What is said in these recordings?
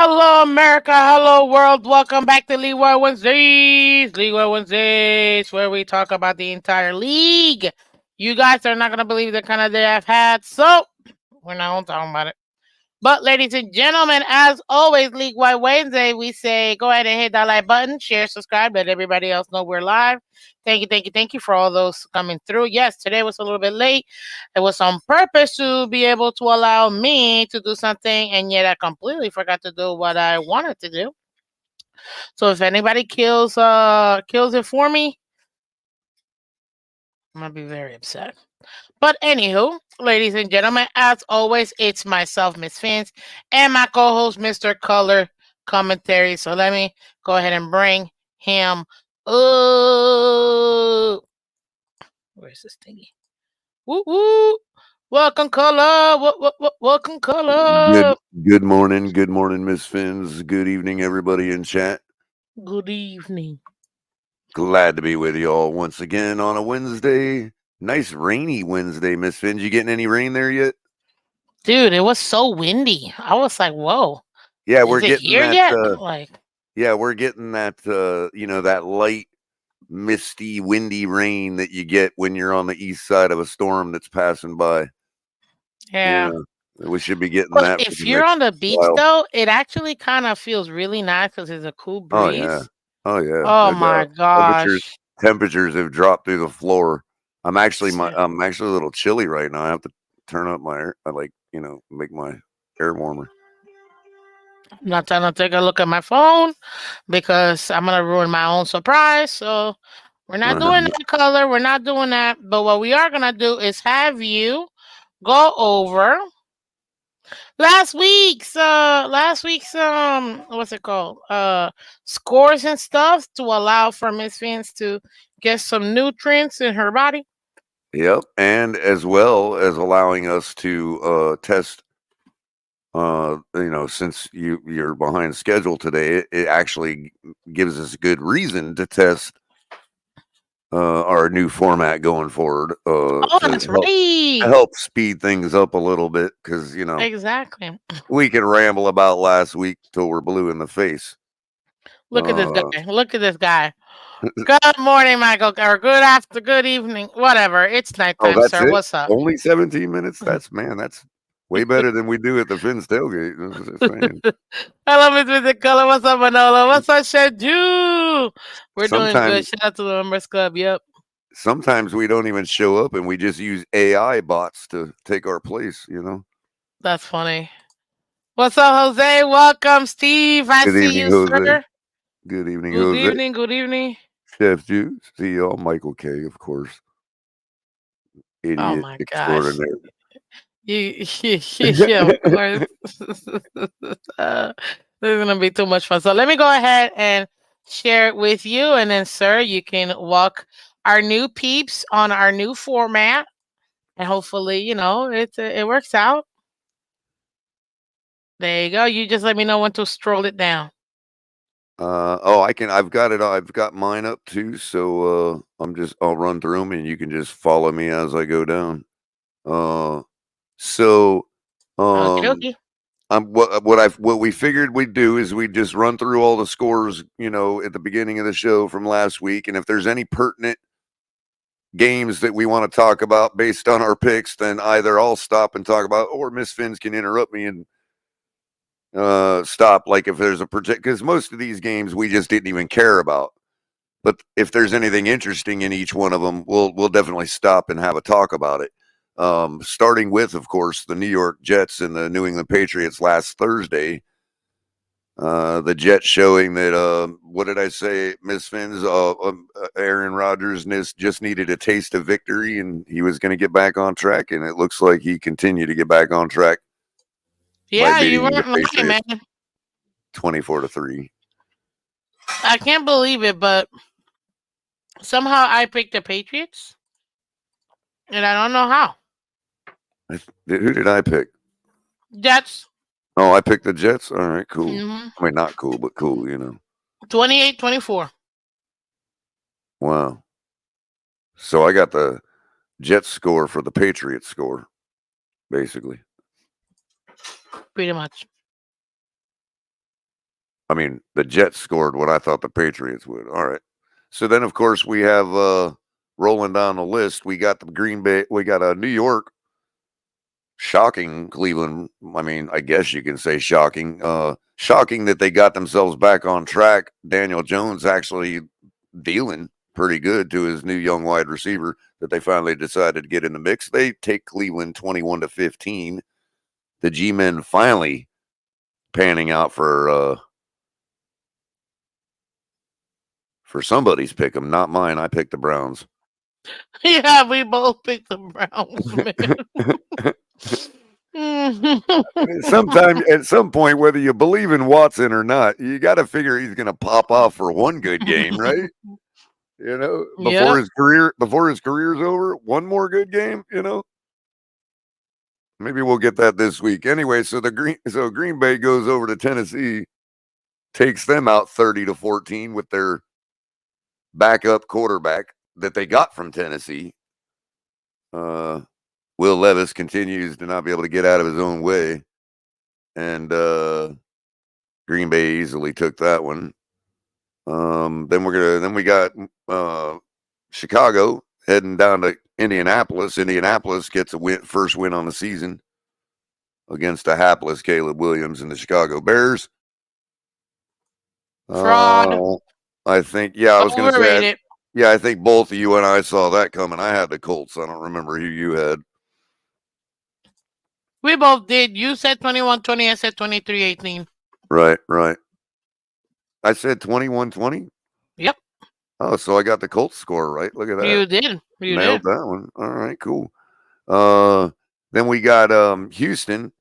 Hello, America. Hello, world. Welcome back to Leeway Wednesdays. Leeway Wednesdays, where we talk about the entire league. You guys are not going to believe the kind of day I've had, so we're not going to talk about it. But, ladies and gentlemen, as always, League Wide Wednesday, we say go ahead and hit that like button, share, subscribe, let everybody else know we're live. Thank you for all those coming through. Yes, today was a little bit late. It was on purpose to be able to allow me to do something, and yet I completely forgot to do what I wanted to do. So if anybody kills it for me, I'm gonna be very upset. But anywho, ladies and gentlemen, as always, it's myself, Miss Phins, and my co-host, Mr. Culler Commentary. So let me go ahead and bring him up. Where's this thingy? Woo woo! Welcome, Culler. Welcome, Good Culler. good morning, Miss Phins. Good evening, everybody in chat. Good evening. Glad to be with you all once again on a Wednesday. Nice rainy Wednesday, Miss Phins. You getting any rain there yet? Dude, it was so windy. I was like, whoa, Yeah, we're is it getting here that yet? Like, we're getting that that light, misty, windy rain that you get when you're on the east side of a storm that's passing by. yeah. Yeah. We should be getting But that for if the you're next on the beach while. though, it actually kind of feels really nice because there's a cool Oh yeah. breeze. Oh yeah, Oh no my doubt. Temperatures gosh. temperatures have dropped through the floor. Shit. I'm actually a little chilly right now. I have to turn up my air, make my air warmer. I'm not trying to take a look at my phone because I'm gonna ruin my own surprise. So we're not doing that, Color. We're not doing that. But what we are gonna do is have you go over last week's what's it called? Scores and stuff to allow for Miss Vince to get some nutrients in her body. Yep, and as well as allowing us to test since you're behind schedule today, it actually gives us good reason to test our new format going forward Oh, to that's help right. speed things up a little bit because Exactly. we can ramble about last week till we're blue in the face. Look at this Uh, guy. Look at this guy. Good morning, Michael, or good evening, whatever. It's oh, nighttime, that's sir. it. What's up? Only 17 minutes. That's way better than we do at the Finn's tailgate. I'm just saying. Hello, Miss Music Color. What's up, Manolo? What's up, Shadu? We're doing good. Sometimes, Shout out to the members club. Yep. sometimes we don't even show up, and we just use AI bots to take our place. That's funny. What's up, Jose? Welcome, Steve. I Good see evening, you, Jose. sir. Good evening, Good Jose. evening. Good evening. Chef Juice. See y'all. Michael K. Of course. Oh Idiot my gosh. extraordinaire. You, yeah, of course. This is gonna be too much fun. So let me go ahead and share it with you, and then, sir, you can walk our new peeps on our new format, and hopefully, it works out. There you go. You just let me know when to stroll it down. I can. I've got it. I've got mine up too. So I'll run through them, and you can just follow me as I go down. Uh, so Okay, um, okay. what we figured we'd do is we'd just run through all the scores, at the beginning of the show from last week, and if there's any pertinent games that we want to talk about based on our picks, then either I'll stop and talk about, or Miss Fins can interrupt me and stop. Like if there's a particular, because most of these games we just didn't even care about. But if there's anything interesting in each one of them, we'll definitely stop and have a talk about it. Starting with, of course, the New York Jets and the New England Patriots last Thursday. The Jets showing that what did I say, Miss Fins? Aaron Rodgers just needed a taste of victory, and he was going to get back on track. And it looks like he continued to get back on track by Yeah, you beating the weren't lying, Patriots man. 24-3. I can't believe it, but somehow I picked the Patriots, and I don't know how. Who did I pick? Jets. Oh, I picked the Jets. All right, cool. Mm-hmm. I mean, not cool, but cool. 28-24. Wow. So I got the Jets score for the Patriots score, basically. Pretty much. I mean, the Jets scored what I thought the Patriots would. All right. So then, of course, we have rolling down the list. We got the Green Bay. We got New York. Shocking, Cleveland. I mean, I guess you can say shocking. Shocking that they got themselves back on track. Daniel Jones actually dealing pretty good to his new young wide receiver that they finally decided to get in the mix. They take Cleveland 21-15. The G-men finally panning out for somebody's pick 'em, not mine. I picked the Browns. Yeah, we both picked the Browns, man. Sometime at some point, whether you believe in Watson or not, you got to figure he's going to pop off for one good game, right? You know, Yep. before his career's over, one more good game. You know, maybe we'll get that this week. Anyway, so Green Bay goes over to Tennessee, takes them out 30-14 with their backup quarterback that they got from Tennessee. Will Levis continues to not be able to get out of his own way, and Green Bay easily took that one. Then we got Chicago heading down to Indianapolis. Indianapolis gets first win on the season against a hapless Caleb Williams and the Chicago Bears. Fraud. I think, yeah, I was going to say, Overrated. yeah, I think both of you and I saw that coming. I had the Colts. I don't remember who you had. We both did. You said 21-20. I said 23-18. Right. I said 21-20. Yep. Oh, so I got the Colts score right. Look at that. You did. Nailed that one. All right, cool. Then we got Houston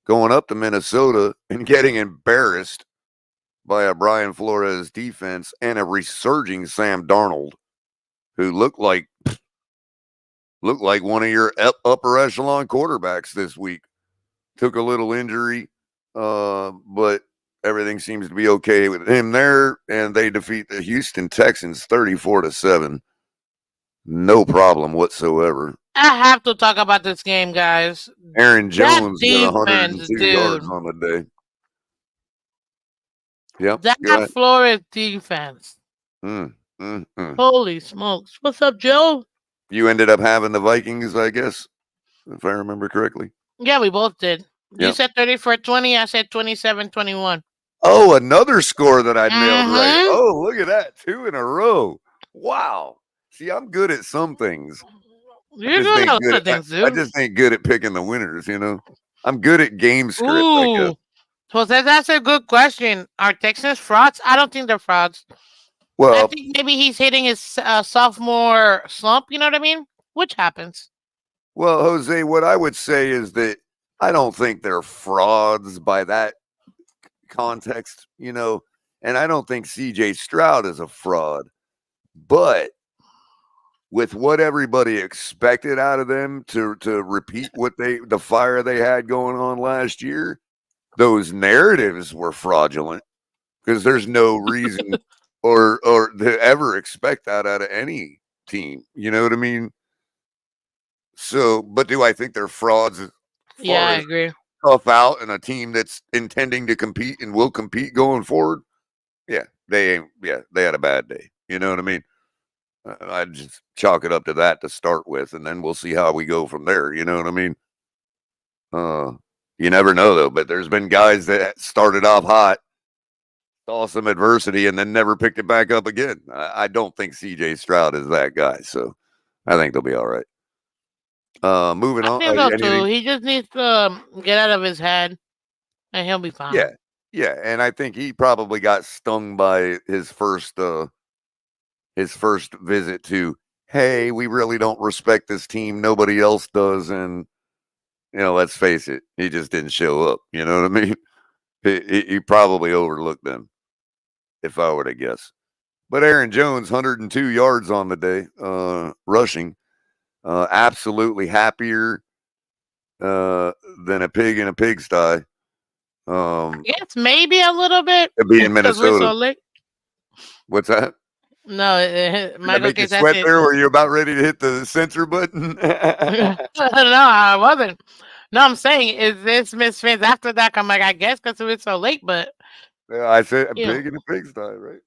going up to Minnesota and getting embarrassed by a Brian Flores defense and a resurging Sam Darnold, who looked like one of your upper echelon quarterbacks this week. Took a little injury, but everything seems to be okay with him there, and they defeat the Houston Texans 34-7. No problem whatsoever. I have to talk about this game, guys. Aaron Jones got defense, 102 yards on the day. Yep. That Flores defense. Holy smokes. What's up, Joe? You ended up having the Vikings, I guess, if I remember correctly. Yeah, we both did. You said 34-20. I said 27-21. Oh, another score that I nailed right. Oh, look at that. 2 in a row. Wow. See, I'm good at some things. You're good at other things, dude. I just ain't good at picking the winners, you know? I'm good at game script, I guess. So that's a good question. Are Texans frauds? I don't think they're frauds. Well, I think maybe he's hitting his sophomore slump, you know what I mean? Which happens. Well, Jose, what I would say is that I don't think they're frauds by that context, you know, and I don't think CJ Stroud is a fraud, but with what everybody expected out of them to repeat the fire they had going on last year, those narratives were fraudulent because there's no reason or to ever expect that out of any team. You know what I mean? So, but do I think they're frauds? Yeah, I agree. Tough out and a team that's intending to compete and will compete going forward. Yeah, they ain't. Yeah, they had a bad day. You know what I mean? I'd just chalk it up to that to start with, and then we'll see how we go from there. You know what I mean? You never know though. But there's been guys that started off hot, saw some adversity, and then never picked it back up again. I don't think CJ Stroud is that guy, so I think they'll be all right. Moving on. I think so too. He just needs to get out of his head, and he'll be fine. Yeah, and I think he probably got stung by his first visit to, hey, we really don't respect this team. Nobody else does, and you know, let's face it, he just didn't show up. You know what I mean? He probably overlooked them, if I were to guess. But Aaron Jones, 102 yards on the day, rushing. Absolutely happier than a pig in a pigsty. Yes, maybe a little bit. Be in Minnesota. So late. What's that? No, Michael, make you sweat there? Were you about ready to hit the censor button? No, I wasn't. No, I'm saying, is this Miss Phins after that? I'm like, I guess because it was so late, but Yeah, I said You know. pig in a pigsty, right?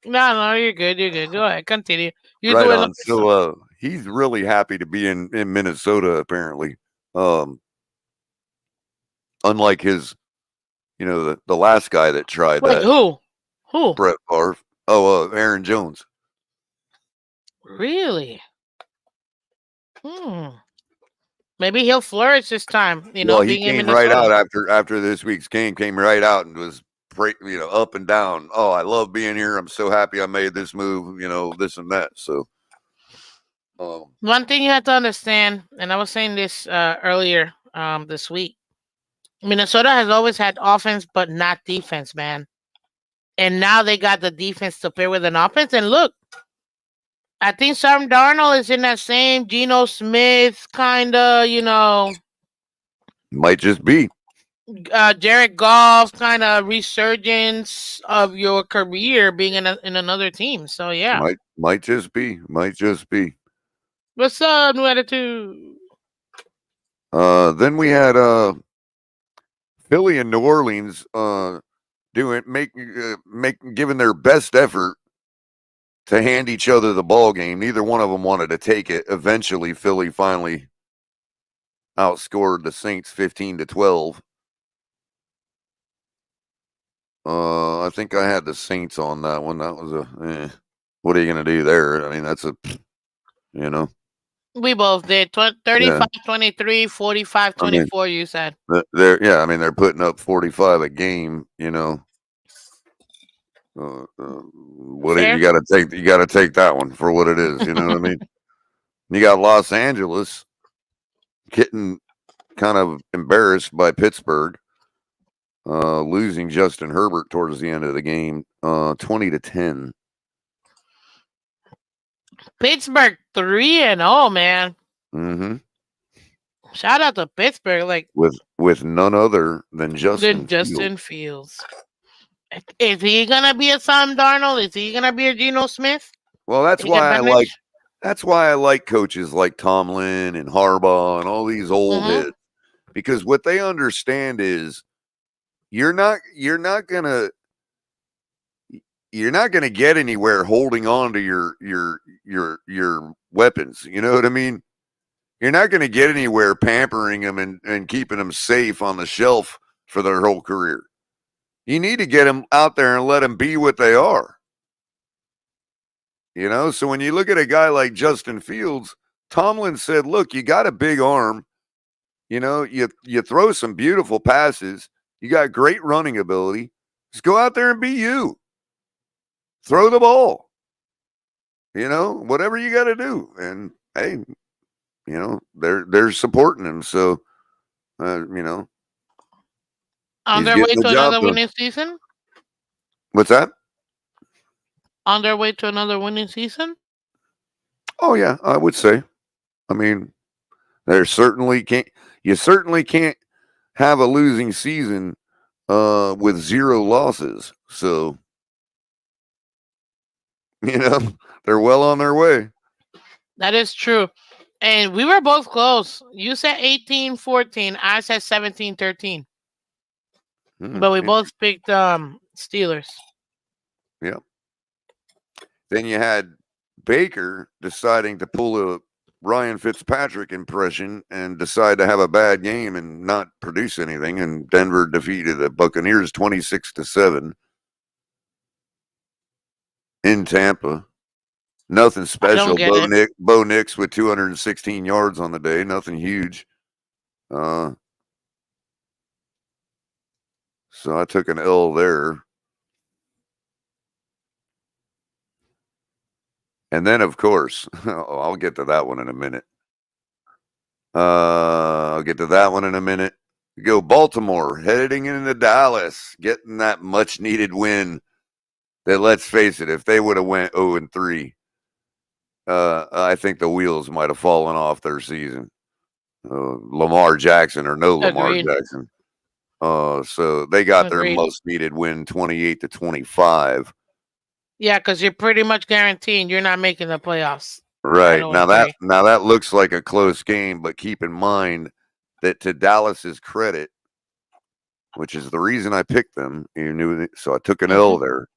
No, you're good. You're good. Go ahead. Continue. You do Right it like on. so. So he's really happy to be in Minnesota, apparently. Um, unlike his, the last guy that tried Wait, that, who? Who? Brett Favre. Oh, Aaron Jones. Really? Hmm. Maybe he'll flourish this time. Well, he Being in came right out Minnesota. after this week's game. Came right out and was up and down. Oh, I love being here. I'm so happy I made this move. This and that. So, One thing you have to understand, and I was saying this earlier this week. Minnesota has always had offense, but not defense, man. And now they got the defense to pair with an offense. And look, I think Sam Darnold is in that same Geno Smith kind of, might just be. Jared Goff kind of resurgence of your career being in another team. So yeah, Might just be. Might just be. what's up, new attitude? Then we had Philly and New Orleans giving their best effort to hand each other the ball game. Neither one of them wanted to take it. Eventually, Philly finally outscored the Saints 15-12. I think I had the Saints on that one. That was what are you going to do there? I mean, that's you know. We both did 35-23, 45-24. You said they're putting up 45 a game. fair. You got to take? You got to take that one for what it is. You know what I mean? You got Los Angeles getting kind of embarrassed by Pittsburgh, losing Justin Herbert towards the end of the game, 20-10. Pittsburgh 3-0, man. Mm-hmm. Shout out to Pittsburgh, like with none other than Justin Fields. Is he gonna be a Sam Darnold? Is he gonna be a Geno Smith? Well, that's why I like coaches like Tomlin and Harbaugh and all these old heads, because what they understand is you're not gonna get anywhere holding on to your weapons. You know what I mean? You're not going to get anywhere pampering them and keeping them safe on the shelf for their whole career. You need to get them out there and let them be what they are. So when you look at a guy like Justin Fields, Tomlin said, look, you got a big arm. You throw some beautiful passes. You got great running ability. Just go out there and be you. Throw the ball. Whatever you got to do. And, hey, they're supporting him. So, on their way to another winning season. What's that? On their way to another winning season? Oh yeah, I would say. I mean, you certainly can't have a losing season with 0 losses. So, they're well on their way. That is true. And we were both close. You said 18-14. I said 17-13. But we both picked Steelers. Yeah. Then you had Baker deciding to pull a Ryan Fitzpatrick impression and decide to have a bad game and not produce anything. And Denver defeated the Buccaneers 26-7 in Tampa. Nothing special. Bo Nix with 216 yards on the day. Nothing huge. So I took an L there. And then, of course, I'll get to that one in a minute. Go Baltimore, heading into Dallas, getting that much-needed win. That, let's face it, if they would have went 0-3, I think the wheels might have fallen off their season. Lamar Jackson or no Lamar Jackson. So they got their most-needed win, 28-25. Yeah, because you're pretty much guaranteeing you're not making the playoffs. Right. Now that looks like a close game, but keep in mind that, to Dallas's credit, which is the reason I picked them. You knew, so I took an L Mm-hmm. there.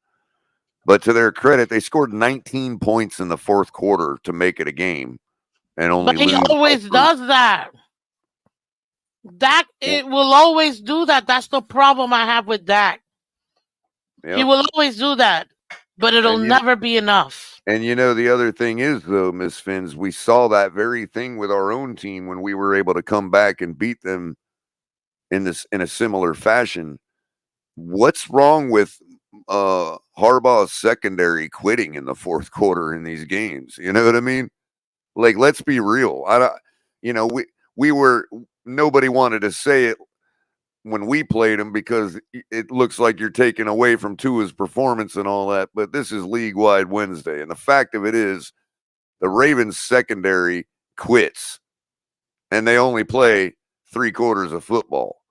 But to their credit, they scored 19 points in the fourth quarter to make it a game and only But he lose by always 3. does that. Dak, it will always do that. That's the problem I have with Dak. He Yep. will always do that, but it'll And never be enough. the other thing is though, Miss Phins, we saw that very thing with our own team when we were able to come back and beat them in a similar fashion. What's wrong with Harbaugh's secondary quitting in the fourth quarter in these games? You know what I mean? Like, let's be real. I don't, we were, nobody wanted to say it when we played him because it looks like you're taking away from Tua's performance and all that. But this is league wide Wednesday, and the fact of it is, the Ravens secondary quits, and they only play 3/4 of football.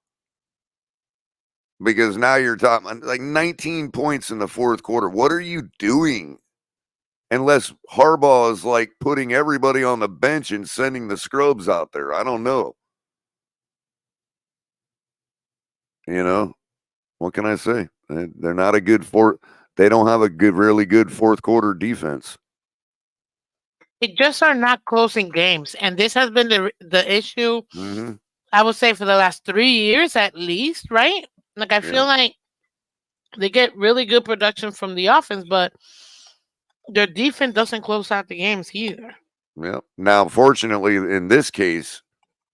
Because now you're talking like 19 points in the fourth quarter. What are you doing? Unless Harbaugh is like putting everybody on the bench and sending the scrubs out there. I don't know. What can I say? They're not a good they don't have a really good fourth quarter defense. It just are not closing games, and this has been the issue. Mm-hmm. I would say for the last 3 years at least, right? Like I feel Yeah. like they get really good production from the offense, but their defense doesn't close out the games either. Yeah. Now, fortunately, in this case,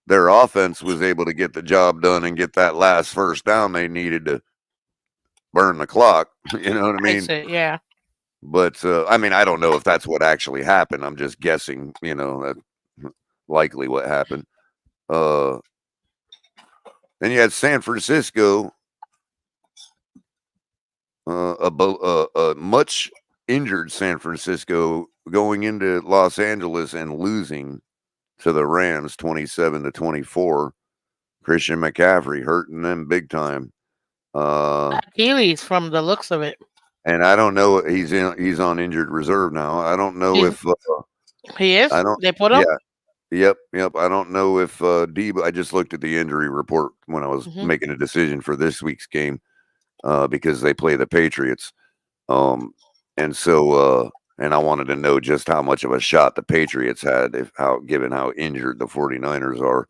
their offense was able to get the job done and get that last first down they needed to burn the clock. You know what I mean? Yeah. But I mean, I don't know if that's what actually happened. I'm just guessing. That likely what happened. Then you had San Francisco, a much injured San Francisco going into Los Angeles and losing to the Rams 27-24. Christian McCaffrey hurting them big time. Achilles, from the looks of it. And I don't know. He's on injured reserve now. I don't know He's, if he is. I don't. They put him. Yeah. Yep. I don't know if Debo. I just looked at the injury report when I was making a decision for this week's game because they play the Patriots. And so and I wanted to know just how much of a shot the Patriots had, given how injured the 49ers are.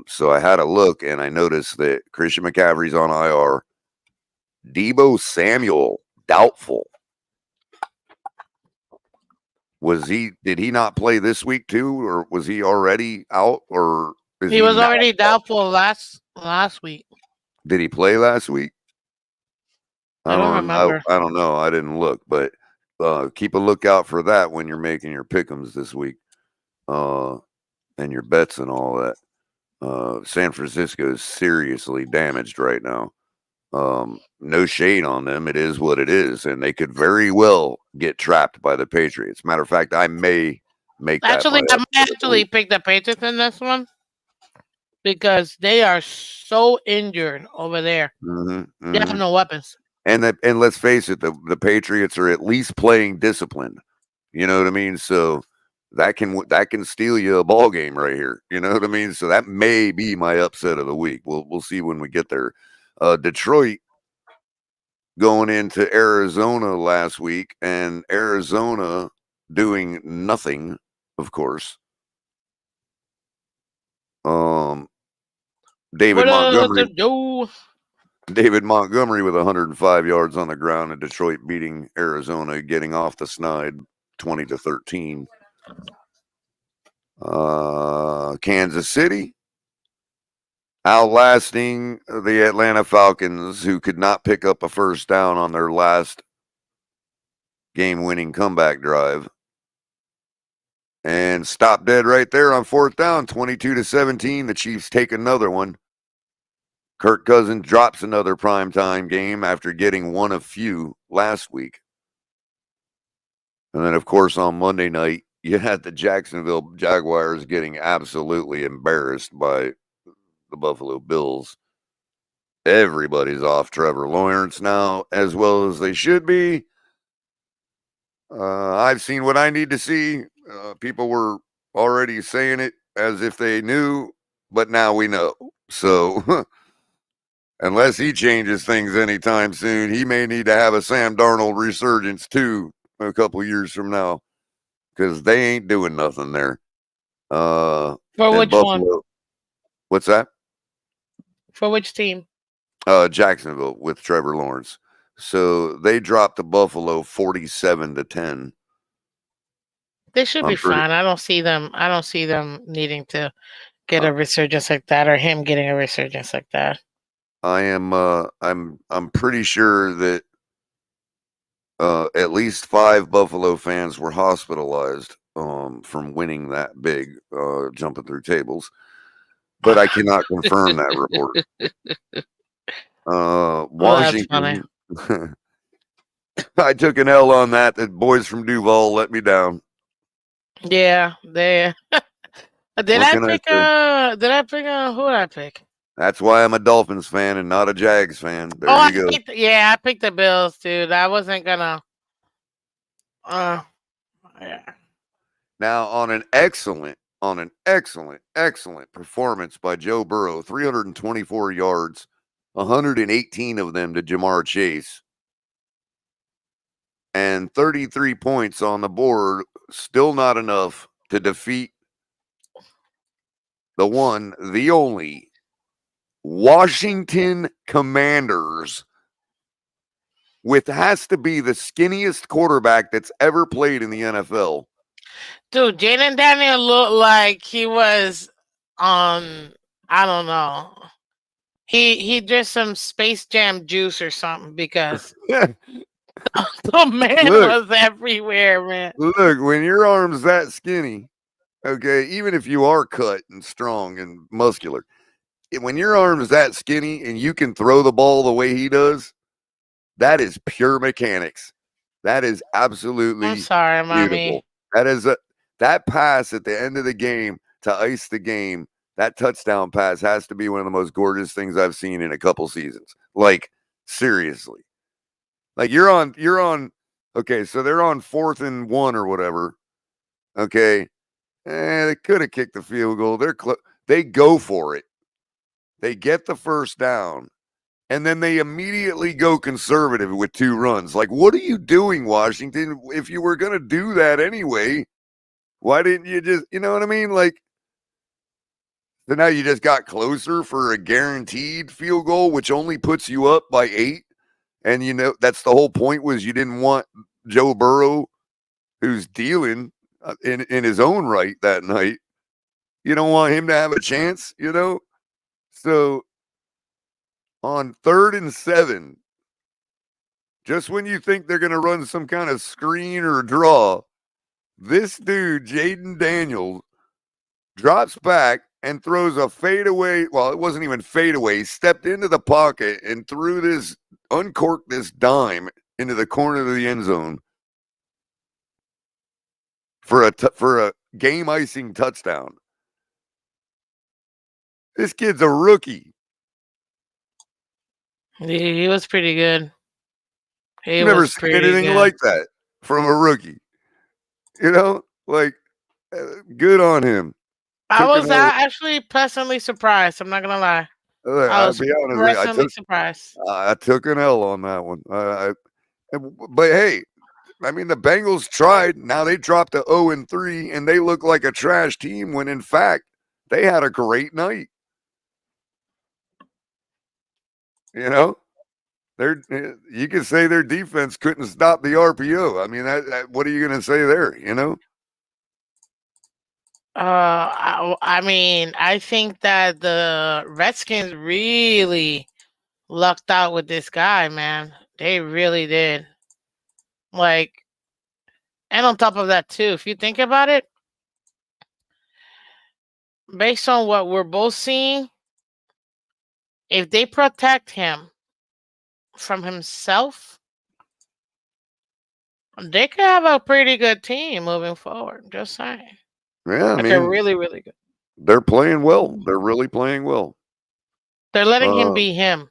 So I had a look and I noticed that Christian McCaffrey's on IR. Debo Samuel doubtful. Did he not play this week too, or was he already out, or is he was now already doubtful last week. Did he play last week? I don't remember. I don't know. I didn't look, but keep a lookout for that when you're making your pick'ems this week, and your bets and all that. San Francisco is seriously damaged right now. No shade on them. It is what it is, and they could very well get trapped by the Patriots. Matter of fact, I may make that. I might actually pick the Patriots in this one because they are so injured over there. They have no weapons. And let's face it, the Patriots are at least playing disciplined. You know what I mean? So that can steal you a ball game right here. You know what I mean? So that may be my upset of the week. We'll see when we get there. Detroit going into Arizona last week, and Arizona doing nothing, of course. David Montgomery with 105 yards on the ground, and Detroit beating Arizona, getting off the snide 20-13. Kansas City outlasting the Atlanta Falcons, who could not pick up a first down on their last game-winning comeback drive, and stop dead right there on fourth down, 22-17. The Chiefs take another one. Kirk Cousins drops another primetime game after getting one of few last week. And then, of course, on Monday night, you had the Jacksonville Jaguars getting absolutely embarrassed by the Buffalo Bills. Everybody's off Trevor Lawrence now, as well as they should be. I've seen what I need to see. People were already saying it as if they knew, but now we know. So unless he changes things anytime soon, he may need to have a Sam Darnold resurgence too a couple years from now, because they ain't doing nothing there. For And which one? Buffalo, what's that? For which team? Jacksonville with Trevor Lawrence. So they dropped to Buffalo 47-10. They should be I'm pretty. fine. I don't see them. I don't see them needing to get a resurgence like that, or him getting a resurgence like that. I am. I'm pretty sure that at least 5 Buffalo fans were hospitalized from winning that big, jumping through tables. But I cannot confirm that report. Oh, that's funny. Washington. I took an L on that. The boys from Duval let me down. Yeah, they. Did What I can I pick say? Did I pick who did I pick? That's why I'm a Dolphins fan and not a Jags fan. There Oh, you go. I picked the Bills, dude. I wasn't gonna. Uh, yeah. Now on an excellent, excellent performance by Joe Burrow, 324 yards, 118 of them to Jamar Chase, and 33 points on the board. Still not enough to defeat the one, the only Washington Commanders, with has to be the skinniest quarterback that's ever played in the NFL. Dude, Jaden Daniel looked like he was on. I don't know. He did some Space Jam juice or something because the man Look, was everywhere, man. look, when your arm's that skinny, okay, even if you are cut and strong and muscular, when your arm's that skinny and you can throw the ball the way he does, that is pure mechanics. That is I'm absolutely sorry, mommy. beautiful. That pass at the end of the game to ice the game, that touchdown pass has to be one of the most gorgeous things I've seen in a couple seasons. Like, seriously. Like you're on okay, so they're on 4th and 1 or whatever. Okay. They could have kicked the field goal. They go for it. They get the first down. And then they immediately go conservative with 2 runs. Like, what are you doing, Washington? If you were going to do that anyway, why didn't you just, you know what I mean? Like, so now you just got closer for a guaranteed field goal, which only puts you up by 8. And, you know, that's the whole point, was you didn't want Joe Burrow, who's dealing in his own right that night. You don't want him to have a chance, you know? So on 3rd and 7, just when you think they're going to run some kind of screen or draw, this dude, Jaden Daniels, drops back and throws a fadeaway. Well, it wasn't even fadeaway. He stepped into the pocket and uncorked this dime into the corner of the end zone for a game icing touchdown. This kid's a rookie. He was pretty good. He I've never was seen pretty anything good. like that from a rookie. You know, like, good on him. I Took an was L. actually pleasantly surprised. I'm not gonna lie. I I'll was be honest with you, pleasantly surprised. I took an L on that one. But hey, I mean, the Bengals tried. Now they dropped to 0-3, and they look like a trash team when, in fact, they had a great night. You know, you could say their defense couldn't stop the RPO. I mean, what are you going to say there? You know, I mean, I think that the Redskins really lucked out with this guy, man. They really did. Like, and on top of that, too, if you think about it, based on what we're both seeing, if they protect him from himself, they could have a pretty good team moving forward. Just saying. yeah. I Like a mean, really, really good. they're playing well. They're really playing well. They're letting him Uh, be him.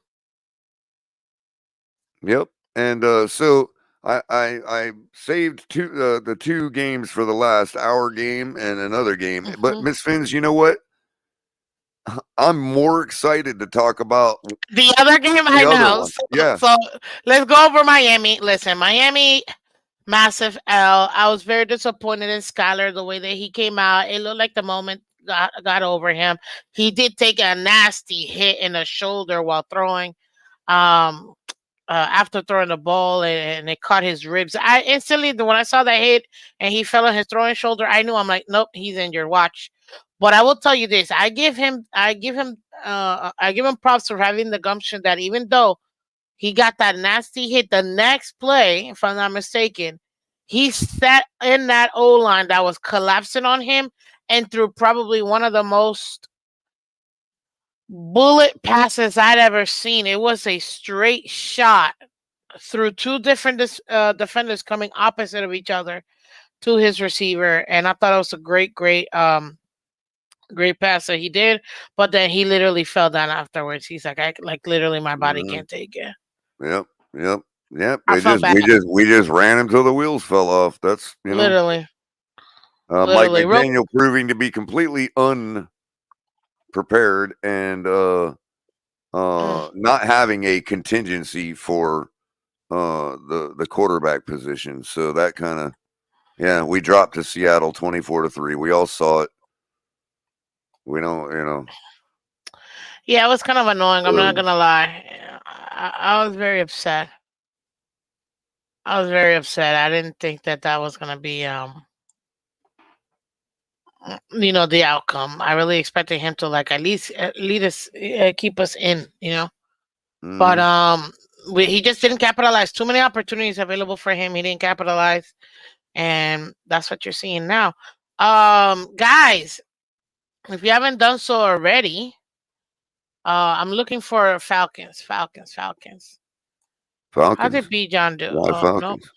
yep. And so I saved the 2 games for the last hour game and another game. But Hmm. Miss Finns, you know what? I'm more excited to talk about The other game, the I other know. one. Yeah. So let's go over Miami. Listen, Miami, massive L. I was very disappointed in Skyler the way that he came out. It looked like the moment got over him. He did take a nasty hit in the shoulder while throwing. Um, after throwing the ball and it caught his ribs. I instantly, when I saw that hit and he fell on his throwing shoulder, I knew. I'm like, nope, he's injured. Watch. But I will tell you this: I give him props for having the gumption that even though he got that nasty hit, the next play, if I'm not mistaken, he sat in that O line that was collapsing on him and threw probably one of the most bullet passes I'd ever seen. It was a straight shot through two different defenders coming opposite of each other to his receiver, and I thought it was a great pass that he did. But then he literally fell down afterwards. He's like, literally, my body Mhm. can't take it. Yep. Yep. Yep. I felt bad, We just ran until the wheels fell off. That's literally, Mike literally. McDaniel proving to be completely unprepared and Mm. not having a contingency for the quarterback position. So that kind of we dropped to Seattle 24-3. We all saw it. We don't. Yeah, it was kind of annoying. I'm not gonna lie. I was very upset. I was very upset. I didn't think that that was gonna be the outcome. I really expected him to like at least lead us, keep us in, But Mhm. he just didn't capitalize. Too many opportunities available for him. He didn't capitalize, and that's what you're seeing now. Guys, if you haven't done so already, I'm looking for Falcons. Falcons. Falcons. How Falcons. did B John do? Why Oh nope. Falcons?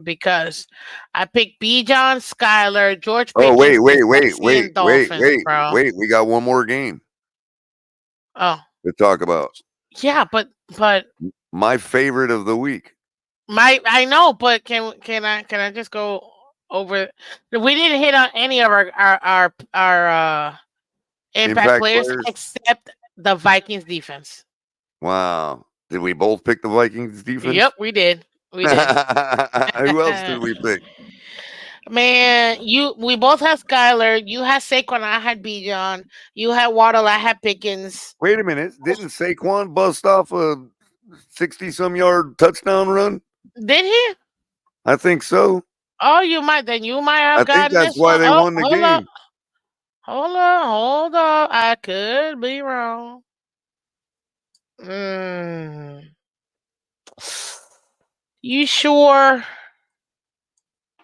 Because I picked B John, Skyler, George Oh, Pickens, Dixie, and Dolphins, bro. wait. We got one more game Oh to talk about. yeah, but My favorite of the week. I know, but can I just go over? We didn't hit on any of our impact Impact players players. except the Vikings defense. Wow. Did we both pick the Vikings defense? Yep, we did. We did. Who else did we pick? Man, we both had Skyler. You had Saquon. I had Bijan. You had Waddle. I had Pickens. Wait a minute. Didn't Saquon bust off a 60-some yard touchdown run? Did he? I think so. Oh, you might I have think gotten that's this why one. they Oh, won the hold up, game. hold up. I could be wrong. Mm. You sure?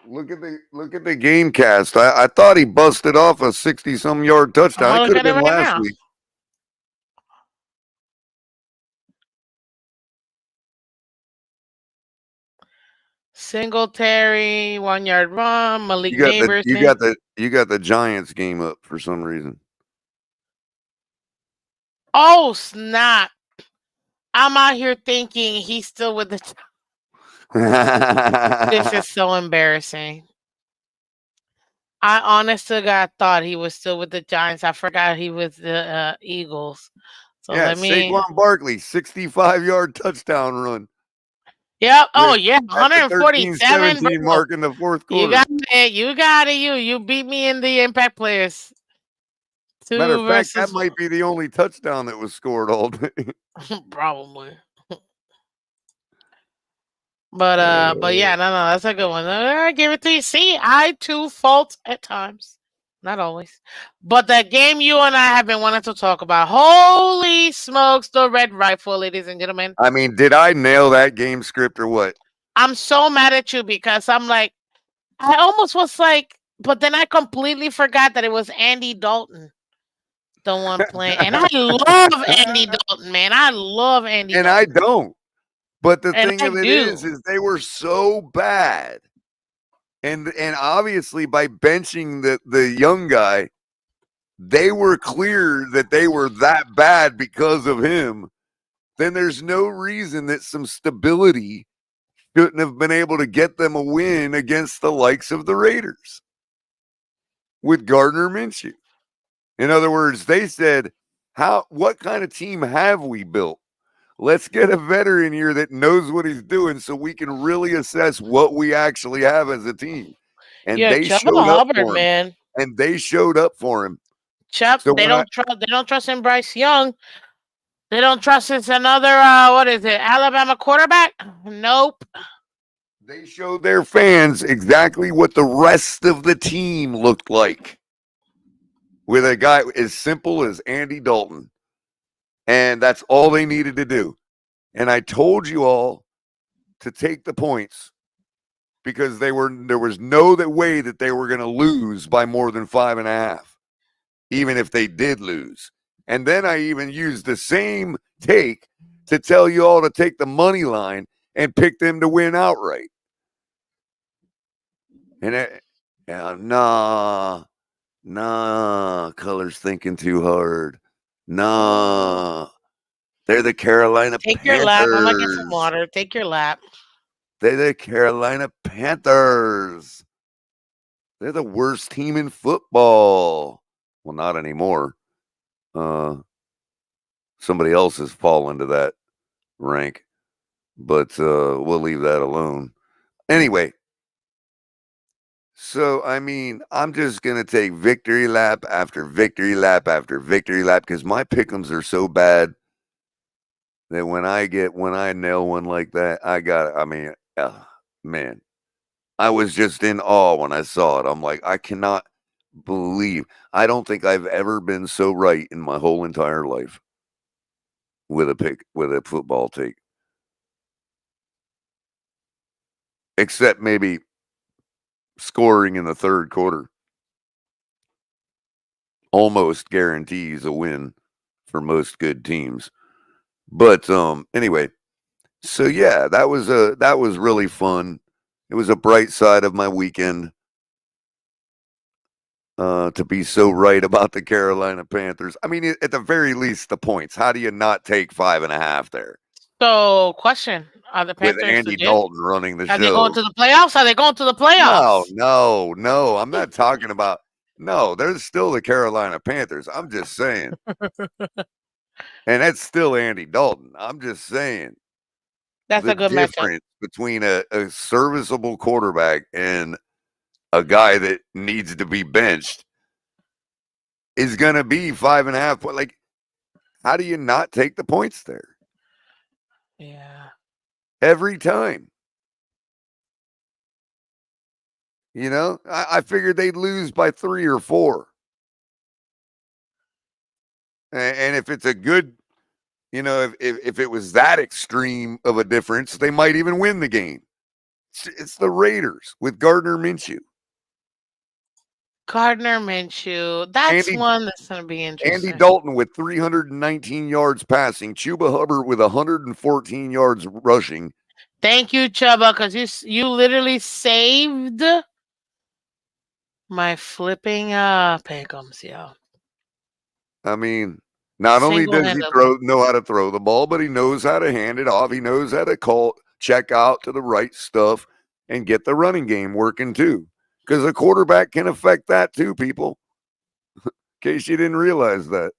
Look at the game cast. I thought he busted off a 60-some yard I'm touchdown. gonna It look could have at it been right last now. week. Singletary, 1 yard run. Malik Neighbors. You got the Giants game up for some reason. Oh snap! I'm out here thinking he's still with the. This is so embarrassing. I honest to God thought he was still with the Giants. I forgot he was the Eagles. So Yeah, let me. Saquon Barkley, 65-yard touchdown run Yep. Oh with yeah, at the 147, 13-17 bro. mark in the fourth You quarter. got it. You got it. You beat me in the impact players. Matter of Two fact, that versus might be the only touchdown that was scored all day. probably. But yeah, no, that's a good one. I give it to you. See, I too fault at times, not always. But that game you and I have been wanting to talk about. Holy smokes, the Red Rifle, ladies and gentlemen. I mean, did I nail that game script or what? I'm so mad at you because I'm like, I almost was like, but then I completely forgot that it was Andy Dalton, the one playing, and I love Andy Dalton, man. I love Andy And Dalton, I don't. But the and thing I of it do. is they were so bad. And obviously by benching the young guy, they were clear that they were that bad because of him. Then there's no reason that some stability shouldn't have been able to get them a win against the likes of the Raiders with Gardner Minshew. In other words, they said, what kind of team have we built? Let's get a veteran here that knows what he's doing so we can really assess what we actually have as a team. And Yeah, they Chuba showed up Hubbard, for him. man. And they showed up for him. Chubb, So they when I don't trust. They don't trust in Bryce Young. They don't trust it's another. What is it? Alabama quarterback? Nope. they showed their fans exactly what the rest of the team looked like with a guy as simple as Andy Dalton. And that's all they needed to do. And I told you all to take the points because there was no way that they were going to lose by more than 5.5, even if they did lose. And then I even used the same take to tell you all to take the money line and pick them to win outright. And nah, Culler's thinking too hard. Nah, they're the Carolina Take your lap. I'm gonna get some Panthers. water. Take your lap. They're the Carolina Panthers. They're the worst team in football. Well, not anymore. Somebody else has fallen to that rank, but we'll leave that alone. Anyway, so I mean, I'm just gonna take victory lap after victory lap after victory lap because my pick'ems are so bad that when I nail one like that, I mean, man, I was just in awe when I saw it. I'm like, I cannot believe. I don't think I've ever been so right in my whole entire life with a football take. Except maybe scoring in the third quarter almost guarantees a win for most good teams. But anyway, so yeah, that was really fun. It was a bright side of my weekend. To be so right about the Carolina Panthers. I mean, at the very least, the points. How do you not take 5.5 there So, question: Are the with Panthers Andy legit? Dalton running the Are they going show? to the playoffs? Are they going to the No, playoffs? no, no. I'm not talking about. No, they're still the Carolina Panthers. I'm just saying, and that's still Andy Dalton. I'm just saying That's the a good matchup. difference between a serviceable quarterback and a guy that needs to be benched is going to be 5.5. Like, how do you not take the points there Yeah. every time? You know, I figured they'd lose by 3 or 4. And if it's a good, you know, if it was that extreme of a difference, they might even win the game. It's the Raiders with Gardner Minshew. Gardner Minshew. That's Andy one that's going to be Andy interesting. Dalton with 319 yards passing, Chuba Hubbard with 114 yards rushing. Thank you, Chuba, because you literally saved my flipping pick'ems, yo. I mean, not only does he Single-handedly. know how to throw the ball, but he knows how to hand it off. He knows how to check out to the right stuff and get the running game working too. Because a quarterback can affect that too, people. In case you didn't realize that.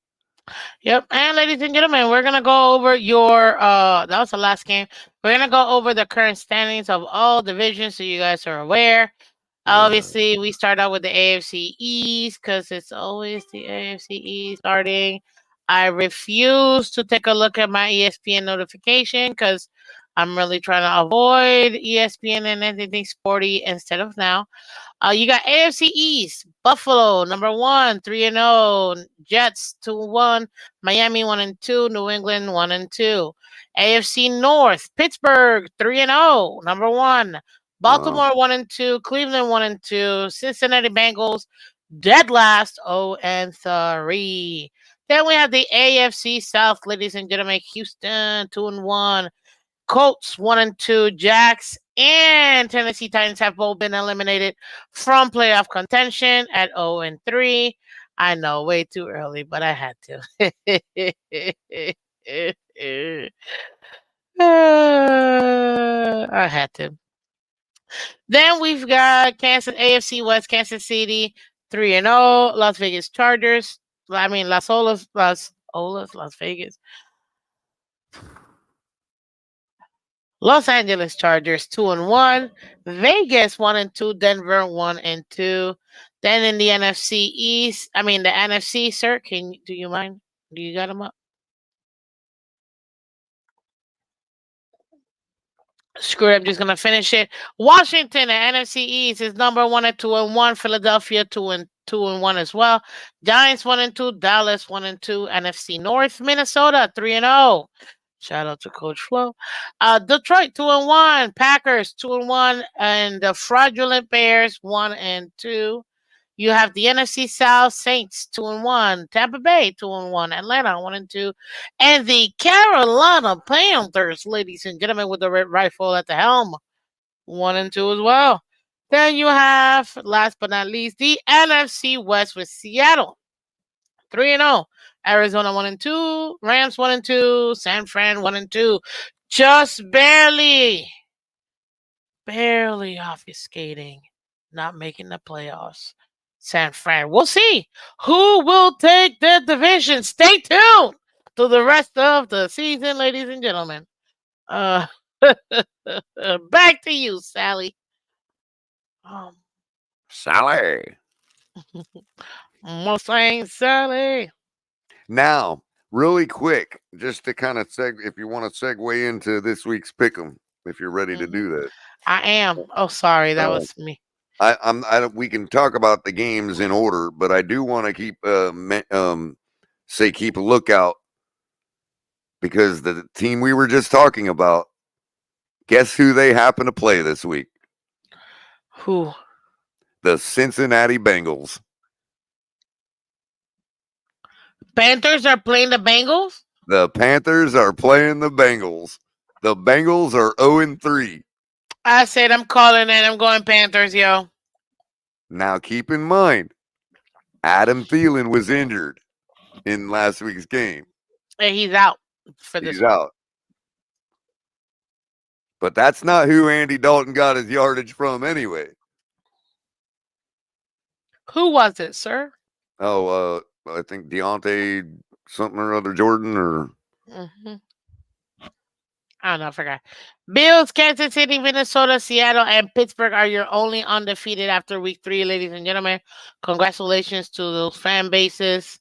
Yep. And ladies and gentlemen, we're gonna go over your that was the last game. We're gonna go over the current standings of all divisions so you guys are aware. Obviously, we start out with the AFC East because it's always the AFC East starting. I refuse to take a look at my ESPN notification because I'm really trying to avoid ESPN and anything sporty instead of now. You got AFC East, Buffalo number 1, 3-0, Jets 2-1, Miami 1-2, New England 1-2. AFC North, Pittsburgh 3-0, number 1, Wow. Baltimore 1-2, Cleveland 1-2, Cincinnati Bengals dead last 0-3. Then we have the AFC South, ladies and gentlemen, Houston 2-1, Colts 1-2, Jacks and Tennessee Titans have both been eliminated from playoff contention at 0-3. I know, way too early, but I had to. I had to. Then we've got Kansas AFC West, Kansas City 3-0, Las Vegas Chargers I mean, Las Vegas. Los Angeles Chargers 2-1, Vegas 1-2, Denver 1-2. Then in the NFC East, I mean the NFC, sir. Do you mind? Do you got them up? Screw it, I'm just gonna finish it. Washington, the NFC East is number 1-2-1. Philadelphia 2-2-1 as well. Giants 1-2. Dallas 1-2. NFC North, Minnesota 3-0. Shout out to Coach Flo. Detroit 2-1. Packers 2-1, and the fraudulent Bears 1-2. You have the NFC South Saints 2-1, Tampa Bay 2-1, Atlanta 1-2, and the Carolina Panthers, ladies and gentlemen, with the red rifle at the helm, 1-2 as well. Then you have, last but not least, the NFC West with Seattle 3-0, Arizona 1-2, Rams 1-2, San Fran 1-2, just barely obfuscating, not making the playoffs. San Fran. We'll see who will take the division. Stay tuned to the rest of the season, ladies and gentlemen. Uh, back to you, Sally. Um, Sally. Mustang Sally. Now, really quick, just to kind of if you want to segue into this week's pick'em, if you're ready to Mhm. do that. I am. Oh, sorry, that was me. We can talk about the games in order, but I do want to keep keep a lookout, because the team we were just talking about, guess who they happen to play this week? Who? The Cincinnati Bengals. Panthers are playing the Bengals? The Panthers are playing the Bengals. The Bengals are 0-3. I said I'm calling it. I'm going Panthers, yo. Now, keep in mind, Adam Thielen was injured in last week's game. And he's out for this He's one. out. But that's not who Andy Dalton got his yardage from anyway. Who was it, sir? Oh, I think Deontay something or other Jordan, or Mm-hmm. I don't know, I forgot. Bills, Kansas City, Minnesota, Seattle, and Pittsburgh are your only undefeated after week 3, ladies and gentlemen. Congratulations to those fan bases.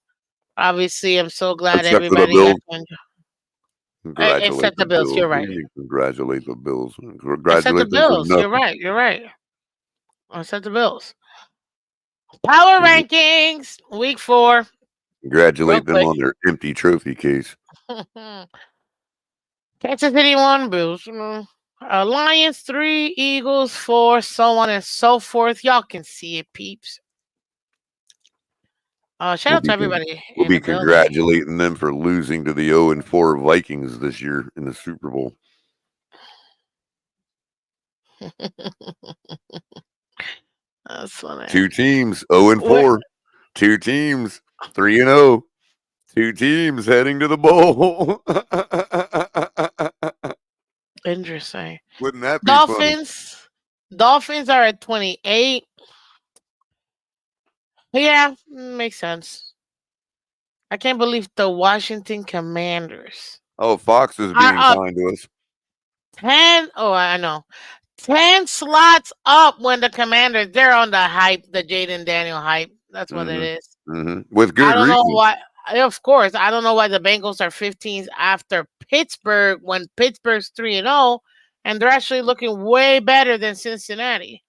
Obviously, I'm so glad except for the everybody got Bills. to enjoy. Congratulate Except the the Bills, Bills. you're right. Congratulate the Bills. Except the Congratulate them for Bills, you're nothing. right. You're right. Except the Bills. Power rankings, week 4. Real Congratulate them quick. on their empty trophy case. Kansas City 1, Bills. Lions 3, Eagles 4, so on and so forth. Y'all can see it, peeps. Shout out to everybody We'll in be the building. congratulating them for losing to the 0-4 Vikings this year in the Super Bowl. That's funny. 2 teams, 0-4. 2 teams, 3-0. 2 teams heading to the bowl. Interesting. Wouldn't that be funny? Dolphins are at 28. Yeah, makes sense. I can't believe the Washington Commanders Oh, Fox is are being up kind to us. 10. Oh, I know. 10 slots up when the Commanders, they're on the hype, the Jaden Daniel hype. That's what it is. With I good don't know reason. why. Of course, I don't know why the Bengals are 15s after Pittsburgh when Pittsburgh's 3-0, and they're actually looking way better than Cincinnati.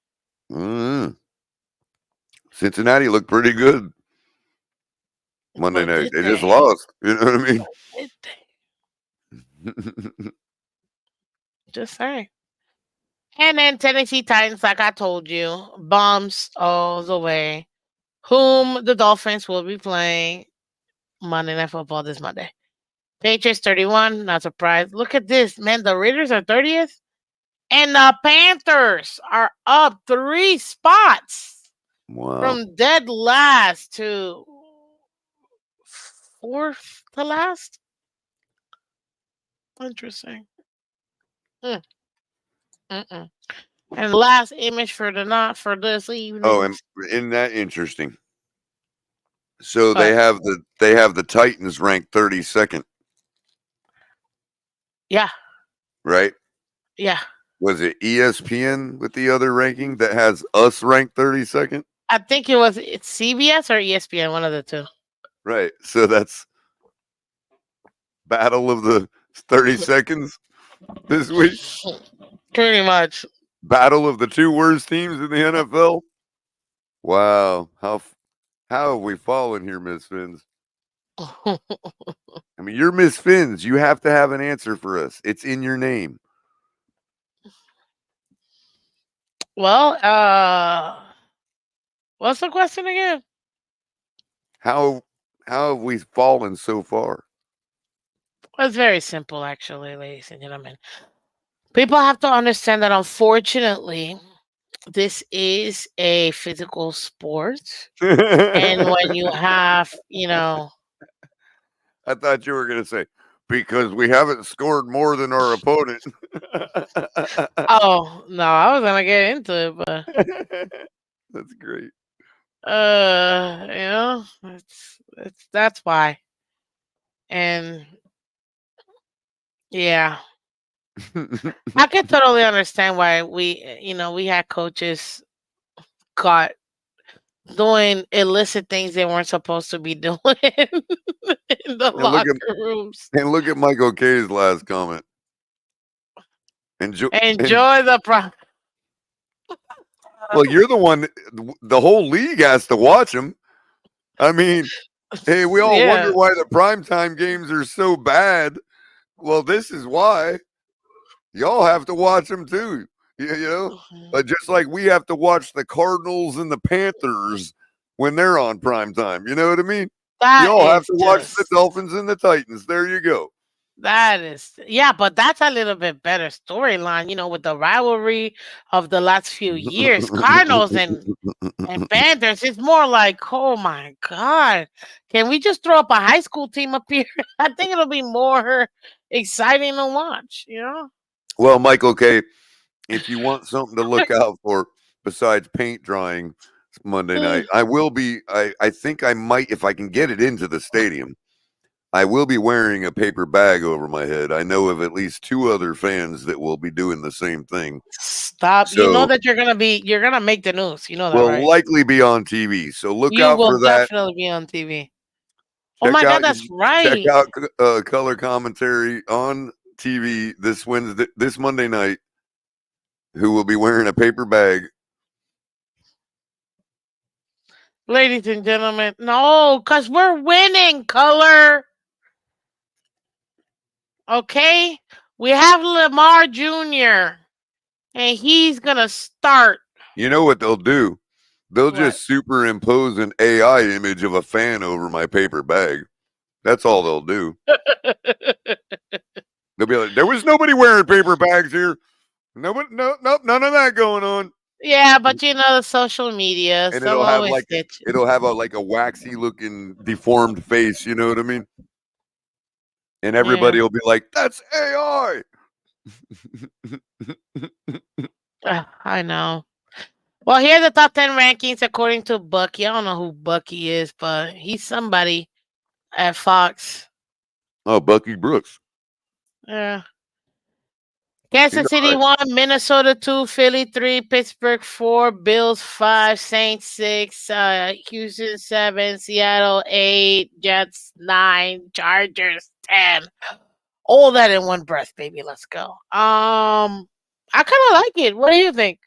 Cincinnati looked pretty good Monday But night. did They just they? lost. You know what I mean? Did they? Just saying. And then Tennessee Titans, like I told you, bombs all the way. Whom the Dolphins will be playing Monday Night Football this Monday. Patriots 31, not surprised. Look at this, man. The Raiders are 30th, and the Panthers are up 3 spots Wow. from dead last to 4th to last. Interesting. Mm. Mm-mm. And last image for the not for this evening. Oh, and isn't that interesting? So But they have the Titans ranked 32nd, yeah, right? yeah. Was it ESPN with the other ranking that has us ranked 32nd? I think it's CBS or ESPN, one of the two. Right. So that's battle of the 30 seconds this week. Pretty much. Battle of the two worst teams in the NFL. Wow. How have we fallen here, Miss Fins? I mean, you're Miss Fins. You have to have an answer for us. It's in your name. Well, what's the question again? How how have we fallen so far? Well, it's very simple, actually, ladies and gentlemen. People have to understand that unfortunately, this is a physical sport. And when you have, I thought you were going to say because we haven't scored more than our opponent. oh no, I was gonna get into it, but That's great. that's why. And yeah, I can totally understand why we had coaches caught doing illicit things they weren't supposed to be doing in the and look locker at rooms. and look at Michael K's last comment. Enjoy, and Enjoy the pro. well, you're the one. The whole league has to watch them. I mean, hey, we all wonder Yeah. why the primetime games are so bad. Well, this is why. Y'all have to watch them too. You know, just like we have to watch the Cardinals and the Panthers when they're on prime time. You know what I mean? That Y'all have is to watch the just Dolphins and the Titans. There you go. that is yeah, but that's a little bit better storyline, with the rivalry of the last few years. Cardinals and Panthers, it's more like, oh my god. Can we just throw up a high school team up here? I think it'll be more exciting to watch. Well, Michael K., if you want something to look out for besides paint drying Monday night, I will be. I think I might, if I can get it into the stadium, I will be wearing a paper bag over my head. I know of at least two other fans that will be doing the same thing. Stop. You know So that you're gonna make the news. You know that, will right? likely be on TV. So look You out will for that. definitely be on TV. Oh Check my god, out that's check right. out color commentary on TV this Monday night. Who will be wearing a paper bag? Ladies and gentlemen, no, because we're winning, Color. Okay? We have Lamar Jr., and he's going to start. You know what they'll do? They'll What? just superimpose an AI image of a fan over my paper bag. That's all they'll do. They'll be like, "There was nobody wearing paper bags here. Nobody, nope, none of that going on." Yeah, but the social media, And they'll always get you. it'll have a like a waxy looking deformed face. You know what I mean? And Yeah, everybody will be like, "That's AI." I know. Well, here are the top 10 rankings according to Bucky. I don't know who Bucky is, but he's somebody at Fox. Oh, Bucky Brooks. Yeah. He's Kansas all City right. 1, Minnesota 2, Philly 3, Pittsburgh 4, Bills 5, Saints 6, Houston 7, Seattle 8, Jets 9, Chargers 10. All that in one breath, baby. Let's go. I kind of like it. What do you think?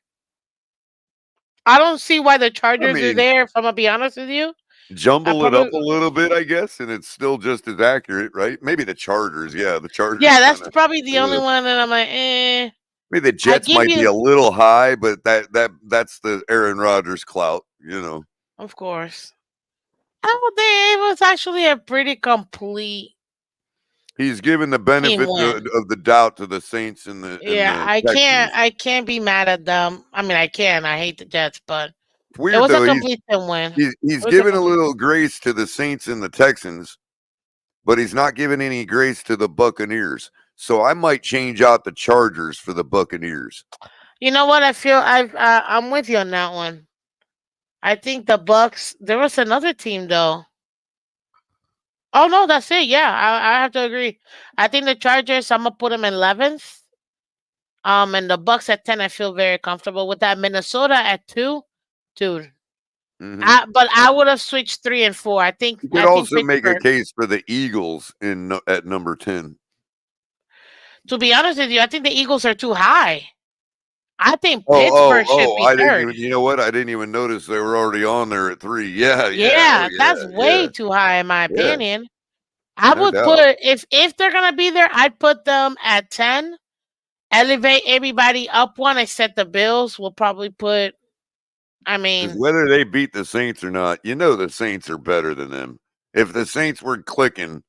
I don't see why the I Chargers are mean, there. If I'm gonna be honest with you, I jumble it probably up a little bit, I guess, and it's still just as accurate, right? Maybe the Chargers. Yeah, the Chargers yeah, kind that's of. probably the only one that I'm like, Maybe the I Jets give might be you, a little high, but that's the Aaron Rodgers clout, you know. of course. I would think it was actually a pretty complete He's given the team benefit win. of the doubt to the Saints and Yeah, the I can't Texans. I can't be mad at them. I mean, I can. I hate the Jets, but It's it weird was a though. complete team win. He's It was a given a complete. little grace to the Saints and the Texans, but he's not giving any grace to the Buccaneers. So I might change out the Chargers for the Buccaneers. You know what? I feel I'm with you on that one. I think the Bucks. There was another team though. Oh no, that's it. Yeah, I have to agree. I think the Chargers. I'm gonna put them in 11th. And the Bucks at 10. I feel very comfortable with that. Minnesota at 2, dude. Hmm. But I would have switched 3 and 4. I think. You could I think also make a Pittsburgh. case for the Eagles at number 10. To be honest with you, I think the Eagles are too high. I think Oh, Pittsburgh should be I didn't third. even. You know what? I didn't even notice they were already on there at 3. Yeah, yeah. Oh, Yeah, that's yeah, way yeah, too high in my yeah. opinion. I No would doubt. put if they're gonna be there, I'd put them at 10. Elevate everybody up one except the Bills. We'll probably put. I Because mean, whether they beat the Saints or not, you know the Saints are better than them. If the Saints were clicking,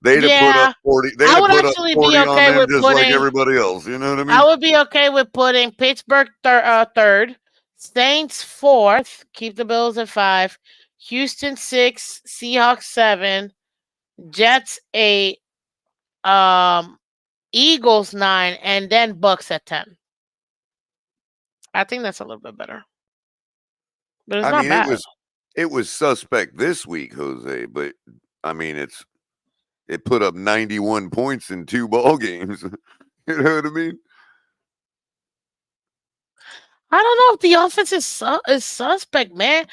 they'd have put up yeah, 40. They'd I have would put up actually be 40 on okay them with just like putting. everybody else. You know what I I mean? would be okay with putting Pittsburgh third, Saints fourth, keep the Bills at 5, Houston 6, Seahawks 7, Jets 8, um, Eagles 9, and then Bucks at 10. I think that's a little bit better, but it's I not mean, bad. it was suspect this week, Jose, but I mean, it put up 91 points in 2 ball games. You know what I mean? I don't know if the offense is suspect, man.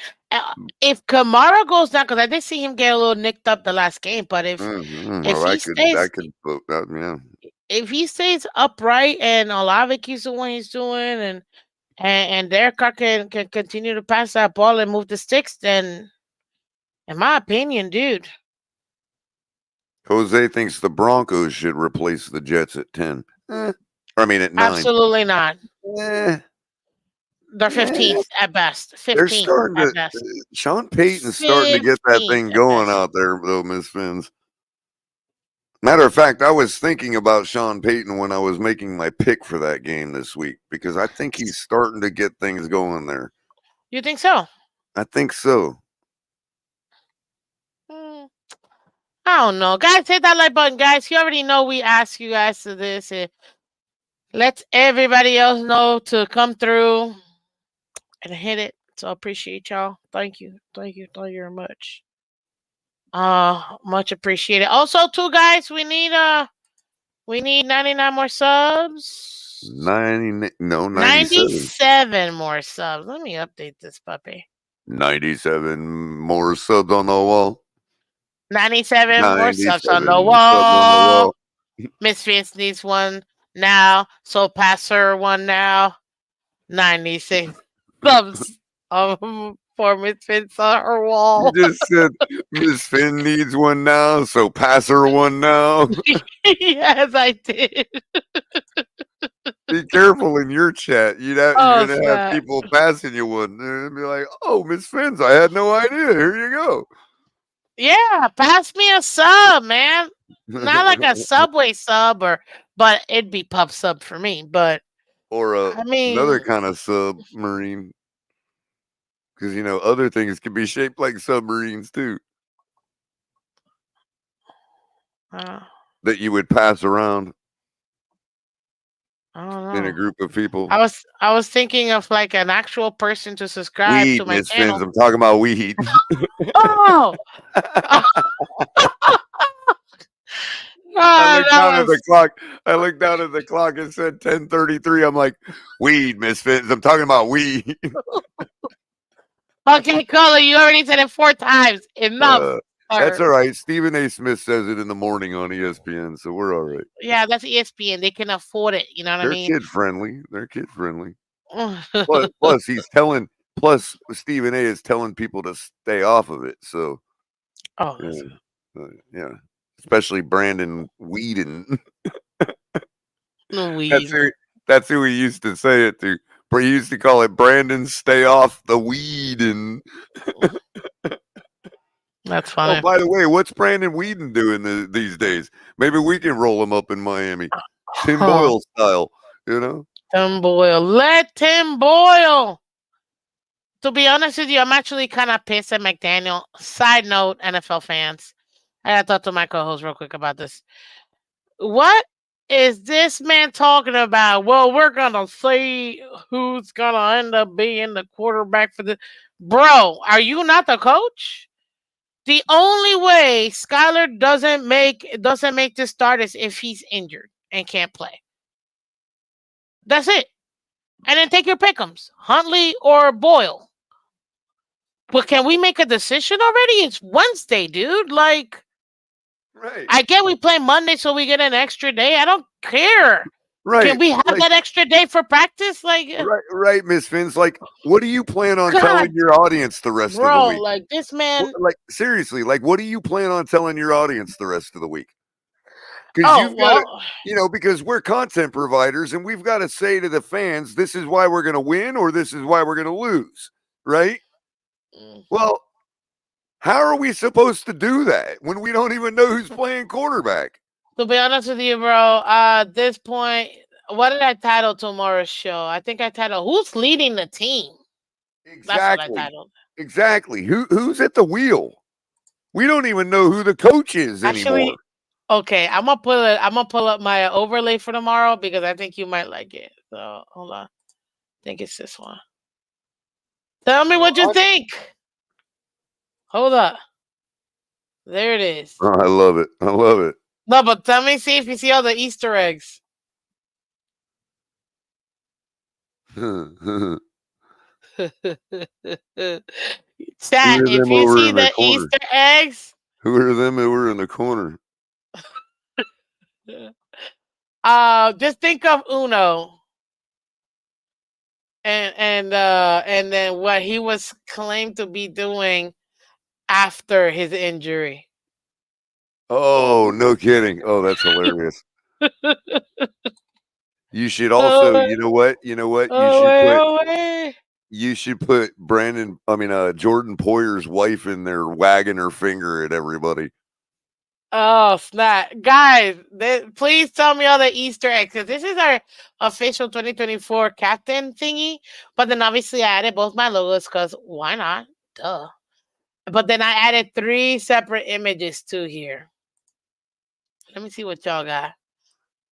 If Kamara goes down, because I did see him get a little nicked up the last game, but if Well, he I stays could vote that. Yeah. if he stays upright and Olave keeps doing what he's doing, and Derek Carr can continue to pass that ball and move the sticks, then in my opinion, dude, Jose thinks the Broncos should replace the Jets at 10. I mean, at 9. absolutely not. Eh, They're eh. 15th at best. They're 15th starting to. at best. Sean Payton's starting to get that 15th thing at going best. out there, though, Miss Phins. Matter of fact, I was thinking about Sean Payton when I was making my pick for that game this week because I think he's starting to get things going there. You think so? I think so. Mm, I don't know. Guys, hit that like button, guys. You already know we ask you guys to this. Let everybody else know to come through and hit it. So I appreciate y'all. Thank you. Thank you. Thank you very much. Much appreciated. Also, too, guys, we need 99 more subs. 90, no, 97. 97 more subs. Let me update this puppy. 97 more subs on the wall. 97 more subs on the 97 subs on the wall. wall. Miss Vince needs one now, so pass her one now. 96 subs for Miss Vince on her You wall. just said Miss Finn needs one now, so pass her one now. Yes, I did. Be careful in your chat. You're Oh, gonna have snap. people passing you one and be like, "Oh, Miss Fins, I had no idea. Here you go." Yeah, pass me a sub, man. Not like a Subway sub, but it'd be pub sub for me. But Or I another mean, kind of submarine, because other things can be shaped like submarines too uh, that you would pass around I don't in a know. group of people. I was thinking of like an actual person to subscribe Weed, to my Miss Fins. channel. I'm talking about weed. Oh, I oh, looked down that at the was clock. I looked down at the clock. It said 10:33. I'm like, weed, Misfits. I'm talking about weed. okay. Culler, you already said it 4 times. Enough, Uh, that's sir. all right. Stephen A. Smith says it in the morning on ESPN, so we're all right. Yeah, that's ESPN. They can afford it. You know what I They're mean? kid friendly. They're kid friendly. Plus, he's telling. Plus, Stephen A. is telling people to stay off of it. So, Oh, yeah, yeah. Especially Brandon Whedon. That's Louise. who. That's who he used to say it to. But he used to call it Brandon, stay off the weed. And That's oh, funny. by the way, what's Brandon Whedon doing these days? Maybe we can roll him up in Miami, Tim Huh. Boyle style. You know, Tim Boyle. Let Tim Boyle. To be honest with you, I'm actually kind of pissed at McDaniel. Side note, NFL fans. I gotta talk to my co-host real quick about this. What is this man talking about? Well, we're gonna see who's gonna end up being the quarterback for the. Bro, are you not the coach? The only way Skyler doesn't make the start is if he's injured and can't play. That's it. And then take your pick'ems, Huntley or Boyle. But can we make a decision already? It's Wednesday, dude. Like, Right. I get we play Monday so we get an extra day. I don't care. Right. Can we have that extra day for practice? Like, right, Miss Phins. Like, what do you plan on God, telling your audience the rest of the bro, week? like this man. Like, seriously, like, what do you plan on telling your audience the rest of the week? Because Oh you've got to, well, because we're content providers and we've got to say to the fans, this is why we're going to win or this is why we're going to lose, right? Well, how are we supposed to do that when we don't even know who's playing quarterback? to be honest with you, bro, at this point, what did I title tomorrow's show? I think I titled "Who's Leading the Team." That's what I Exactly. titled. Exactly. Who's at the wheel? We don't even know who the coach is Actually, anymore. okay, I'm gonna pull up my overlay for tomorrow because I think you might like it. So hold on, I think it's this one. Tell me what you think. Hold up, there it is. Oh, I love it. I love it. No, but tell me, see if you see all the Easter eggs. Chat, if you see the Easter eggs, who are them who were in the corner? Just think of Uno, and then what he was claimed to be doing after his injury. Oh, no kidding. Oh, that's hilarious. You should also, you know what? You should put Jordan Poyer's wife in there wagging her finger at everybody. Oh snap, guys! Please tell me all the Easter eggs because this is our official 2024 captain thingy. But then obviously I added both my logos because why not? Duh. But then I added 3 separate images too here. Let me see what y'all got.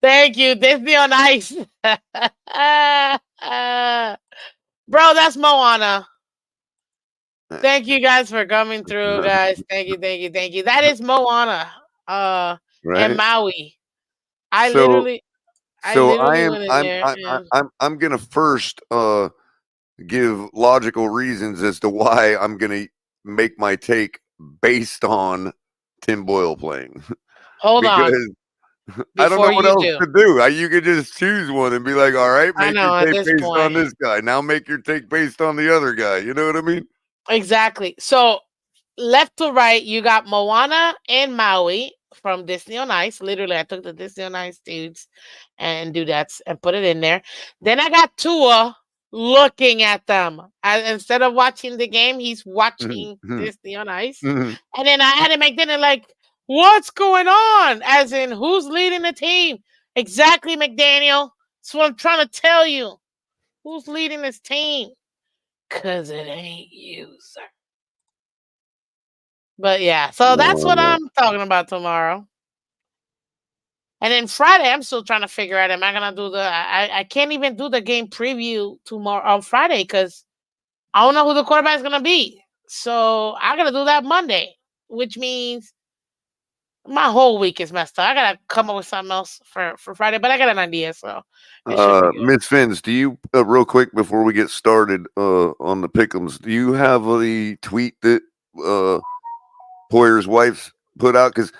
Thank you, Disney on Ice. Bro, that's Moana. Thank you guys for coming through, guys. Thank you. That is Moana. Right? And Maui. I So literally went in there. I'm gonna first give logical reasons as to why I'm gonna make my take based on Tim Boyle playing. Hold on. I don't know what else to do. You could just choose one and be like, all right, make your take based on this guy. Now make your take based on the other guy. You know what I mean? Exactly. So left to right, you got Moana and Maui from Disney on Ice. Literally, I took the Disney on Ice dudes and dudettes and put it in there. Then I got Tua looking at them. Instead of watching the game, he's watching Disney on Ice. And then I had to make dinner like, what's going on? As in, who's leading the team? Exactly, McDaniel. That's what I'm trying to tell you. Who's leading this team? Because it ain't you, sir. But yeah, so that's what I'm talking about tomorrow. And then Friday, I'm still trying to figure out, am I going to do I can't even do the game preview tomorrow on Friday because I don't know who the quarterback is going to be. So I got to do that Monday, which means my whole week is messed up. I got to come up with something else for Friday, but I got an idea. So Miss Phins, do you, real quick before we get started on the pick'ems, do you have the tweet that Poyer's wife's put out? Because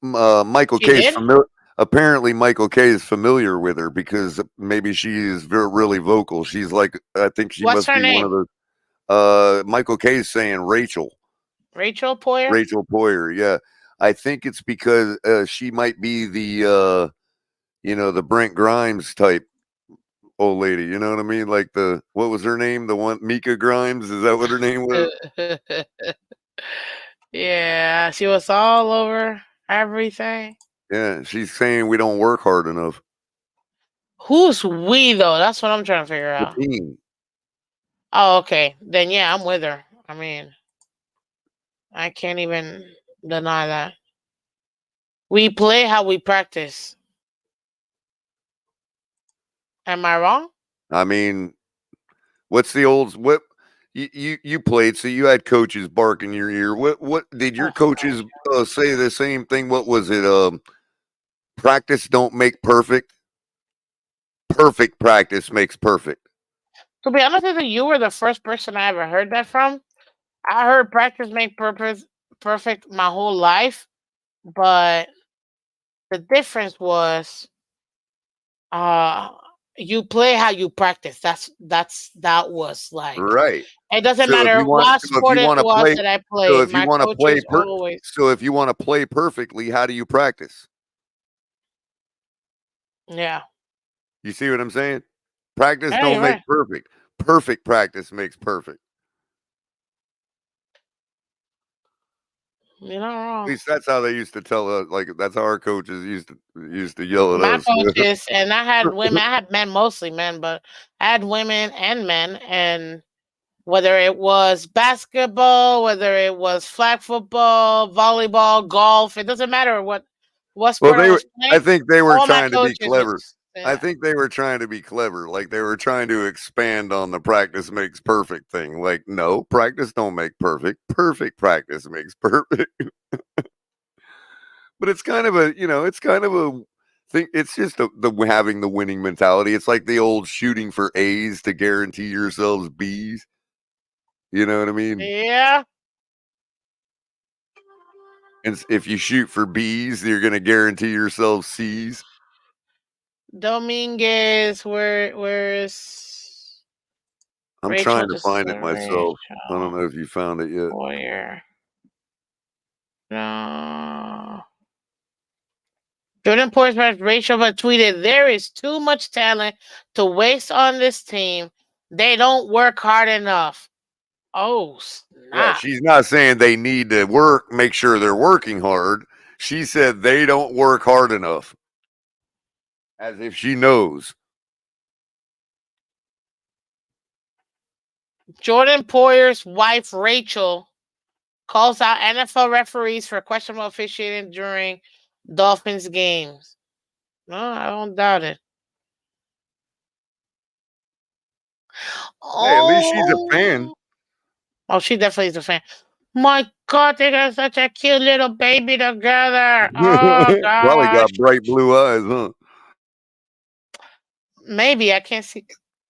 Michael K is familiar. Apparently, Michael K is familiar with her because maybe she is really vocal. She's like, I think she must be one of those. Michael K is saying Rachel Poyer. Rachel Poyer, yeah. I think it's because she might be the the Brent Grimes type old lady. You know what I mean? Like what was her name? The one Mika Grimes? Is that what her name was? Yeah, she was all over everything. Yeah, she's saying we don't work hard enough. Who's we though? That's what I'm trying to figure out. The team. Oh, okay. Then yeah, I'm with her. I mean, I can't even deny that. We play how we practice. Am I wrong? I mean, what's the old what? you played, so you had coaches bark in your ear. What did your Oh, coaches say the same thing? What was it? Practice don't make perfect. Perfect practice makes perfect. to be honest with you, you were the first person I ever heard that from. I heard practice make purpose perfect my whole life, but the difference was uh you play how you practice. That was like Right. it doesn't So if matter you want, what so if sport you it want to was play, that I so played. if you My want to play coaches per, always so if you want to play perfectly, how do you practice? yeah. You see what I'm saying? Practice Yeah, don't you're make right. perfect. Perfect practice makes perfect. You're not At wrong. least that's how they used to tell us. Like that's how our coaches used to yell at My us. coaches and I had women, I had men, mostly men, but I had women and men, and whether it was basketball, whether it was flag football, volleyball, golf, it doesn't matter what Well, sport I was I playing. think they were All my trying to be coaches would clever. I yeah. think they were trying to be clever. Like they were trying to expand on the practice makes perfect thing. Like, no, practice don't make perfect. Perfect practice makes perfect. But it's kind of a, it's kind of a thing. It's just the having the winning mentality. It's like the old shooting for A's to guarantee yourselves B's. You know what I mean? Yeah. And if you shoot for B's, you're going to guarantee yourself C's. Dominguez, where's I'm Rachel? trying to This is find it myself. I don't Rachel know if you found it yet. Boyer. No. Jordan Portsmouth Rachel but tweeted, "There is too much talent to waste on this team. They don't work hard enough." Oh Yeah, snap! she's not saying they need to make sure they're working hard. She said they don't work hard enough. As if she knows. Jordan Poyer's wife Rachel calls out NFL referees for questionable officiating during Dolphins games. No, I don't doubt it. Hey, at least she's a fan. Oh, oh, she definitely is a fan. My God, they got such a cute little baby together. Oh Probably gosh, got bright blue eyes, huh? maybe I can't see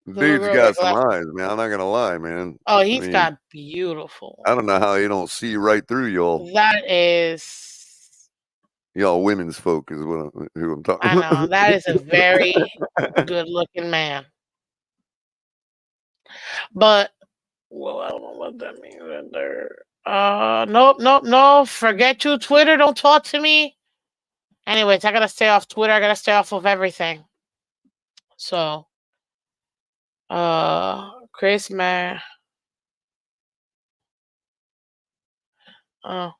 the little Dude's girl with her got some glasses. eyes, man. I'm not gonna lie, man. Oh, I he's mean, got beautiful. I don't know how you don't see right through y'all. That is, Y'all women's folk is who I'm talking I know, about. that is a very good looking man. But well, I don't know what that means right there. Nope, nope, no. Forget you, Twitter. Don't talk to me. Anyways, I gotta stay off Twitter. I gotta stay off of everything. So, Chris, man. Uh,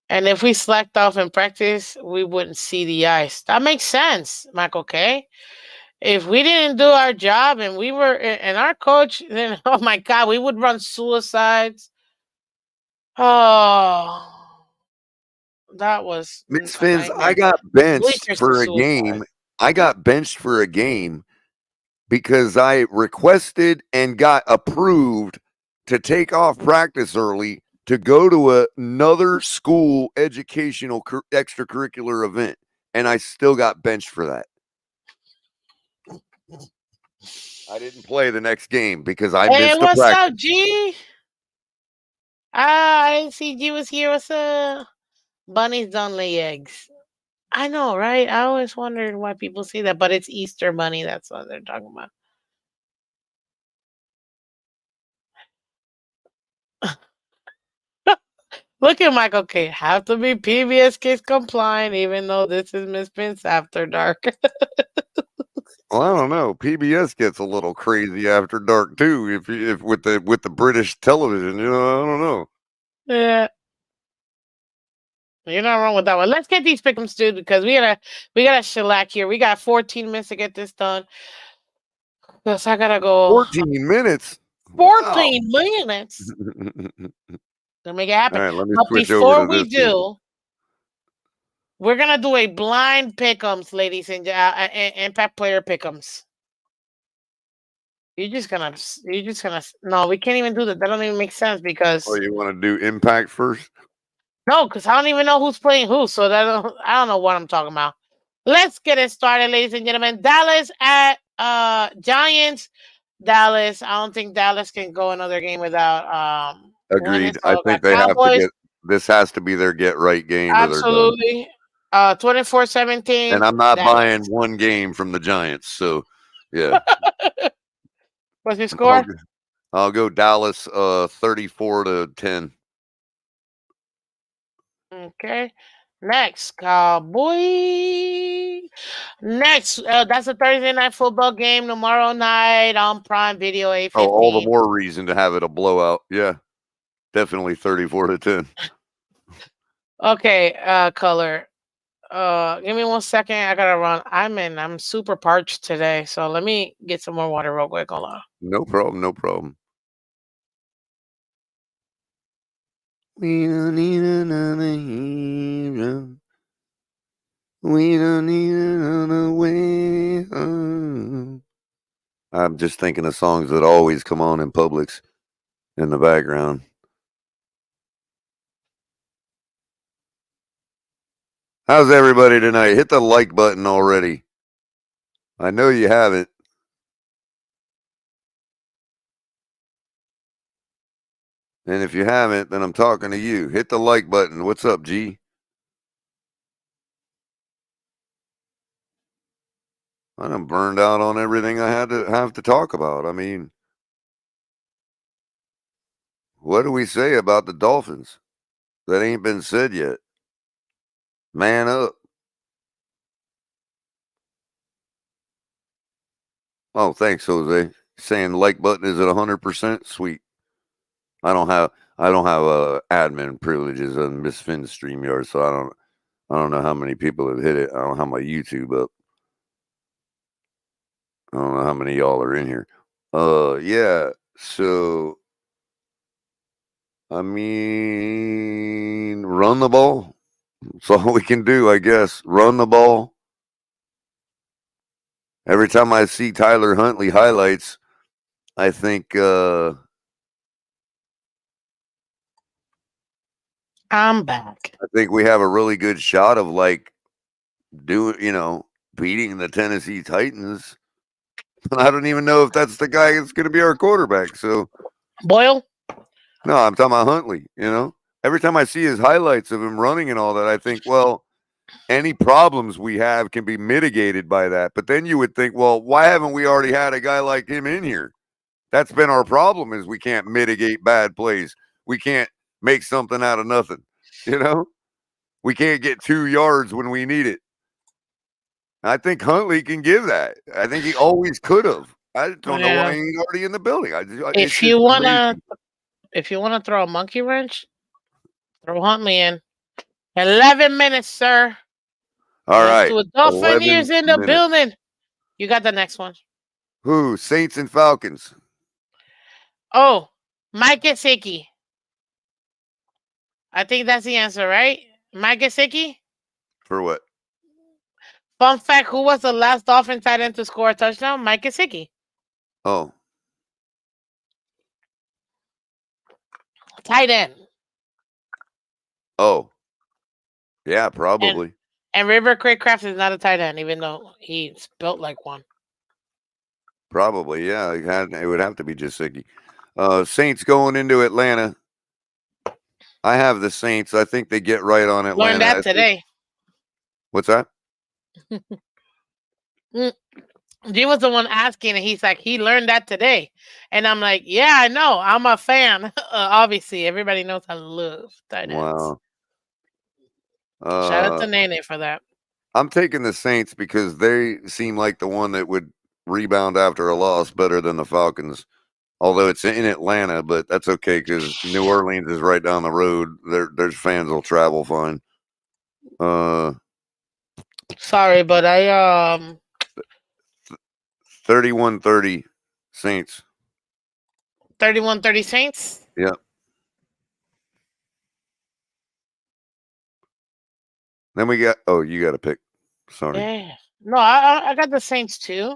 and if we slacked off in practice, we wouldn't see the ice. That makes sense, Michael K. If we didn't do our job and we were and our coach, then oh my God, we would run suicides. Oh, that was Miss a Fins, I nightmare. got benched Bleachers and for a suicide. game. I got benched for a game because I requested and got approved to take off practice early to go to another school educational extracurricular event, and I still got benched for that. I didn't play the next game because I Hey, missed a what's practice. up, G? Ah, I didn't see G was here. What's up? Bunnies don't lay eggs. I know, right? I always wondered why people say that, but it's Easter bunny. That's what they're talking about. Look at Michael K. Have to be PBS case compliant, even though this is Miss Prince After Dark. Well, I don't know. PBS gets a little crazy after dark too. If with the British television, I don't know. Yeah, you're not wrong with that one. Let's get these pickums, dude, because we gotta shellac here. We got 14 minutes to get this done. Yes, I gotta go. 14 minutes. Wow. 14 minutes. Gonna make it All happen. right, let me But switch over before to we this here. do, we're gonna do a blind pickums, ladies and impact player pickums. No, we can't even do that. That don't even make sense Oh, because you want to do Impact first? no, because I don't even know who's playing who. So I don't know what I'm talking about. Let's get it started, ladies and gentlemen. Dallas at Giants. Dallas. I don't think Dallas can go another game without winning. Agreed. I So got think they have to Cowboys. get this has to be their get right game or they're done. Absolutely. 24-17. And I'm not Dallas. buying one game from the Giants. So, yeah, What's your I'll score? go, I'll go Dallas 34-10. Okay. Next, Cowboy. Next, that's a Thursday night football game tomorrow night on Prime Video Oh, all the 8:15. more reason to have it a blowout. Yeah, definitely 34-10. Okay, Color. Give me 1 second. I gotta run. I'm super parched today, so let me get some more water real quick. Hold on. No problem. No problem. We don't need another hero. We don't need another way home. I'm just thinking of songs that always come on in Publix in the background. How's everybody tonight? Hit the like button already. I know you haven't. And if you haven't, then I'm talking to you. Hit the like button. What's up, G? I done burned out on everything I had to have to talk about. I mean, what do we say about the Dolphins that ain't been said yet? Man up. Oh, thanks, Jose. Saying like button is at 100%. Sweet. I don't have admin privileges on Miss Finn's StreamYard, so I don't know how many people have hit it. I don't have my YouTube up. I don't know how many of y'all are in here. Yeah. So I mean, run the ball. That's all we can do, I guess. Run the ball. Every time I see Tyler Huntley highlights, I think I'm back. I think we have a really good shot of like beating the Tennessee Titans. I don't even know if that's the guy that's going to be our quarterback. So Boyle. no, I'm talking about Huntley. Every time I see his highlights of him running and all that, I think, well, any problems we have can be mitigated by that. But then you would think, well, why haven't we already had a guy like him in here? That's been our problem is we can't mitigate bad plays. We can't make something out of nothing. We can't get 2 yards when we need it. I think Huntley can give that. I think he always could have. I don't know why Yeah. he's already in the building. It's If just you wanna, crazy. if you wanna throw a monkey wrench, throw Huntley in. 11 minutes, sir. All Let's right. do it. Dolphineers 11 in the minutes. building. You got the next one. Who? Saints and Falcons. Oh, Mike Gesicki. I think that's the answer, right? Mike Gesicki. For what? Fun fact: who was the last Dolphin tight end to score a touchdown? Mike Gesicki. Oh. Tight end. Oh. Yeah, And probably. and River Craycraft is not a tight end, even though he's built like one. Probably, yeah. It would have to be Jasicki. Saints going into Atlanta. I have the Saints. I think they get right on Learned Atlanta. that today. What's that? G was the one asking, and he's like, he learned that today. And I'm like, yeah, I know. I'm a fan. Obviously, everybody knows I love tight ends. Wow. Shout out Uh, to Nene for that. I'm taking the Saints because they seem like the one that would rebound after a loss better than the Falcons. Although it's in Atlanta, but that's okay because New Orleans is right down the road. There's fans will travel fine. Uh, Sorry, but I 31-30 Saints. 31-30 Saints. Yep. Then we got. Oh, you got to pick. Sorry. Yeah. No, I got the Saints too.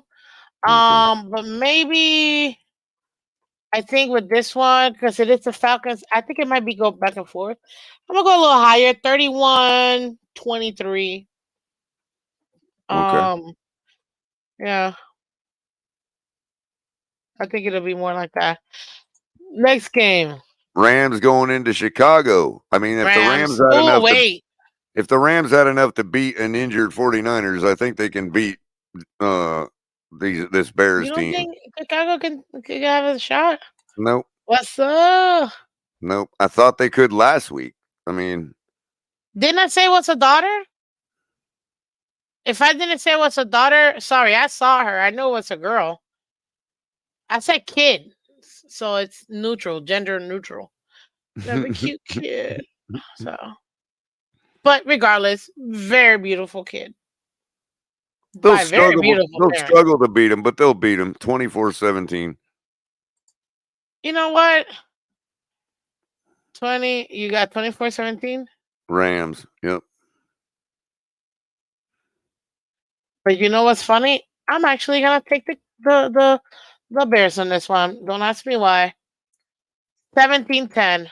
Okay. But maybe I think with this one, because it is the Falcons, I think it might be go back and forth. I'm gonna go a little higher, 31-23. Okay. Um, yeah, I think it'll be more like that. Next game, Rams going into Chicago. I mean, Rams. Oh wait, if the Rams had enough to beat an injured 49ers, I think they can beat uh this you Bears don't team. think Chicago can have a shot? Nope. What's up? Nope. I thought they could last week. I mean, Didn't I say what's a daughter? If I didn't say what's a daughter, sorry, I saw her. I know it's a girl. I said kid, so it's neutral, gender neutral. You have a cute kid. So, but regardless, very beautiful kid by very beautiful they'll parents. struggle to beat them, but they'll beat them 24-17. You know what? 20. You got 24-17. Rams. Yep. But you know what's funny? I'm actually gonna take the Bears on this one. Don't ask me why. 17-10.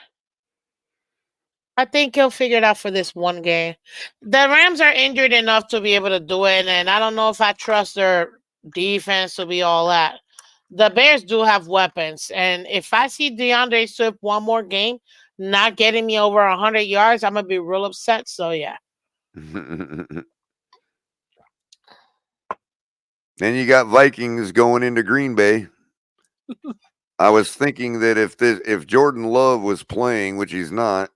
I think he'll figure it out for this one game. The Rams are injured enough to be able to do it, and I don't know if I trust their defense to be all that. The Bears do have weapons, and if I see DeAndre Swift one more game not getting me over 100 yards, I'm gonna be real upset. So yeah, Then you got Vikings going into Green Bay. I was thinking that if Jordan Love was playing, which he's not,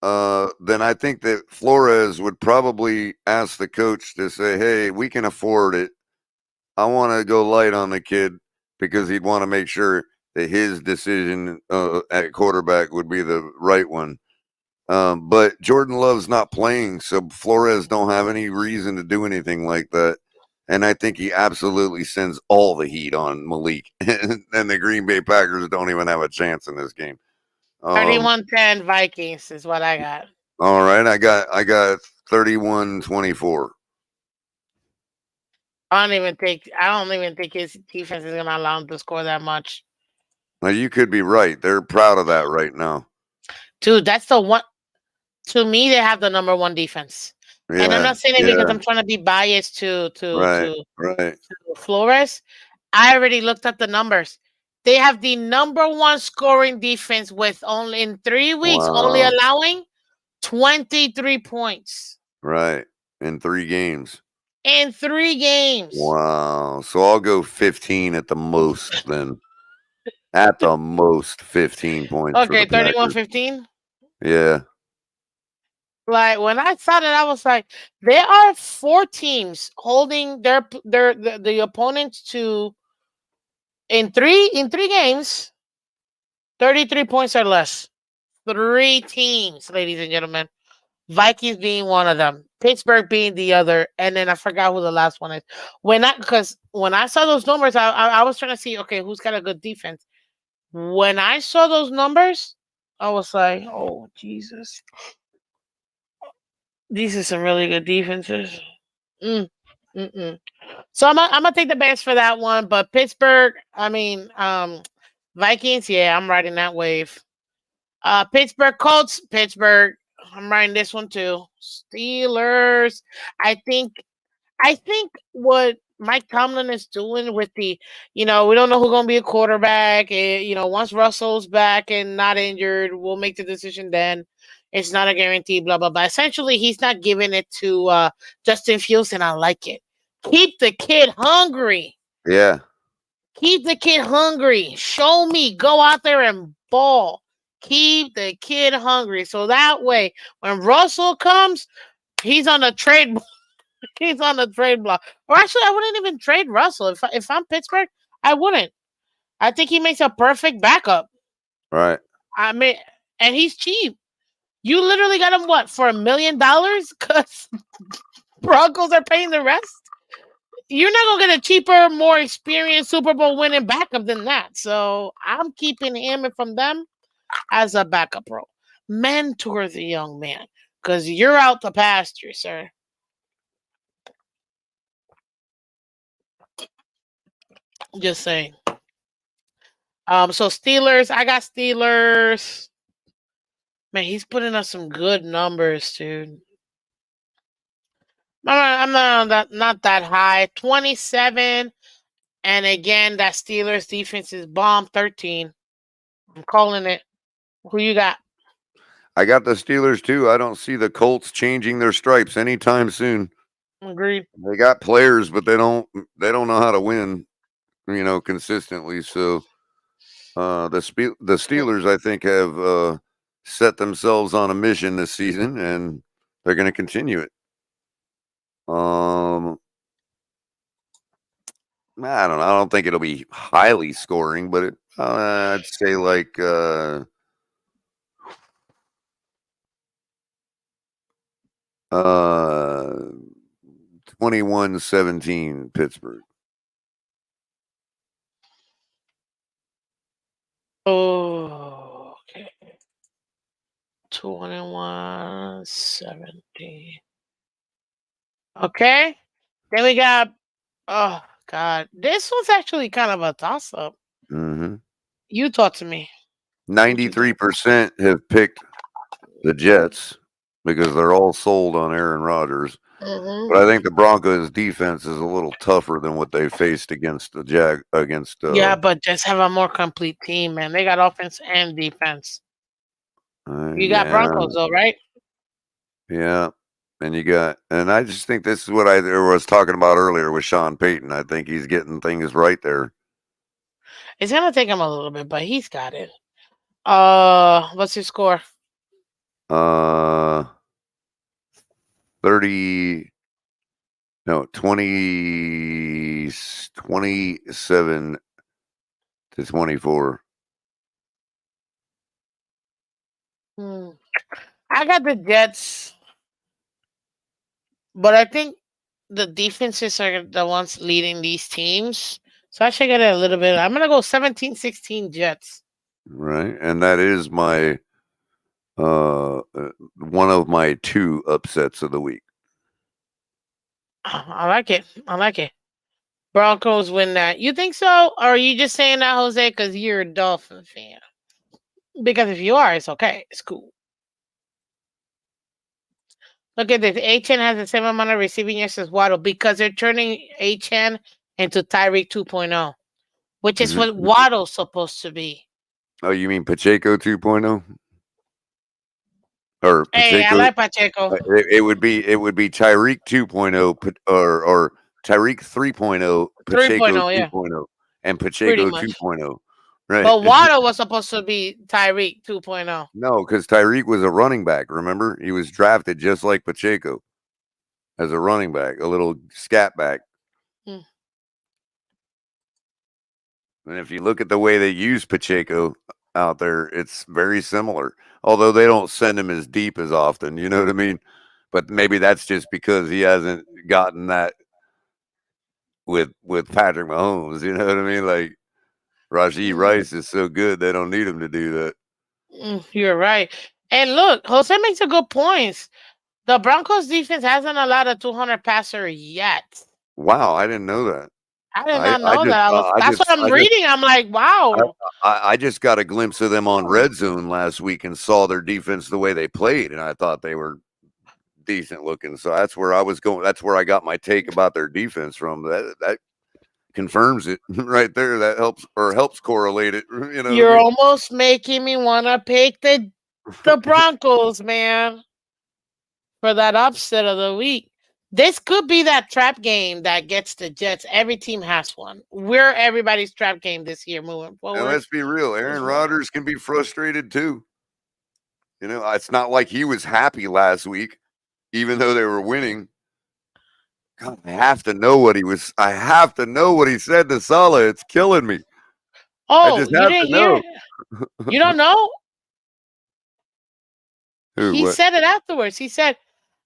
then I think that Flores would probably ask the coach to say, "Hey, we can afford it. I want to go light on the kid," because he'd want to make sure that his decision at quarterback would be the right one. But Jordan Love's not playing, so Flores don't have any reason to do anything like that. And I think he absolutely sends all the heat on Malik, and the Green Bay Packers don't even have a chance in this game. Um, 31-10 Vikings is what I got. all right, I got 31-24. I don't even think his defense is gonna allow him to score that much. Now you could be right. They're proud of that right now. Dude, that's the one. To me, they have the number one defense, and I'm Yeah, not saying it because yeah, I'm trying to be biased right, right. to Flores. I already looked at the numbers. They have the number one scoring defense with only in 3 weeks only Wow, allowing 23 points right. In 3 games. in 3 games. Wow. So I'll go 15 at the most then. At the most 15 points for the Okay, Packers. 31-15. Yeah. Like when I saw that, I was like, there are 4 teams holding the opponents to in three games, 33 points or less. 3 teams, ladies and gentlemen. Vikings being one of them, Pittsburgh being the other, and then I forgot who the last one is. When I saw those numbers, I was trying to see, okay, who's got a good defense. When I saw those numbers, I was like, oh Jesus, these are some really good defenses. Mm, mm-mm. So I'm gonna take the Bears for that one, but Pittsburgh, Vikings, yeah, I'm riding that wave. Pittsburgh Colts, Pittsburgh. I'm riding this one too. Steelers. I think I think what Mike Tomlin is doing with we don't know who's going to be a quarterback. Once Russell's back and not injured, we'll make the decision then. It's not a guarantee, blah, blah, blah. Essentially, he's not giving it to Justin Fields, and I like it. Keep the kid hungry. Yeah. Keep the kid hungry. Show me. Go out there and ball. Keep the kid hungry. So that way, when Russell comes, he's on the trade. He's on the trade block. Or actually, I wouldn't even trade Russell. If I'm Pittsburgh, I wouldn't. I think he makes a perfect backup. Right. I mean, and he's cheap. You literally got him what for $1 million? Because Broncos are paying the rest. You're not gonna get a cheaper, more experienced Super Bowl winning backup than that. So I'm keeping him from them as a backup role. Mentor the young man because you're out the pasture, sir. Just saying. So Steelers, I got Steelers. Man, he's putting up some good numbers, dude. I'm not not that high. 27, and again, that Steelers defense is bomb. 13. I'm calling it. Who you got? I got the Steelers too. I don't see the Colts changing their stripes anytime soon. Agreed. They got players, but they don't know how to win, consistently. So the Steelers, I think, have set themselves on a mission this season, and they're going to continue it. I don't know. I don't think it'll be highly scoring, but I'd say like 21-17 Pittsburgh. Oh, okay. 21-17. Okay. Then we got. Oh God, this one's actually kind of a toss up. Mm-hmm. You talk to me. What you think? 93% have picked the Jets because they're all sold on Aaron Rodgers. Hmm. But I think the Broncos' defense is a little tougher than what they faced against the against. Yeah, but just have a more complete team, man. They got offense and defense. You got Yeah, Broncos though, right? yeah. And I just think this is what I was talking about earlier with Sean Payton. I think he's getting things right there. It's gonna take him a little bit, but he's got it. What's your score? 30, no, 27 to 24. Hmm. I got the Jets, but I think the defenses are the ones leading these teams. So I should get it a little bit. I'm gonna go 17-16 Jets. Right. And that is my one of my two upsets of the week. I like it. I like it. Broncos win that. You think so? Or are you just saying that, Jose, because you're a Dolphin fan? Because if you are, it's okay. It's cool. Look at this. HN has the same amount of receiving yards as Waddle because they're turning HN into Tyreek 2.0, which is what Waddle's supposed to be. Oh, you mean Pacheco 2.0? Or Hey, I Pacheco? like Pacheco. It would be Tyreek 2.0 or Tyreek 3.0, Pacheco 3.0, yeah, 2.0, and pretty Pacheco much. 2.0. Right. But Waddle was supposed to be Tyreek 2.0. No, because Tyreek was a running back. Remember, he was drafted just like Pacheco as a running back, a little scat back. Hmm. And if you look at the way they use Pacheco out there, it's very similar. Although they don't send him as deep as often, you know what I mean? But maybe that's just because he hasn't gotten that with Patrick Mahomes. You know what I mean? Like Rashee Mm, Rice is so good, they don't need him to do that. you're right. And look, Jose makes a good points. The Broncos defense hasn't allowed a 200 passer yet. Wow, I didn't know that. I did I not I know just that. I was. I That's just what I'm I just reading. I'm like, I, wow. I just got a glimpse of them on Red Zone last week and saw their defense the way they played, and I thought they were decent looking. So that's where I was going. That's where I got my take about their defense from. That confirms it right there. That helps correlate it. You know what I You're mean? almost making me want to pick the Broncos, man, for that upset of the week. This could be that trap game that gets the Jets. Every team has one. We're everybody's trap game this year moving And forward. let's be real, Is Aaron what? Rodgers can be frustrated too. It's not like he was happy last week, even though they were winning. God, I have to know what he was. I have to know what he said to Salah. It's killing me. I Oh, just you have to didn't hear know. it? You don't know? Who? He What? said it afterwards. He said,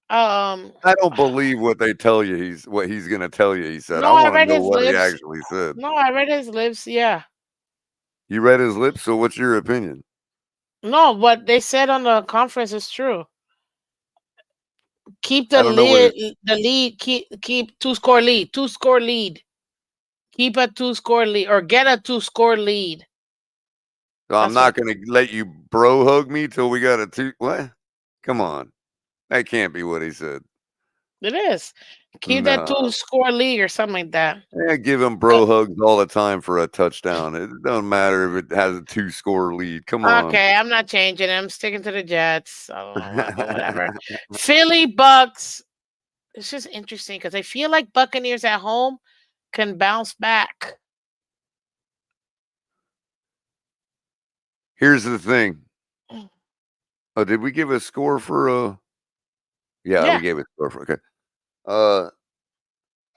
um, I don't believe what they tell you. What he's going to tell you. He said, no, "I I want to read know his what he lips. actually said." No, I read his lips. Yeah. You read his lips, so what's your opinion? No, what they said on the conference is true. Keep I don't know what. the lead, keep two score lead. Keep a 2-score lead or get a 2-score lead. So I'm That's what not going to let you bro hug me till we got a 2. What? Come on. That can't be what he said. it is. Keep that No. 2-score lead or something like that. Yeah, give him Uh, bro hugs all the time for a touchdown. It doesn't matter if it has a 2-score lead. Come on. Okay, I'm not changing. I'm sticking to the Jets. Okay, whatever. Philly Bucks. It's just interesting because I feel like Buccaneers at home can bounce back. Here's the thing. Oh, did we give a score for yeah, Yeah. we gave a score for okay. Uh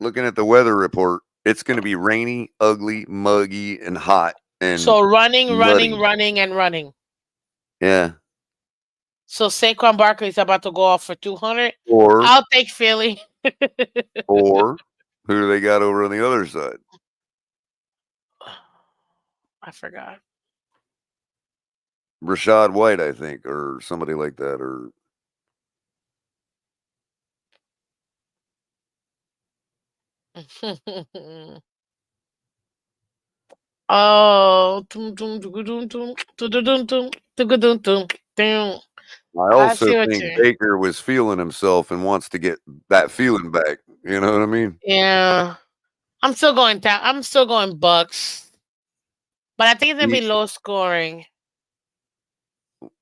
looking at the weather report, it's gonna be rainy, ugly, muggy, and hot and So running, running, muddy. running, and running. Yeah. So Saquon Barkley is about to go off for 200. Or I'll take Philly. or who do they got over on the other side? I forgot. Rashad White, I think, or somebody like that, or Oh, tum, tum, tugu-dum, tum, tudu-dum, tum, tugu-dum, tum, tum. I I also see what think you. Baker was feeling himself and wants to get that feeling back. You know what I mean? Yeah, I'm still going down. I'm still going Bucks, but I think it's gonna E be low scoring.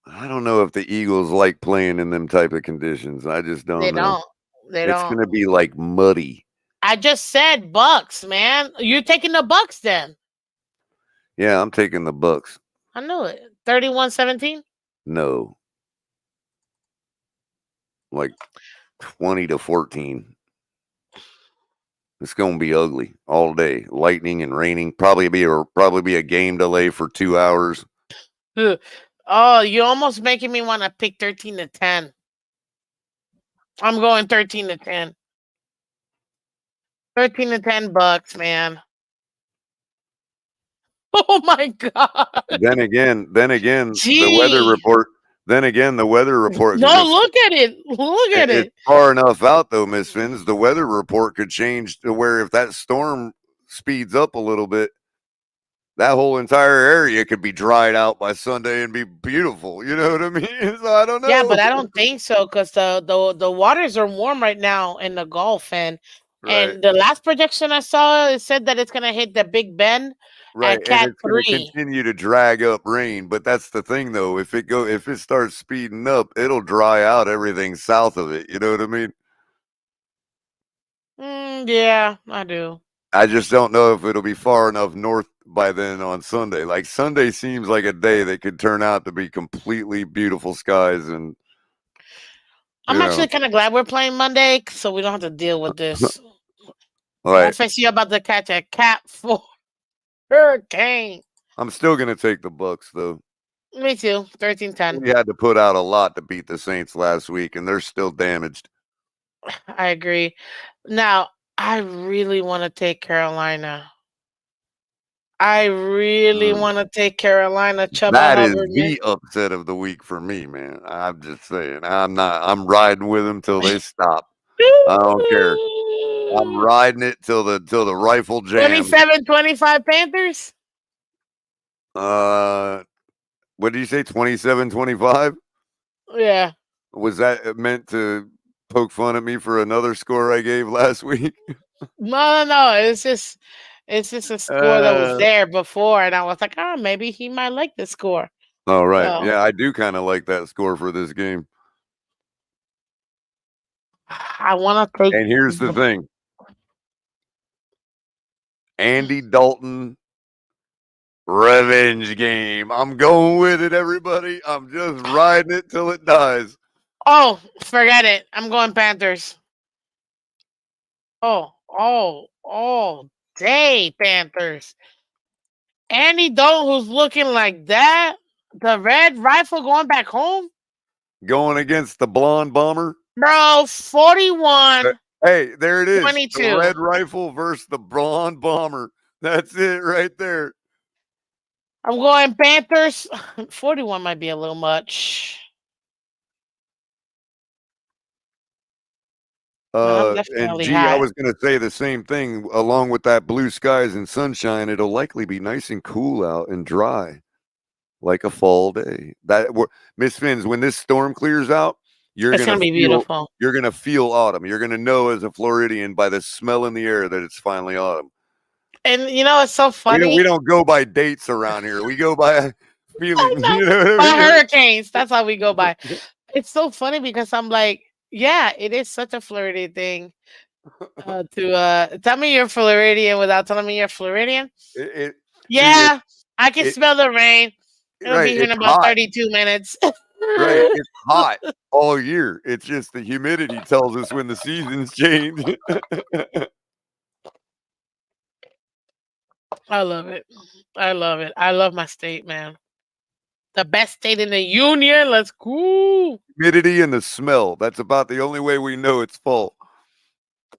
I don't know if the Eagles like playing in them type of conditions. I just They don't know. don't. They It's don't. gonna be like muddy. I just said Bucks, man. You're taking the Bucks then. Yeah, I'm taking the Bucks. I knew it. 31-17. No, like 20-14. It's gonna be ugly all day. Lightning and raining. Probably be a game delay for 2 hours. Oh, you're almost making me want to pick 13-10. I'm going 13-10. 13-10 Bucks, man. Oh my god. Then again, the weather Gee. report. Then again, the weather report because No, look at it. Look at it's it. far enough out though, Miss Phins. The weather report could change to where if that storm speeds up a little bit, that whole entire area could be dried out by Sunday and be beautiful. You know what I mean? So I don't Yeah, know. but I don't think so because the waters are warm right now in the Gulf, Right, and the last projection I saw it said that it's gonna hit the Big Bend right, at and Cat it's going to 3. continue to drag up rain. But that's the thing, though. If it starts speeding up, it'll dry out everything south of it. You know what I mean? Yeah, I do. I just don't know if it'll be far enough north by then on Sunday. Like Sunday seems like a day that could turn out to be completely beautiful skies and I'm you know, actually kind of glad we're playing Monday, so we don't have to deal with this. like FSU about to catch a Cat 4 hurricane. I'm still gonna take the Bucks though. Me too. 13-10. We had to put out a lot to beat the Saints last week, and they're still damaged. I agree. Now, I really want to take Carolina. I really Mm. want to take Carolina. Chuba That is Hubbard, man. the upset of the week for me, man. I'm just saying. I'm riding with them till they stop. I don't care. I'm riding it till the rifle jams. 27-25 Panthers? Uh what did you say? 27-25? Yeah. Was that meant to poke fun at me for another score I gave last week? No, no, no. It's just a score that was Uh, there before, and I was like, oh, maybe he might like this score. all right. So Yeah, I do kind of like that score for this game. I want to take And here's the thing. Andy Dalton revenge game. I'm going with it, everybody. I'm just riding it till it dies. Oh, forget it. I'm going Panthers. Oh, day Panthers. Andy Dalton, who's looking like that, the red rifle going back home, Going against the blonde bomber. bro. Uh, 41-22. Hey, there it is. The red rifle versus the blonde bomber. That's it right there. I'm going Panthers. 41 might be a little much. I'm And definitely gee, I hot. was gonna say the same thing. Along with that blue skies and sunshine, it'll likely be nice and cool out and dry, like a fall day. Miss Finns, when this storm clears out, you're It's gonna gonna be feel beautiful. you're gonna feel autumn. You're gonna know as a Floridian by the smell in the air that it's finally autumn. And you know, it's so We funny. don't go by dates around here. We go by I feeling. know. You know what I By mean? hurricanes. That's how we go by. It's so funny because I'm like, yeah, it is such a Floridian thing. To tell me you're Floridian without telling me you're Floridian. It, it see Yeah, I can it smell the rain. It'll be right. here in It's about hot. 32 minutes. Right. It's hot all year. It's just the humidity tells us when the seasons change. I love it. I love it. I love my state, man. The best state in the union. Let's go. Humidity and the smell. That's about the only way we know it's fall.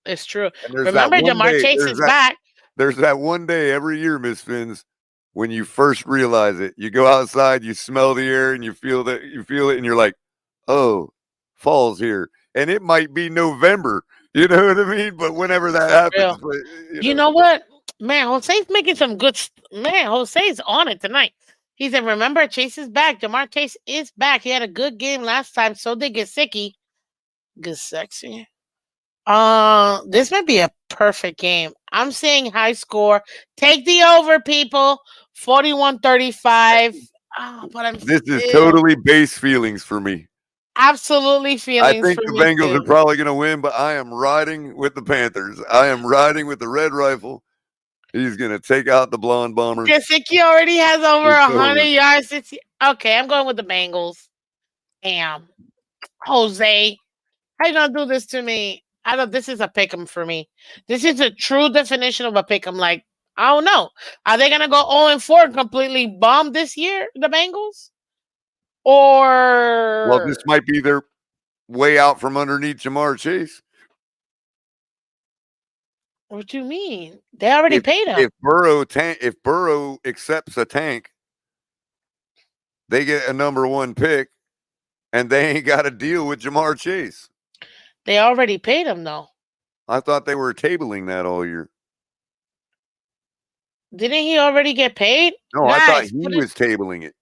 It's true. And there's that Remember, one Jamar day, Chase is back. there's that one day every year, Miss Finns, when you first realize it. You go outside, you smell the air, and you feel it, and you're like, oh, fall's here. And it might be November. You know what I mean? But whenever that For real. happens, you You know. know what? Man, Jose's making some good. Man, Jose's on it tonight. He said, "Remember, Chase is back. Jamar Chase is back. He had a good game last time. So did Gesicki. Good sexy. This might be a perfect game. I'm saying high score. Take the over, people. 41-35. But I'm This is still totally base feelings for me. absolutely I feelings think for the me Bengals are too. probably going to win, but I am riding with the Panthers. I am riding with the Red Rifle. He's going to take out the Blonde Bombers. Gesicki already has over It's 100 over. yards this year. Okay, I'm going with the Bengals. Damn. Jose, how you gonna do this to me? I don't. This is a pick'em for me. This is a true definition of a pick'em. Like I don't know. Are they gonna go 0-4 and completely bomb this year, the Bengals? Well, this Or might be their way out from underneath Jamar Chase. what do you mean? They already If paid him. If Burrow accepts a tank, they get a number one pick, and they ain't got to deal with Jamar Chase. They already paid him though. I thought they were tabling that all year. Didn't he already get paid? No, I thought Guys, he put it. was tabling it.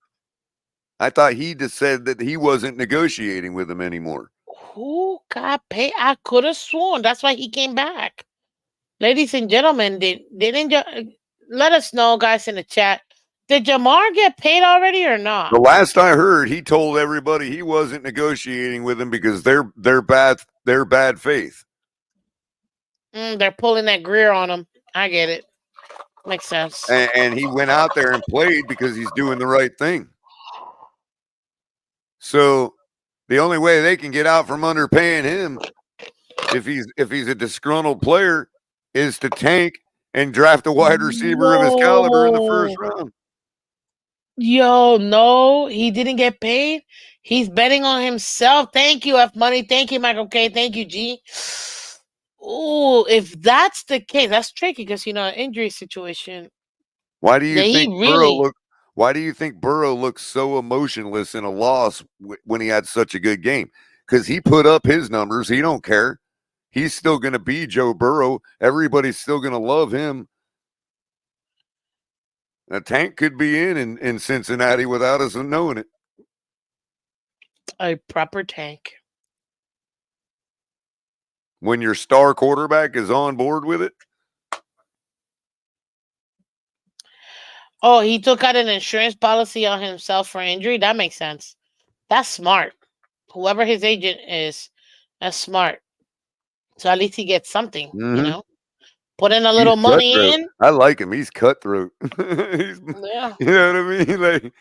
I thought he just said that he wasn't negotiating with them anymore. Who got paid? I could have sworn that's why he came back. Ladies and gentlemen, let us know, guys, in the chat. Did Jamar get paid already or not? The last I heard, he told everybody he wasn't negotiating with them because they're bad faith. They're pulling that Greer on him. I get it. Makes sense. And he went out there and played because he's doing the right thing. So the only way they can get out from underpaying him if he's a disgruntled player is to tank and draft a wide receiver of his caliber in the first No. round. Yo, no, he didn't get paid. He's betting on himself. Thank you, F Money. Thank you, Michael K. Thank you, G. Oh, if that's the case, that's tricky because injury situation. Why do you That he think really Burrow looks so emotionless in a loss when he had such a good game? Because he put up his numbers. He don't care. He's still going to be Joe Burrow. Everybody's still going to love him. A tank could be in Cincinnati without us knowing it. a proper tank. When your star quarterback is on board with it. Oh, he took out an insurance policy on himself for injury. That makes sense. That's smart. Whoever his agent is, that's smart. So at least he gets something, Mm-hmm. Put in a He's little money cutthroat. in. I like him. He's cutthroat. Yeah. You know what I mean? Like,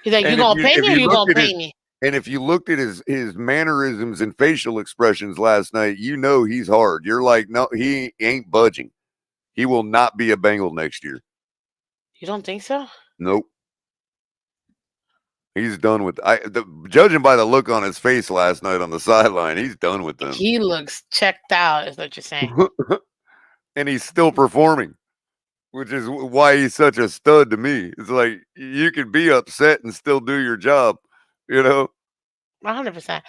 He's like, you and gonna pay if me or you you looked gonna at his pay me? and if you looked at his mannerisms and facial expressions last night, you know he's hard. You're like, no, he ain't budging. He will not be a Bengal next year. You don't think so? Nope. He's done with judging by the look on his face last night on the sideline, he's done with them. He looks checked out, is what you're saying. And he's still performing, which is why he's such a stud to me. It's like you can be upset and still do your job, you know? 100%.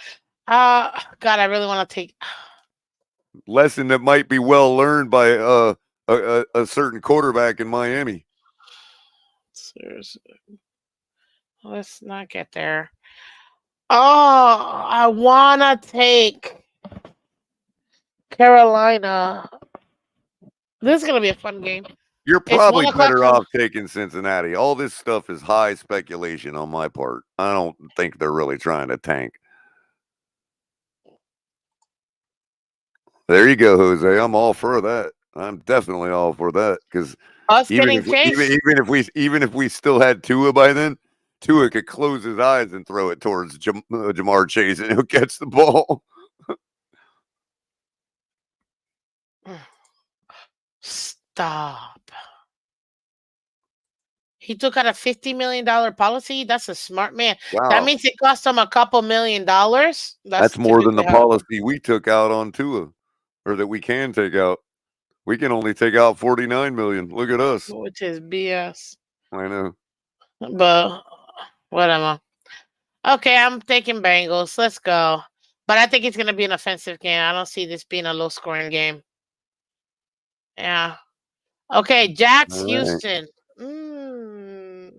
God, I really want to take. Lesson that might be well learned by a certain quarterback in Miami. Seriously. Let's not get there. Oh, I wanna take Carolina. This is gonna be a fun game. You're It's one probably o'clock. better off taking Cincinnati. All this stuff is high speculation on my part. I don't think they're really trying to tank. There you go, Jose. I'm all for that. I'm definitely all for that because Us even getting if even Chase. even if we still had Tua by then, Tua could close his eyes and throw it towards Jamar Chase, and he'll catch the ball. Stop. He took out a $50 million policy. That's a smart man. That Wow, means it cost him a couple $1,000,000. That's that's more than typically the how, policy we took out on Tua, or that we can take out. We can only take out 49 million. Look at us. which is BS. I know. But whatever. Okay, I'm taking Bengals. Let's go. But I think it's gonna be an offensive game. I don't see this being a low scoring game. Yeah. Okay, Jacks, All right. Houston. Mm.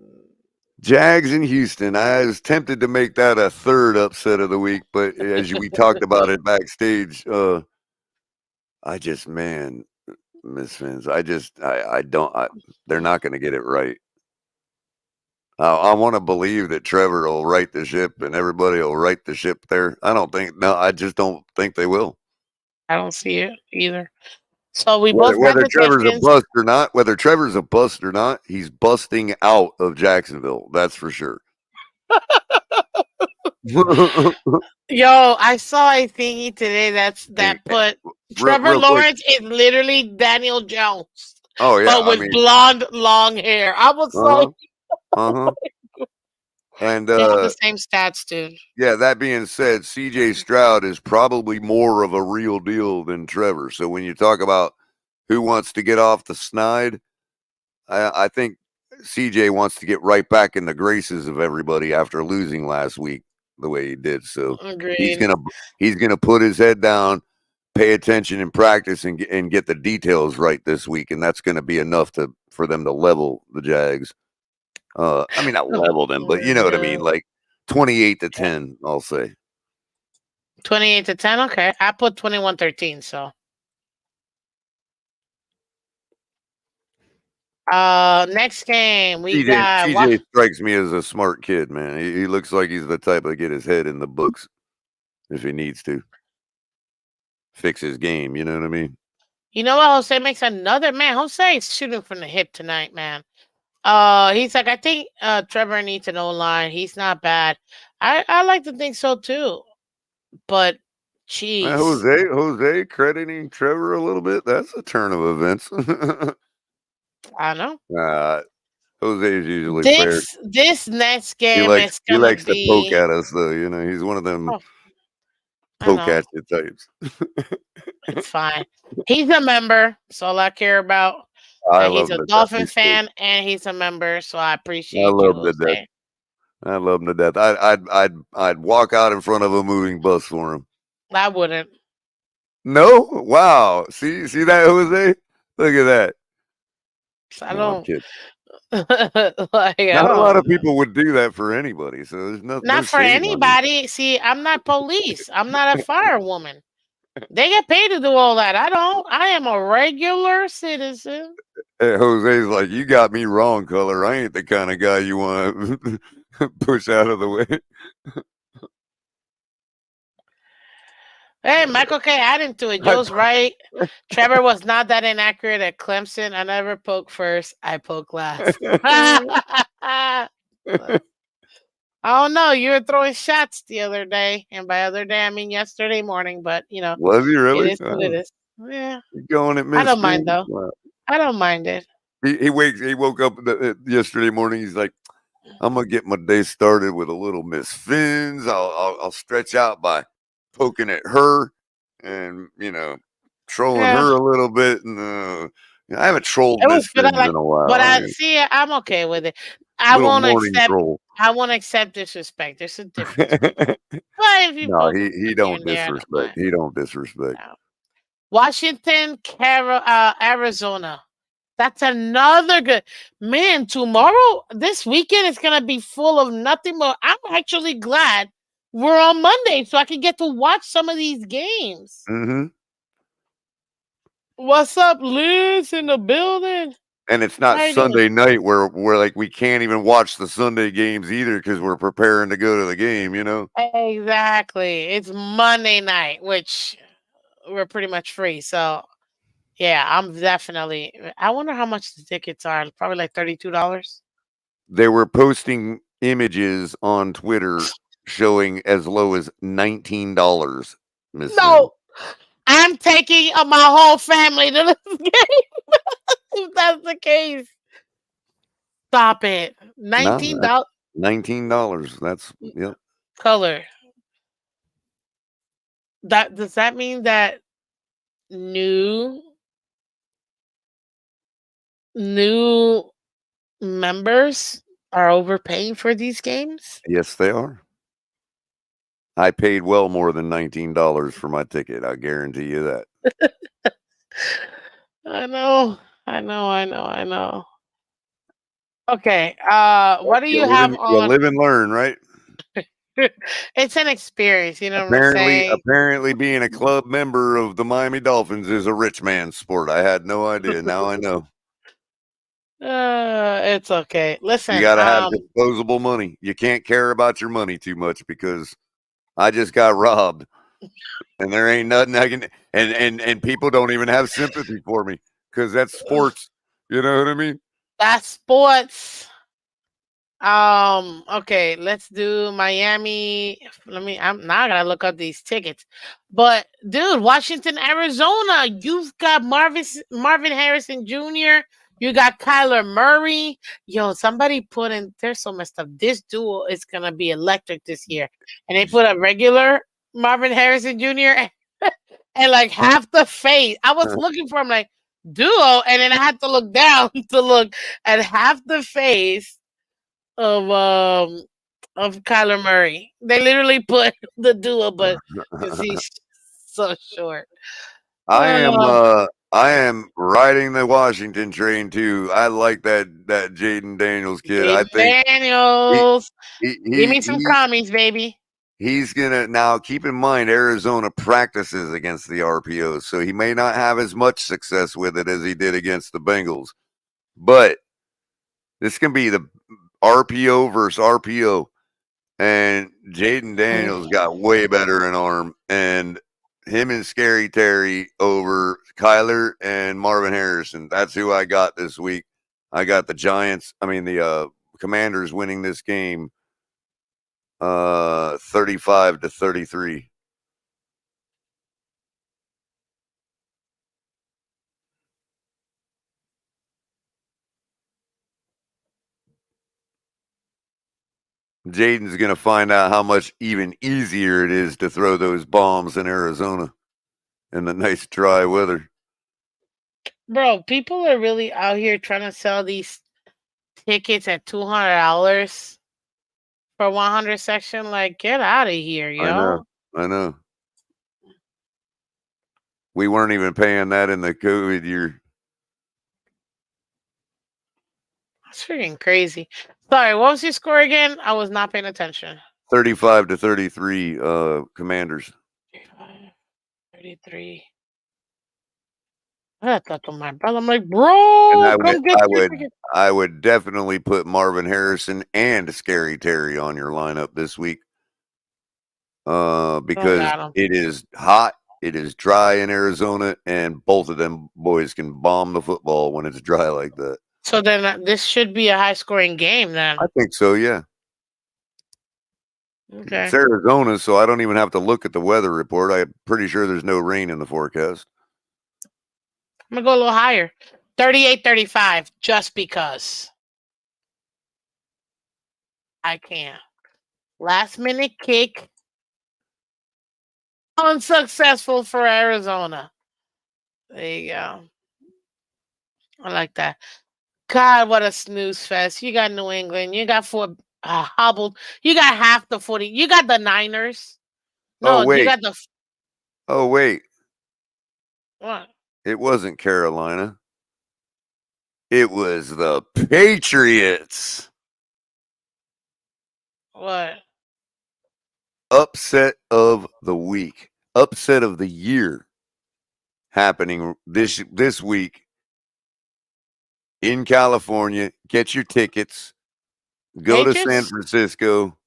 Jags in Houston. I was tempted to make that a third upset of the week, but as we talked about it backstage, I just, man, Miss Phins, I don't, they're not going to get it right. I want to believe that Trevor will right the ship and everybody will right the ship there. I just don't think they will. I don't see it either. So we both got Whether the Trevor's a Texans. bust or not, he's busting out of Jacksonville. That's for sure. Yo, I saw a thingy today Hey, that put Trevor real quick. Lawrence is literally Daniel Jones, Oh yeah, but I with mean, blonde, long hair. I was like, uh-huh, uh-huh. And they have the same stats, dude. yeah, that being said, CJ Stroud is probably more of a real deal than Trevor. So when you talk about who wants to get off the snide, I think CJ wants to get right back in the graces of everybody after losing last week the way he did. So he's Agreed. gonna he's gonna put his head down, pay attention in practice, and get the details right this week, and that's going to be enough for them to level the Jags. I mean, not Oh level them, but my you know what I mean, god. like 28-10, I'll say. 28-10. Okay, I put 21-13. So, next game we CJ got what? CJ strikes me as a smart kid, man. He looks like he's the type to get his head in the books if he needs to fix his game. You know what I mean? You know what? Jose makes another man. Jose is shooting from the hip tonight, man. He's like, I think Trevor needs an O line. He's not bad. I like to think so too. But jeez. Jose crediting Trevor a little bit. That's a turn of events. I know. uh, Jose is usually fair. This next He game likes is he gonna likes to poke be at us, though. You know, he's one of them oh, I poke know. at you types. It's fine. He's a member, so all I care about. I And he's love him a to death. Dolphin He's cool. fan and he's a member, so I I appreciate you, love him to death. Jose. I love him to death. I'd walk out in front of a moving bus for him. I wouldn't. No, wow. See that, Jose? Look at that. I No, I'm don't kidding. like I Not a lot don't of know. people would do that for anybody, so there's no Not for shame on you. anybody. See, I'm not police. I'm not a firewoman. They get paid to do all that. I don't. I am a regular citizen. Hey, Jose's like, you got me wrong, Culler. I ain't the kind of guy you want to push out of the way. Hey, Michael K. adding to it. Joe's right. Trevor was not that inaccurate at Clemson. I never poke first. I poke last. Oh no, you were throwing shots the other day, and by other day I mean yesterday morning. But Was he it really? is what it is. Yeah, You going at I Miss don't mind Finn? though. Wow. I don't mind it. He woke up yesterday morning. He's like, I'm gonna get my day started with a little Miss Fins. I'll stretch out by poking at her and trolling Yeah, her a little bit. And I haven't trolled it Miss was good. I Fins like, in a but while. I see. I'm okay with it. I Little won't morning accept. troll. I won't accept disrespect. There's a difference. But if you No, poke he here don't and there, I don't disrespect. mind. He don't disrespect. No. Washington, Arizona. That's another good man. Tomorrow, this weekend is gonna be full of nothing but. I'm actually glad we're on Monday, so I can get to watch some of these games. Mm-hmm. What's up, Liz in the building? And it's not How you doing? Sunday night where we're like we can't even watch the Sunday games either because we're preparing to go to the game. You know, Exactly. It's Monday night, which we're pretty much free. So yeah, I'm definitely. I wonder how much the tickets are. Probably like $32. they were posting images on Twitter showing as low as $19, Miss Sin. No, I'm taking my whole family to this game. If that's the case, stop it. No, $19. $19. That's yep. Color. That does that mean that new new members are overpaying for these games? Yes, they are. I paid well more than $19 for my ticket. I guarantee you that. I know. I know. Okay. What do you have You on? live and learn, right? It's an experience. You know what I'm Apparently, saying? apparently, being a club member of the Miami Dolphins is a rich man's sport. I had no idea. Now I know. It's okay. You Listen. got to have disposable money. You can't care about your money too much because I just got robbed, and there ain't nothing I can. And people don't even have sympathy for me because that's sports. You know what I mean? That's sports. Okay, let's do Miami. I'm now I gotta look up these tickets. But dude, Washington, Arizona, you've got Marvin Harrison Jr., you got Kyler Murray. Yo, somebody put in they're so messed up. This duo is gonna be electric this year. And they put a regular Marvin Harrison Jr. and like half the face. I was looking for him like duo, and then I had to look down to look at half the face of Kyler Murray. They literally put the duo, but because he's so short. I am Uh, uh I am riding the Washington train too. I like that Jaden Daniels kid. I Jaden think he Daniels, he give he, me some he commies, baby. he's gonna now keep in mind Arizona practices against the RPOs, so he may not have as much success with it as he did against the Bengals. But this can be the RPO versus RPO. And Jaden Daniels got way better in arm, and him and Scary Terry over Kyler and Marvin Harrison. That's who I got this week. I got the Giants. I mean the Commanders winning this game, 35-33. Jaden's gonna find out how much even easier it is to throw those bombs in Arizona in the nice dry weather. Bro, people are really out here trying to sell these tickets at $200 for 100 section. Like, get out of here, I know. yo. I know. We weren't even paying that in the COVID year. That's freaking crazy. Sorry, what was your score again? I was not paying attention. 35-33 Commanders. 33. I thought to my brother, I'm like, And bro, come get your ticket. I would definitely put Marvin Harrison and Scary Terry on your lineup this week. Don't Because got him. it is hot, it is dry in Arizona, and both of them boys can bomb the football when it's dry like that. So then this should be a high scoring game then. I think so, yeah. It's Okay. Arizona, so I don't even have to look at the weather report. I'm pretty sure there's no rain in the forecast. I'm going to go a little higher. 38-35, just because I can. Last minute kick. Unsuccessful for Arizona. There you go. I like that. God, what a snooze fest. You got New England. You got hobbled. You got half the 40. You got the Niners. Oh No, you wait. got the Oh wait. What? It wasn't Carolina. It was the Patriots. What? Upset of the week. Upset of the year happening this week in California. Get your tickets. Go to San Patriots? Francisco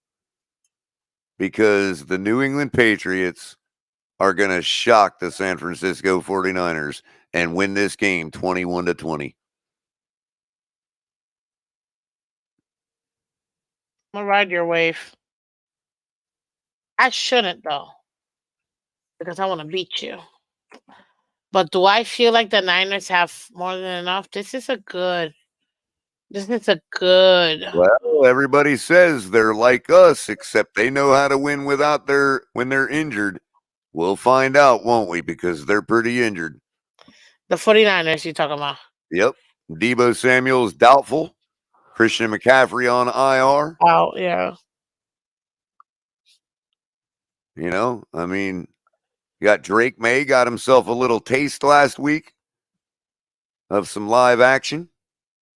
because the New England Patriots are going to shock the San Francisco 49ers and win this game 21-20. I'm gonna ride your wave. I shouldn't though, because I want to beat you. But do I feel like the Niners have more than enough? This is a good. This is a good. Well, everybody says they're like us, except they know how to win without when they're injured. We'll find out, won't we? Because they're pretty injured. The 49ers you talking about? Yep. Debo Samuel's doubtful. Christian McCaffrey on IR. Oh yeah. You know, I mean, you got Drake May got himself a little taste last week of some live action.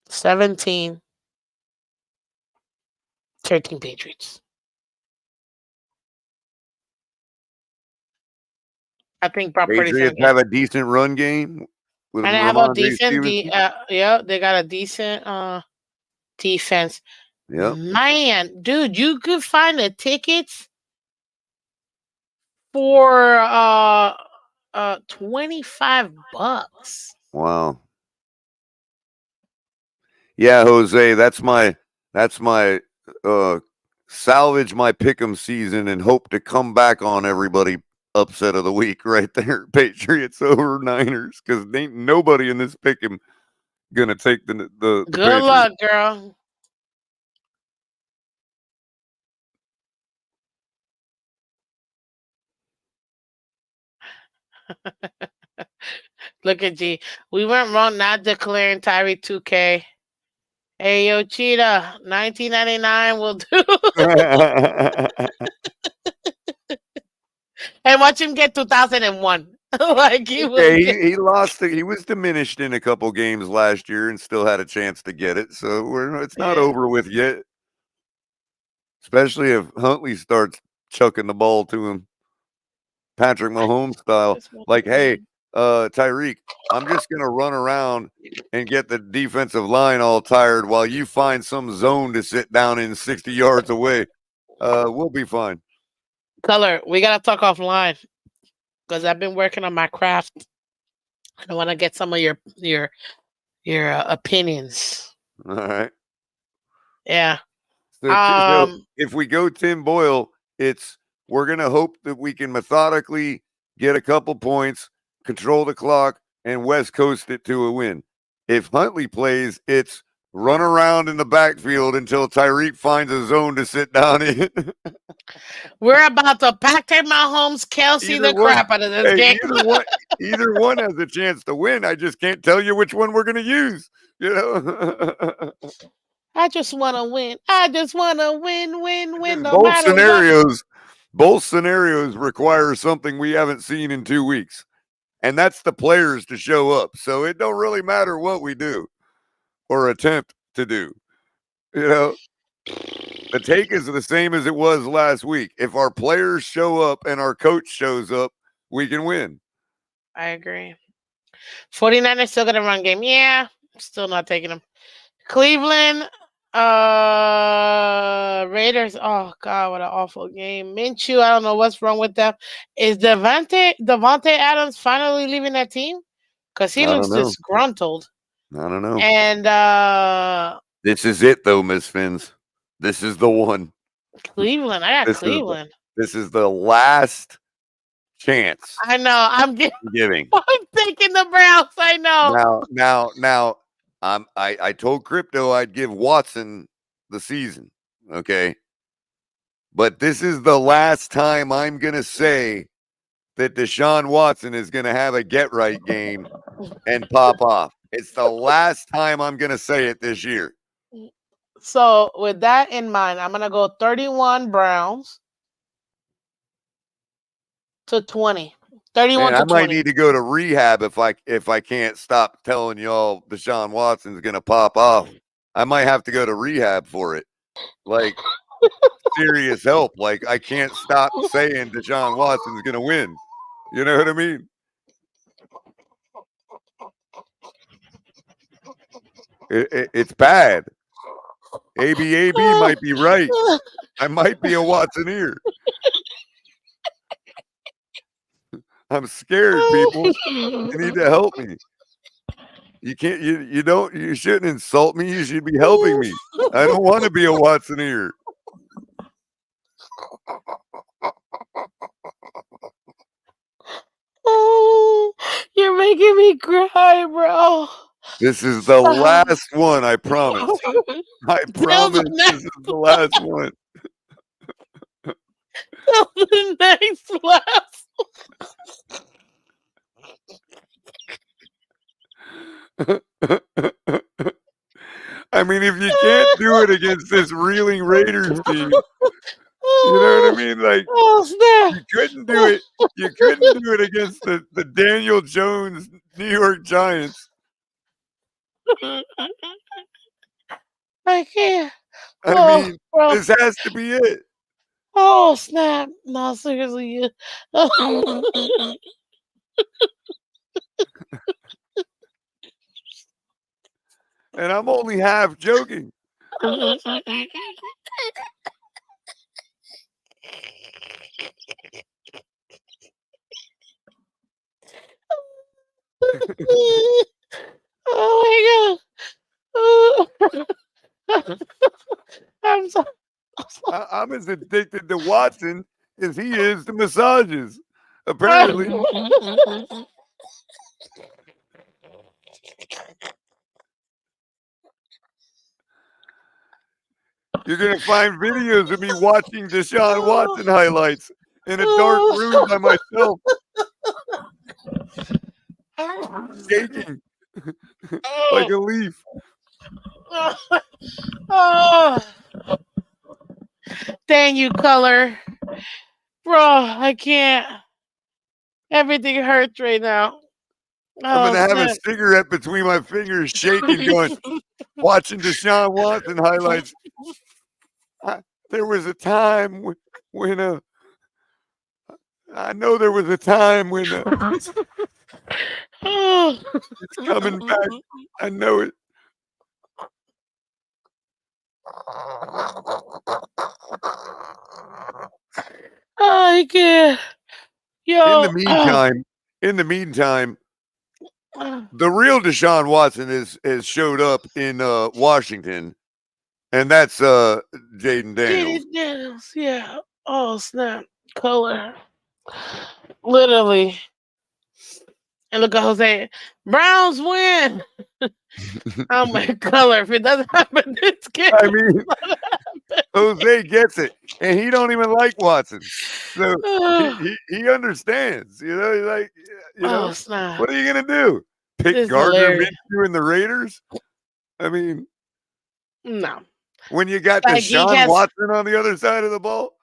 17. 13 Patriots. I think Brock Purdy's gonna Patriots get. have a decent run game with And they have a Ramondre decent Stevenson. yeah, they got a decent defense. Yep. Man, dude, you could find the tickets for $25. Wow. Yeah, Jose, that's my salvage my pick'em season and hope to come back on everybody upset of the week right there. Patriots over Niners, because ain't nobody in this pick'em gonna take the Good Patriots. luck, girl. Look at G. We went wrong not declaring Tyree 2K. Hey, yo, Cheetah, 1999 will do. And watch him get 2001. Like he was. Okay, he lost. He was diminished in a couple games last year and still had a chance to get it. So it's not Yeah. over with yet. Especially if Huntley starts chucking the ball to him, Patrick Mahomes style. Like, hey, Tyreek, I'm just gonna run around and get the defensive line all tired while you find some zone to sit down in 60 yards away. We'll be fine. Culler, we gotta talk offline because I've been working on my craft. I want to get some of your opinions. All right. Yeah. So if we go Tim Boyle, we're gonna hope that we can methodically get a couple points, control the clock, and West Coast it to a win. If Huntley plays, it's run around in the backfield until Tyreek finds a zone to sit down in. We're about to Patrick Mahomes, Kelsey the crap out of this game. Either one has a chance to win. I just can't tell you which one we're gonna use. You know. I just want to win. I just want to win. No both matter scenarios, both scenarios require something we haven't seen in 2 weeks, and that's the players to show up. So it don't really matter what we do or attempt to do. You know, the take is the same as it was last week. If our players show up and our coach shows up, we can win. I agree. 49ers still gonna run game. Yeah, still not taking them. Cleveland, Raiders. Oh God, what an awful game. Minshew, I don't know what's wrong with them. Is Devontae Adams finally leaving that team? Because he looks disgruntled. I don't know. And this is it, though, Miss Phins. This is the one. Cleveland. I got Cleveland. This is the last chance. I know. I'm giving. I'm taking the Browns. I know. Now. I told Crypto I'd give Watson the season. Okay. But this is the last time I'm going to say that Deshaun Watson is going to have a get right game and pop off. It's the last time I'm going to say it this year. So with that in mind, I'm going to go 31 Browns to 20. 31 Man, I to might 20. need to go to rehab if I can't stop telling y'all Deshaun Watson's gonna pop off. I might have to go to rehab for it. Like serious help. Like I can't stop saying Deshaun Watson's gonna win. You know what I mean? It's bad. ABAB might be right. I might be a Watsoneer. I'm scared, people. You need to help me. You can't. You don't. You shouldn't insult me. You should be helping me. I don't want to be a Watsoneer. Oh, you're making me cry, bro. This is the Stop. last one. I promise. I Till promise. the This next, is the last one. till the next last. I mean, if you can't do it against this reeling Raiders team, you know what I mean? Like Oh, snap. you couldn't do it. You couldn't do it against the Daniel Jones New York Giants. I can't. I Oh, mean, bro. this has to be it. Oh, snap. No, seriously. And I'm only half joking. Oh my god. I'm sorry. I'm as addicted to Watson as he is to massages. Apparently, you're gonna find videos of me watching Deshaun Watson highlights in a dark room by myself, shaking like a leaf. Oh, dang you, Culler. Bro, I can't. Everything hurts right now. I'm Oh, gonna have a snap. cigarette between my fingers, shaking, going, watching Deshaun Watson highlights. There was a time when I know there was a time when Oh. it's coming back. I know it. I can't. In the Yo. meantime, the real Deshaun Watson has showed up in Washington, and that's Jaden Daniels. Jaden Daniels, yeah. Oh, snap. Color. Literally. And look at Jose. Browns win. Oh my Color. If it doesn't happen this game, I mean, Jose gets it, and he don't even like Watson, so he understands. You know, he's like, you know, oh, snap. what are you gonna do? Pick This is Gardner hilarious. Minshew and the Raiders? I mean, No. when you got Like, he Deshaun has, Watson on the other side of the ball,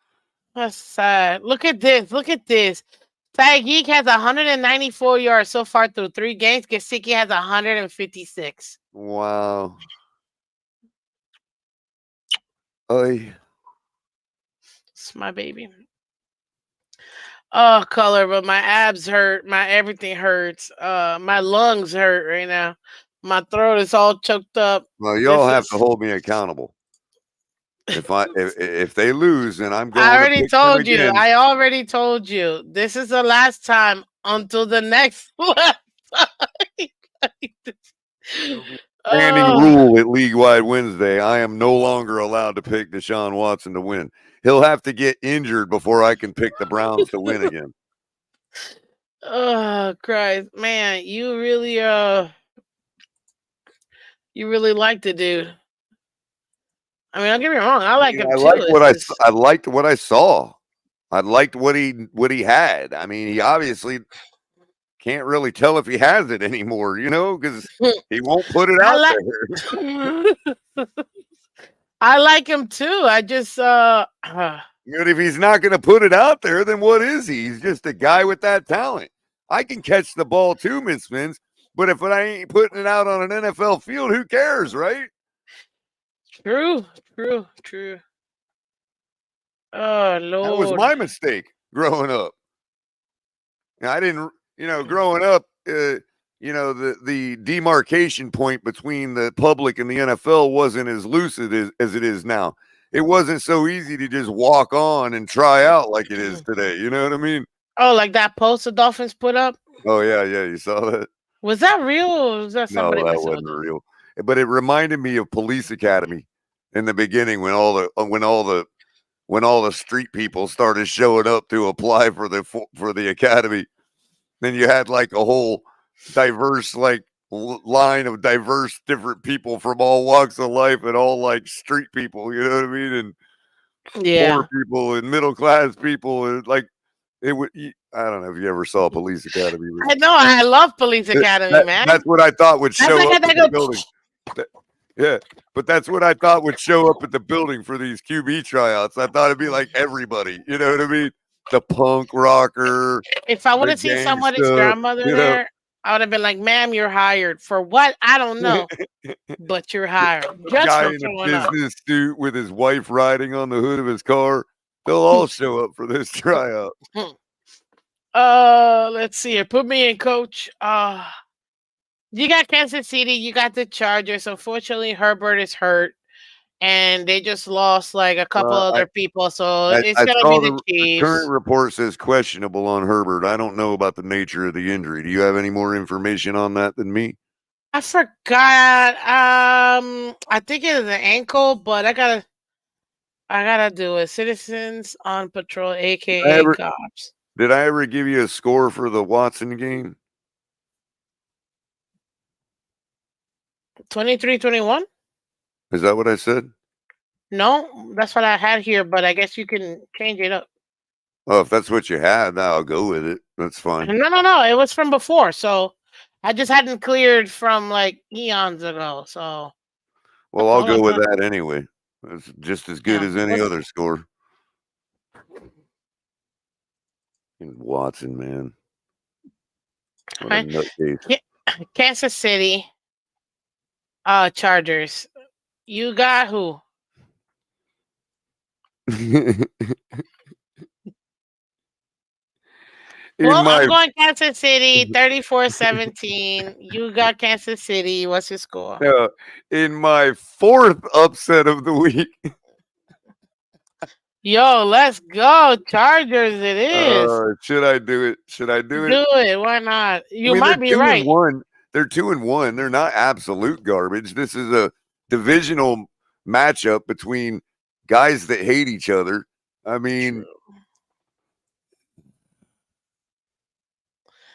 that's sad. Look at this. Look at this. Tyreek has 194 yards so far through 3 games. Gesicki has 156. wow. Oy. It's my baby. Oh, Color, but my abs hurt. My everything hurts. My lungs hurt right now. My throat is all choked up. Well, y'all have to hold me accountable. If they lose, then I'm going I to already pick them told you. again. I already told you. This is the last time until the next last time. Standing rule at League Wide Wednesday: I am no longer allowed to pick Deshaun Watson to win. He'll have to get injured before I can pick the Browns to win again. Oh Christ, man, you really like the dude. I mean, don't get me wrong, I like him I too. liked what It's just, I liked what I saw. I liked what he had. I mean, he obviously can't really tell if he has it anymore, you know, because he won't put it out there. I like him too. I just But if he's not going to put it out there, then what is he? He's just a guy with that talent. I can catch the ball too, Miss Phins. But if I ain't putting it out on an NFL field, who cares, right? True. Oh That was Lord. my mistake growing up. I didn't, growing up, the demarcation point between the public and the NFL wasn't as lucid as it is now. It wasn't so easy to just walk on and try out like it is today. You know what I mean? Oh, like that post the Dolphins put up? Oh, yeah. You saw that? Was that real or was that No, somebody that messing with wasn't them? real. But it reminded me of Police Academy in the beginning when all the street people started showing up to apply for the academy. Then you had like a whole diverse line of diverse different people from all walks of life and all like street people, you know what I mean? And poor Yeah. people and middle class people and like it would. I don't know if you ever saw Police Academy. I know. I love Police Academy, man. That's what I thought would That's show like up they at the go. building. Yeah, but that's what I thought would show up at the building for these QB tryouts. I thought it'd be like everybody, you know what I mean? The punk rocker, If I would the have seen somebody's gangster, grandmother you know. there, I would have been like, "Ma'am, you're hired for what? I don't know, but you're hired just Guy for in a showing up." business suit with his wife riding on the hood of his car. They'll all show up for this tryout. Let's see here. Put me in, coach. You got Kansas City. You got the Chargers. Unfortunately, Herbert is hurt, and they just lost like a couple other people. So it's I gonna be saw the the current Chiefs. report says questionable on Herbert. I don't know about the nature of the injury. Do you have any more information on that than me? I forgot. I think it is an ankle, but I gotta do it. Citizens on Patrol, aka cops. Did I ever give you a score for the Watson game? 23-21? Is that what I said? No, that's what I had here, but I guess you can change it up. Oh, if that's what you had, I'll go with it. That's fine. No. It was from before, so I just hadn't cleared from like eons ago. So Well, I'll go with that anyway. It's just as good as any what's- other score. Watson, man. What a nutcase. Kansas City, Chargers. You got who? I'm going Kansas City, 34-17. You got Kansas City. What's your score? In my fourth upset of the week. Yo, let's go. Chargers it is. Should I do it? Should I do it? Do it. Why not? You might be right. They're 2-1. They're not absolute garbage. This is a divisional matchup between guys that hate each other. I mean,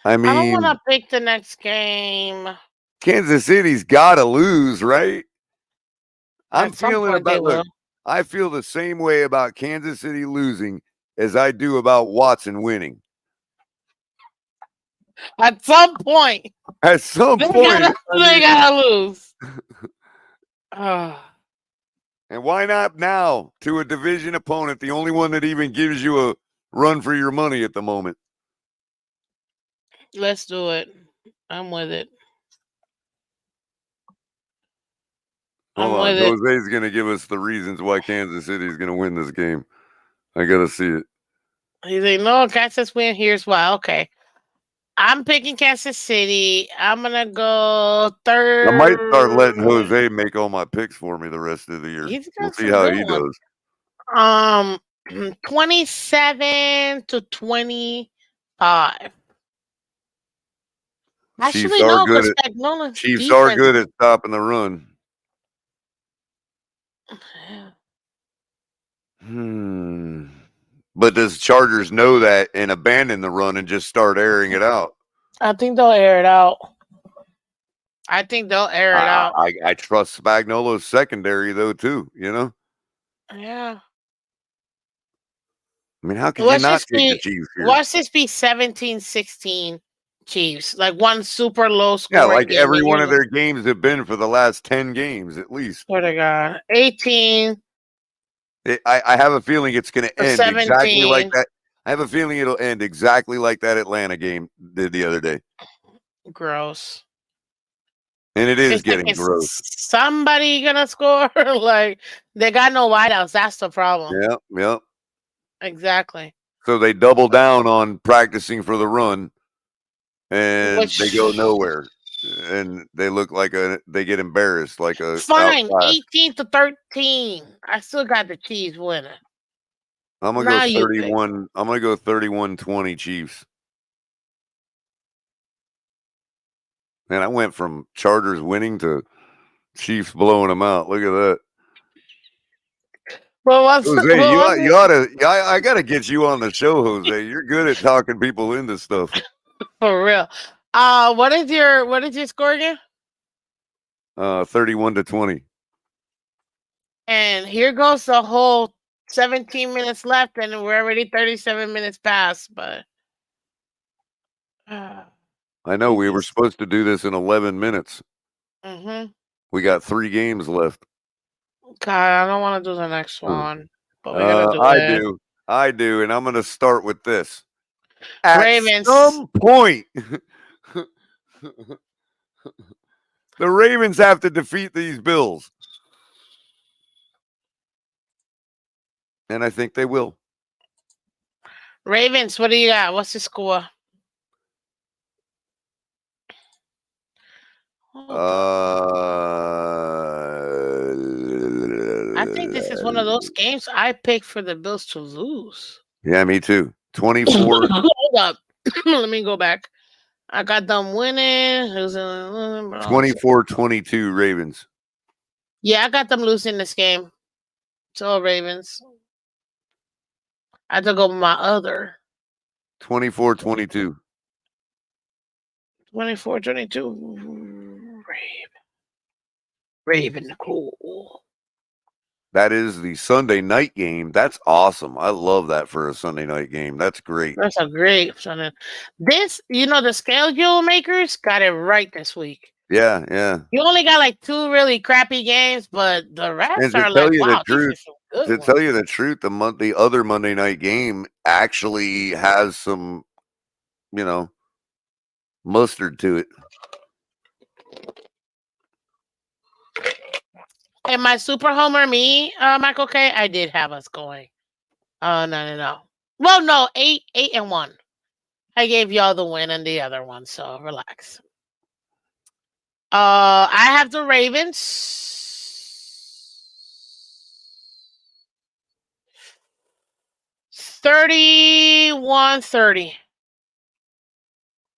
I don't want to pick the next game. Kansas City's got to lose, right? I feel the same way about Kansas City losing as I do about Watson winning. At some point. They gotta lose. And why not now to a division opponent, the only one that even gives you a run for your money at the moment? Let's do it. I'm with it. Jose's going to give us the reasons why Kansas City is going to win this game. I got to see it. He's like, no, Kansas win. Here's why. Okay. I'm picking Kansas City. I'm going to go third. I might start letting Jose make all my picks for me the rest of the year. We'll see how he does. 27-25. Chiefs are good at stopping the run. But does Chargers know that and abandon the run and just start airing it out? I think they'll air it out. I trust Spagnuolo's secondary, though, too, you know? Yeah. I mean, how can you not take the Chiefs here? Watch this be 17-16 Chiefs. Like one super low score. Yeah, like every one of their games have been for the last 10 games, at least. Swear to God. 18. I have a feeling it's going to end 17. exactly like that. I have a feeling it'll end exactly like that Atlanta game did the other day. Gross. And it is It's like, getting is gross. somebody gonna score? Like, they got no wideouts. That's the problem. Yep, yep. Exactly. So they double down on practicing for the run, and they go Which, nowhere. And they look like they get embarrassed like a fine, outclass. 18-13. I still got the Chiefs winning. I'm gonna Now go you pick. 31. I'm gonna go 31-20 Chiefs. Man, I went from Chargers winning to Chiefs blowing them out. Look at that. What was it? Jose, you What ought, was you ought to. I got to get you on the show, Jose. You're good at talking people into stuff. it? For real. What is your score again? 31-20. And here goes the whole 17 minutes left, and we're already 37 minutes past. But I know we were supposed to do this in 11 minutes. Mm-hmm. We got 3 games left. God, I don't want to do the next one, but we're gonna do I it. do. I do, and I'm going to start with this. At Ravens. some point, the Ravens have to defeat these Bills. And I think they will. Ravens, what do you got? What's the score? I think this is one of those games I picked for the Bills to lose. Yeah, me too. 24. Hold up. Let me go back. I got them winning. 24-22 Ravens. Yeah, I got them losing this game. So Ravens. I had to go with my other. 24-22. 24-22. Raven cool. That is the Sunday night game. That's awesome. I love that for a Sunday night game. That's great. That's a great Sunday. This, the schedule makers got it right this week. Yeah, yeah. You only got like 2 really crappy games, but the rest And to are tell like, you wow, the truth, these are some good to ones. tell you the truth, the other Monday night game actually has some, mustard to it. And my super homer me, Michael K, I did have us going. No. Well, no, 8-1. I gave y'all the win and the other one, so relax. I have the Ravens. 31-30.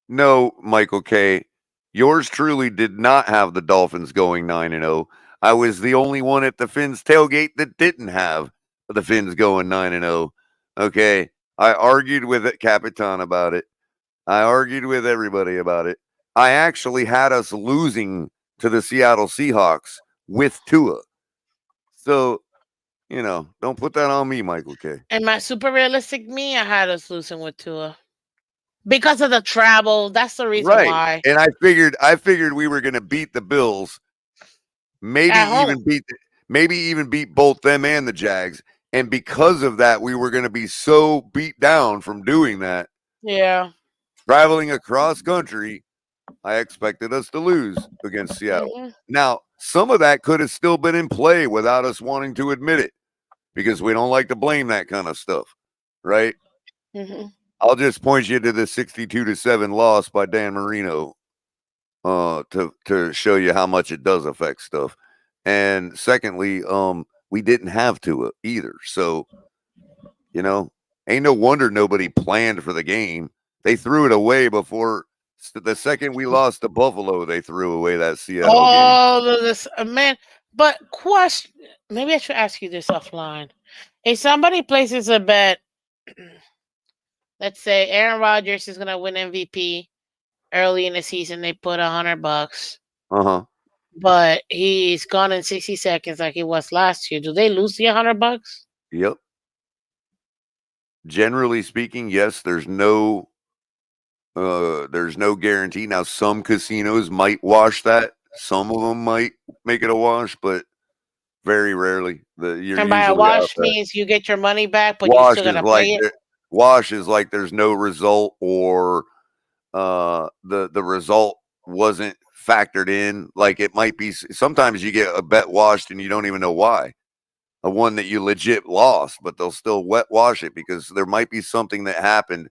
No, Michael K. Yours truly did not have the Dolphins going 9-0. I was the only one at the Phins tailgate that didn't have the Phins going 9-0. Okay. I argued with Capitan about it. I argued with everybody about it. I actually had us losing to the Seattle Seahawks with Tua. So, don't put that on me, Michael K. And my super realistic me, I had us losing with Tua. Because of the travel. That's the reason why. And I figured we were going to beat the Bills. Maybe even beat both them and the Jags. And because of that, we were going to be so beat down from doing that. Yeah. Traveling across country, I expected us to lose against Seattle. Mm-hmm. Now, some of that could have still been in play without us wanting to admit it, because we don't like to blame that kind of stuff, right? Mm-hmm. I'll just point you to the 62-7 loss by Dan Marino to show you how much it does affect stuff. And secondly, we didn't have to either. So, ain't no wonder nobody planned for the game. They threw it away before the second we lost to Buffalo. They threw away that Seattle game. Oh, this man. But question, maybe I should ask you this offline. If somebody places a bet, let's say Aaron Rodgers is gonna win MVP early in the season, they put $100. But he's gone in 60 seconds like he was last year. Do they lose the $100? Yep. Generally speaking, yes. There's no guarantee. Now, some casinos might wash that. Some of them might make it a wash, but very rarely. And by a wash means you get your money back, but you still gotta pay it. Wash is like there's no result, or the result wasn't factored in. Like it might be sometimes you get a bet washed and you don't even know why. A one that you legit lost, but they'll still wet wash it because there might be something that happened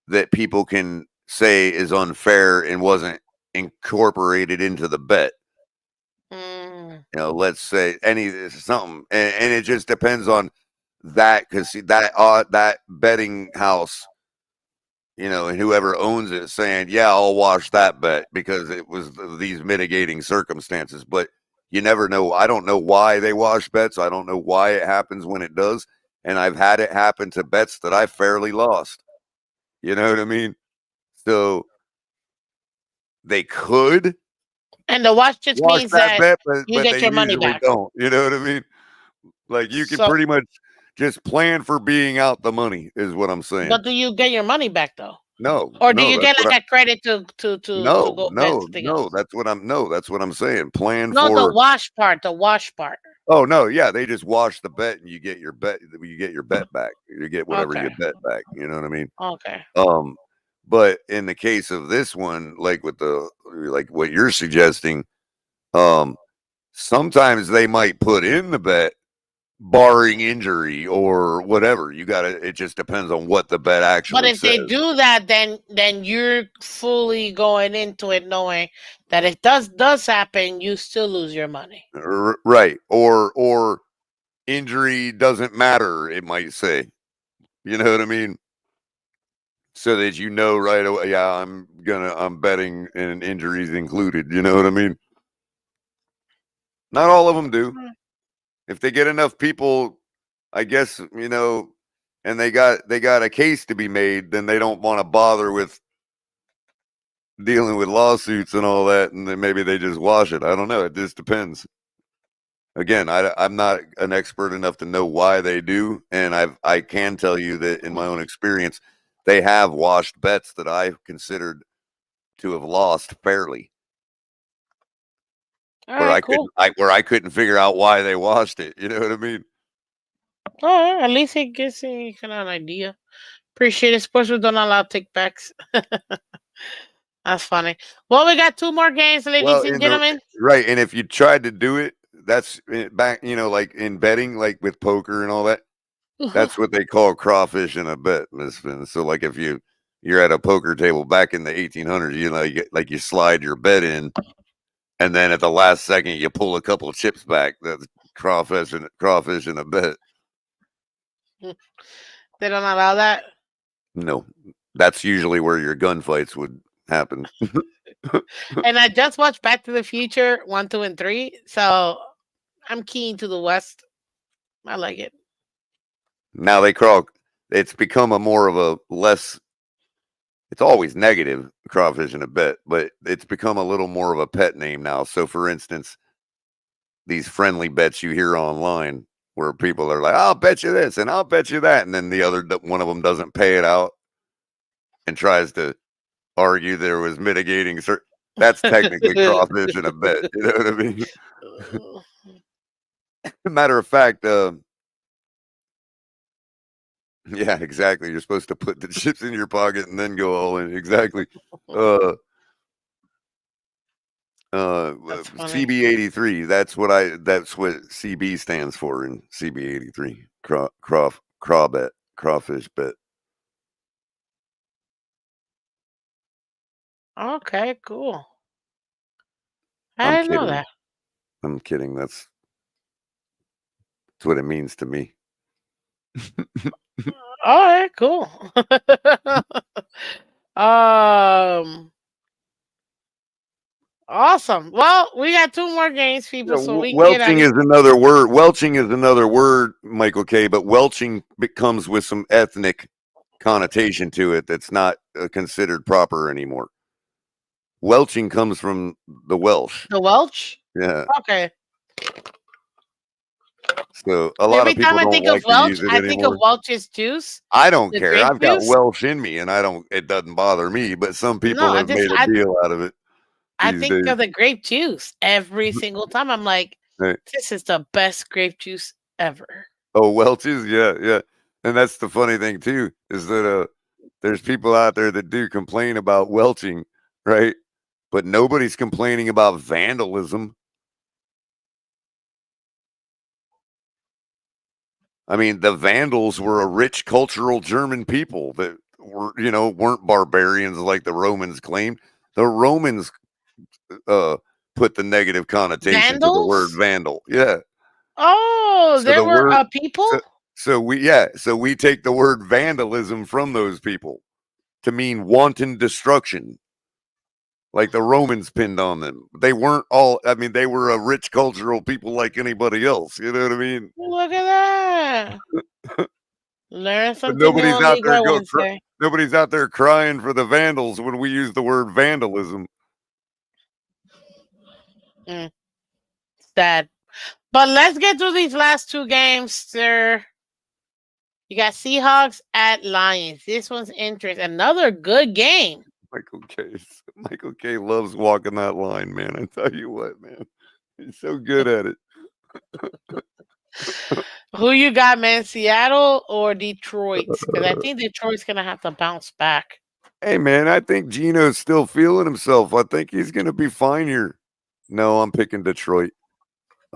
that people can say is unfair and wasn't incorporated into the bet. Mm. Let's say something, and it just depends on that, because that betting house, and whoever owns it saying, yeah, I'll wash that bet because it was these mitigating circumstances. But you never know. I don't know why they wash bets. I don't know why it happens when it does. And I've had it happen to bets that I fairly lost. You know what I mean? So they could And the wash just wash means that that bet, you but get they your money usually back. don't. You know what I mean? Like you can So, pretty much just plan for being out the money, is what I'm saying. but do you get your money back though, No, or do no, you that's get what like a credit to No, go bet no, something no, else? that's what I'm saying. Plan No, the for wash part. The wash part. Oh, no, yeah, they just wash the bet and you get your bet back. You get whatever Okay. you bet back, you know what I mean? Okay. Um, but in the case of this one, like what you're suggesting, um, sometimes they might put in the bet barring injury or whatever. It just depends on what the bet But actually if they says. do that, then you're fully going into it knowing that if does happen, you still lose your money. Right. Or injury doesn't matter, it might say. You know what I mean? So that right away, yeah, I'm betting and injuries included. You know what I mean? Not all of them do. Mm. If they get enough people, I guess, and they got a case to be made, then they don't want to bother with dealing with lawsuits and all that, and then maybe they just wash it. I don't know. It just depends. Again, I'm not an expert enough to know why they do, and I can tell you that in my own experience, they have washed bets that I've considered to have lost fairly, All right, cool. where I couldn't figure out why they washed it. You know what I mean? All right, at least it gives you kind of an idea. Appreciate it. Suppose we don't allow takebacks. That's funny. Well, we got two more games, Well, ladies and gentlemen. right, and if you tried to do it, that's back, like in betting, like with poker and all that. That's what they call crawfish in a bet, Miss Finn. So, like, if you're at a poker table back in the 1800s, you slide your bet in, and then at the last second you pull a couple of chips back. That's crawfish in a bet. They don't allow that. No, that's usually where your gunfights would happen. And I just watched Back to the Future 1, 2, and 3, so I'm keen to the West. I like it. Now they crawl. It's become a more of a less. It's always negative, crawfish in a bet, but it's become a little more of a pet name now. So, for instance, these friendly bets you hear online where people are like, "I'll bet you this and I'll bet you that," and then the other one of them doesn't pay it out and tries to argue there was mitigating. That's technically crawfish in a bet. You know what I mean? Matter of fact, yeah, exactly. You're supposed to put the chips in your pocket and then go all in. Exactly. Uh, That's funny. CB83. That's what CB stands for in CB83. Crawfish bet. Okay, cool. I I'm didn't know kidding. that. I'm kidding. That's what it means to me. All right, cool. um, awesome. Well, we got two more games, people, so we can get out of Welching here. is another word. Welching is another word, Michael K. But welching comes with some ethnic connotation to it that's not considered proper anymore. Welching comes from the Welsh. The Welch. Yeah. Okay. So a lot of Every time people I don't think of like to Welch, use it I think of anymore. Welch's juice, I don't the care. grape I've got juice. Welsh in me, and it doesn't bother me. But some No, people have made a deal out of it I these think days. of the grape juice every single time. I'm like, Right. this is the best grape juice ever. Oh, Welch's, yeah, yeah. And that's the funny thing too, is that there's people out there that do complain about welching, right? But nobody's complaining about vandalism. I mean, the Vandals were a rich cultural German people that weren't barbarians like the Romans claimed. The Romans uh, put the negative connotation to the word Vandals? vandal. Yeah. Oh, So there the were word people? so, so we take the word vandalism from those people to mean wanton destruction, like the Romans pinned on them. They weren't all. I mean, they were a rich cultural people like anybody else. You know what I mean? Look at that. Learn But something new on League Wednesday. nobody's out there crying for the Vandals when we use the word vandalism. Sad. But let's get through these last two games, sir. You got Seahawks at Lions. This one's interesting. Another good game. Michael K loves walking that line, man. I tell you what, man. He's so good at it. Who you got, man? Seattle or Detroit? Because I think Detroit's going to have to bounce back. Hey, man, I think Gino's still feeling himself. I think he's going to be fine here. No, I'm picking Detroit.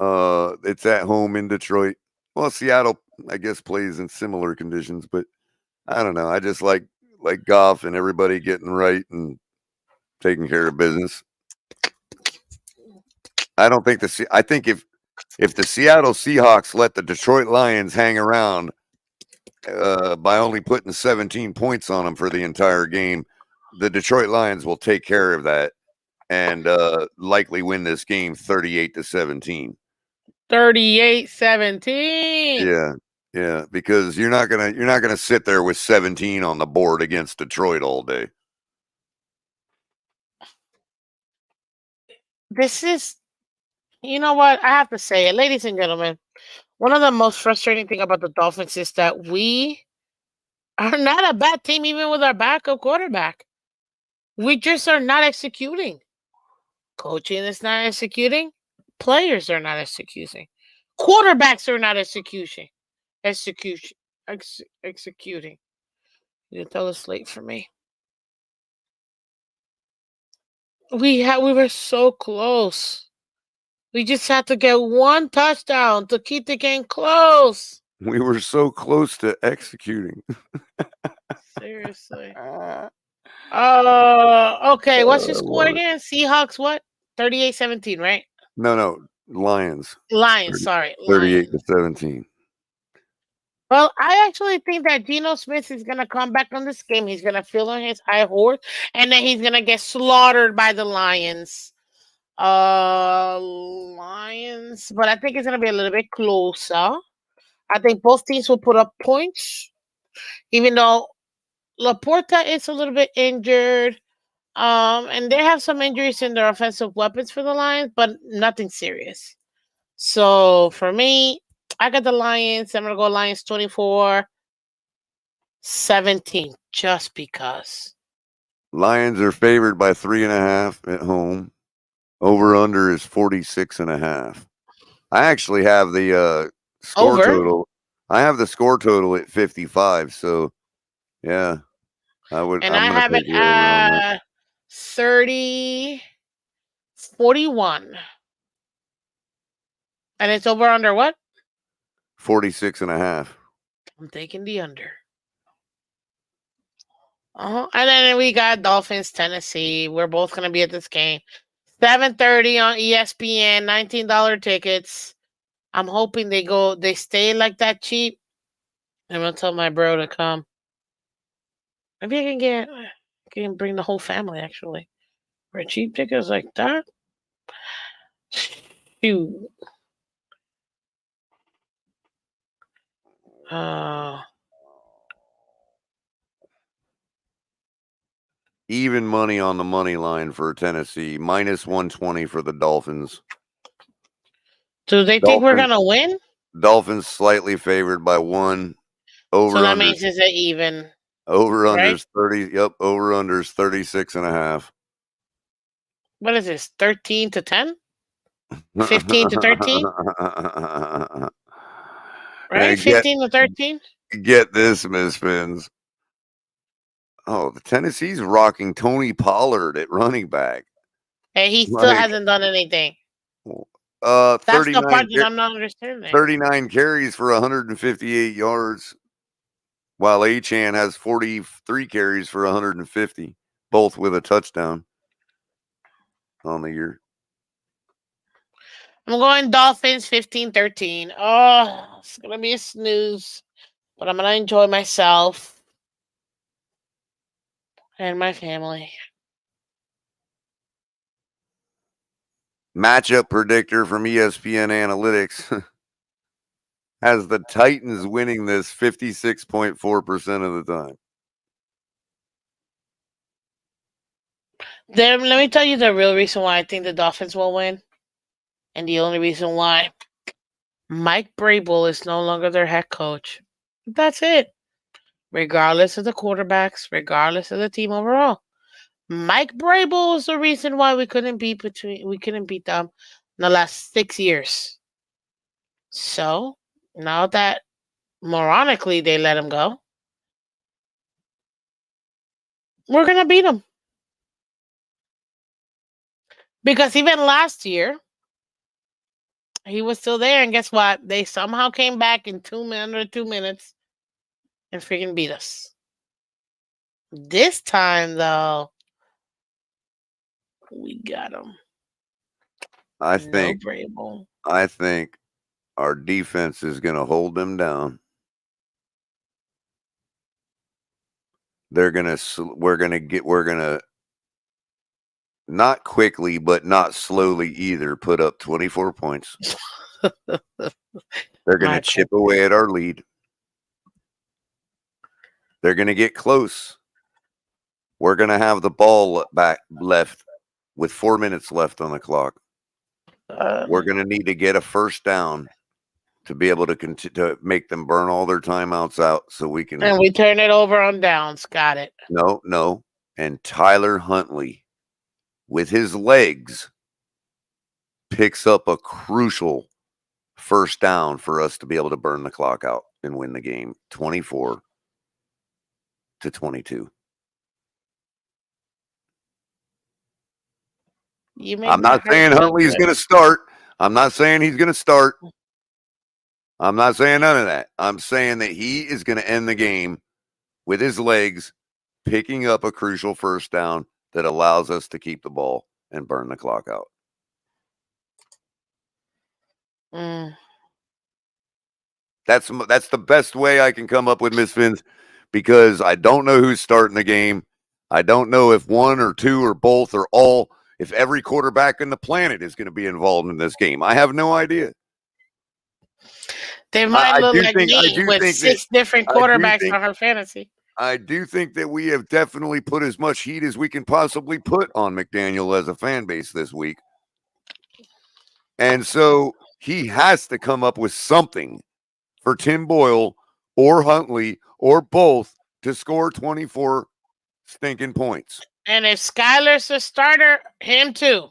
It's at home in Detroit. Well, Seattle, I guess, plays in similar conditions, but I don't know. I just like Goff and everybody getting right and taking care of business. I don't think I think if the Seattle Seahawks let the Detroit Lions hang around by only putting 17 points on them for the entire game, the Detroit Lions will take care of that and likely win this game 38-17. 38-17. Yeah, because you're not gonna sit there with 17 on the board against Detroit all day. This is, you know what? I have to say it, ladies and gentlemen. One of the most frustrating thing about the Dolphins is that we are not a bad team, even with our backup quarterback. We just are not executing. Coaching is not executing. Players are not executing. Quarterbacks are not executing. Executing. You tell it's late for me. We were so close. We just had to get one touchdown to keep the game close. We were so close to executing. Seriously. Okay. What's your score again? Seahawks what? 38-17, right? No, Lions. Lions, sorry. Lions. 38-17. Well, I actually think that Geno Smith is going to come back on this game. He's going to fill on his high horse, and then he's going to get slaughtered by the Lions. Lions. But I think it's going to be a little bit closer. I think both teams will put up points, even though Laporta is a little bit injured. And they have some injuries in their offensive weapons for the Lions, but nothing serious. So for me, I got the Lions. I'm gonna go Lions 24-17, just because. Lions are favored by 3.5 at home. Over under is 46.5. I actually have the score total. I have the score total at 55. So yeah, And I have it at 30-41. And it's over under what? 46.5. I'm taking the under. And then we got Dolphins, Tennessee. We're both going to be at this game. 7:30 on ESPN, $19 tickets. I'm hoping they stay like that cheap. I'm going to tell my bro to come. Maybe I can bring the whole family, actually. For cheap tickets like that? Shoot. Even money on the money line for Tennessee, minus 120 for the Dolphins. Do they think we're gonna win? Dolphins slightly favored by 1. Over so that means it's an even. Over unders 30. Yep, over unders 36.5. What is this? 13-10? 15-13? Right? 15-13? Get this, Miss Phins. Oh, the Tennessee's rocking Tony Pollard at running back. And he still Like, hasn't done anything. That's the 39, part that I'm not understanding. 39 carries for 158 yards, while Achan has 43 carries for 150, both with a touchdown on the year. I'm going Dolphins 15-13. Oh, it's going to be a snooze. But I'm going to enjoy myself and my family. Matchup predictor from ESPN Analytics has the Titans winning this 56.4% of the time. Let me tell you the real reason why I think the Dolphins will win. And the only reason why. Mike Vrabel is no longer their head coach. That's it. Regardless of the quarterbacks, regardless of the team overall. Mike Vrabel is the reason why we couldn't beat them in the last 6 years. So now that moronically they let him go, we're gonna beat them. Because even last year, he was still there, and guess what? They somehow came back in under 2 minutes and freaking beat us. This time, though, we got him. I No think Vrabel. our defense is going to hold them down. We're going to not quickly, but not slowly either, put up 24 points. They're going to chip away at our lead. They're going to get close. We're going to have the ball back left with 4 minutes left on the clock. We're going to need to get a first down to be able to make them burn all their timeouts out so we can. And we turn it over on downs. Got it. No. And Tyler Huntley, with his legs, picks up a crucial first down for us to be able to burn the clock out and win the game 24-22. I'm not saying Huntley's going to start. I'm not saying he's going to start. I'm not saying none of that. I'm saying that he is going to end the game with his legs picking up a crucial first down that allows us to keep the ball and burn the clock out. That's the best way I can come up with, Miss Phins, because I don't know who's starting the game. I don't know if one or two or both or all, if every quarterback in the planet is going to be involved in this game. I have no idea. They might look like me with 6 different quarterbacks on her fantasy. I do think that we have definitely put as much heat as we can possibly put on McDaniel as a fan base this week. And so he has to come up with something for Tim Boyle or Huntley or both to score 24 stinking points. And if Skyler's the starter, him too.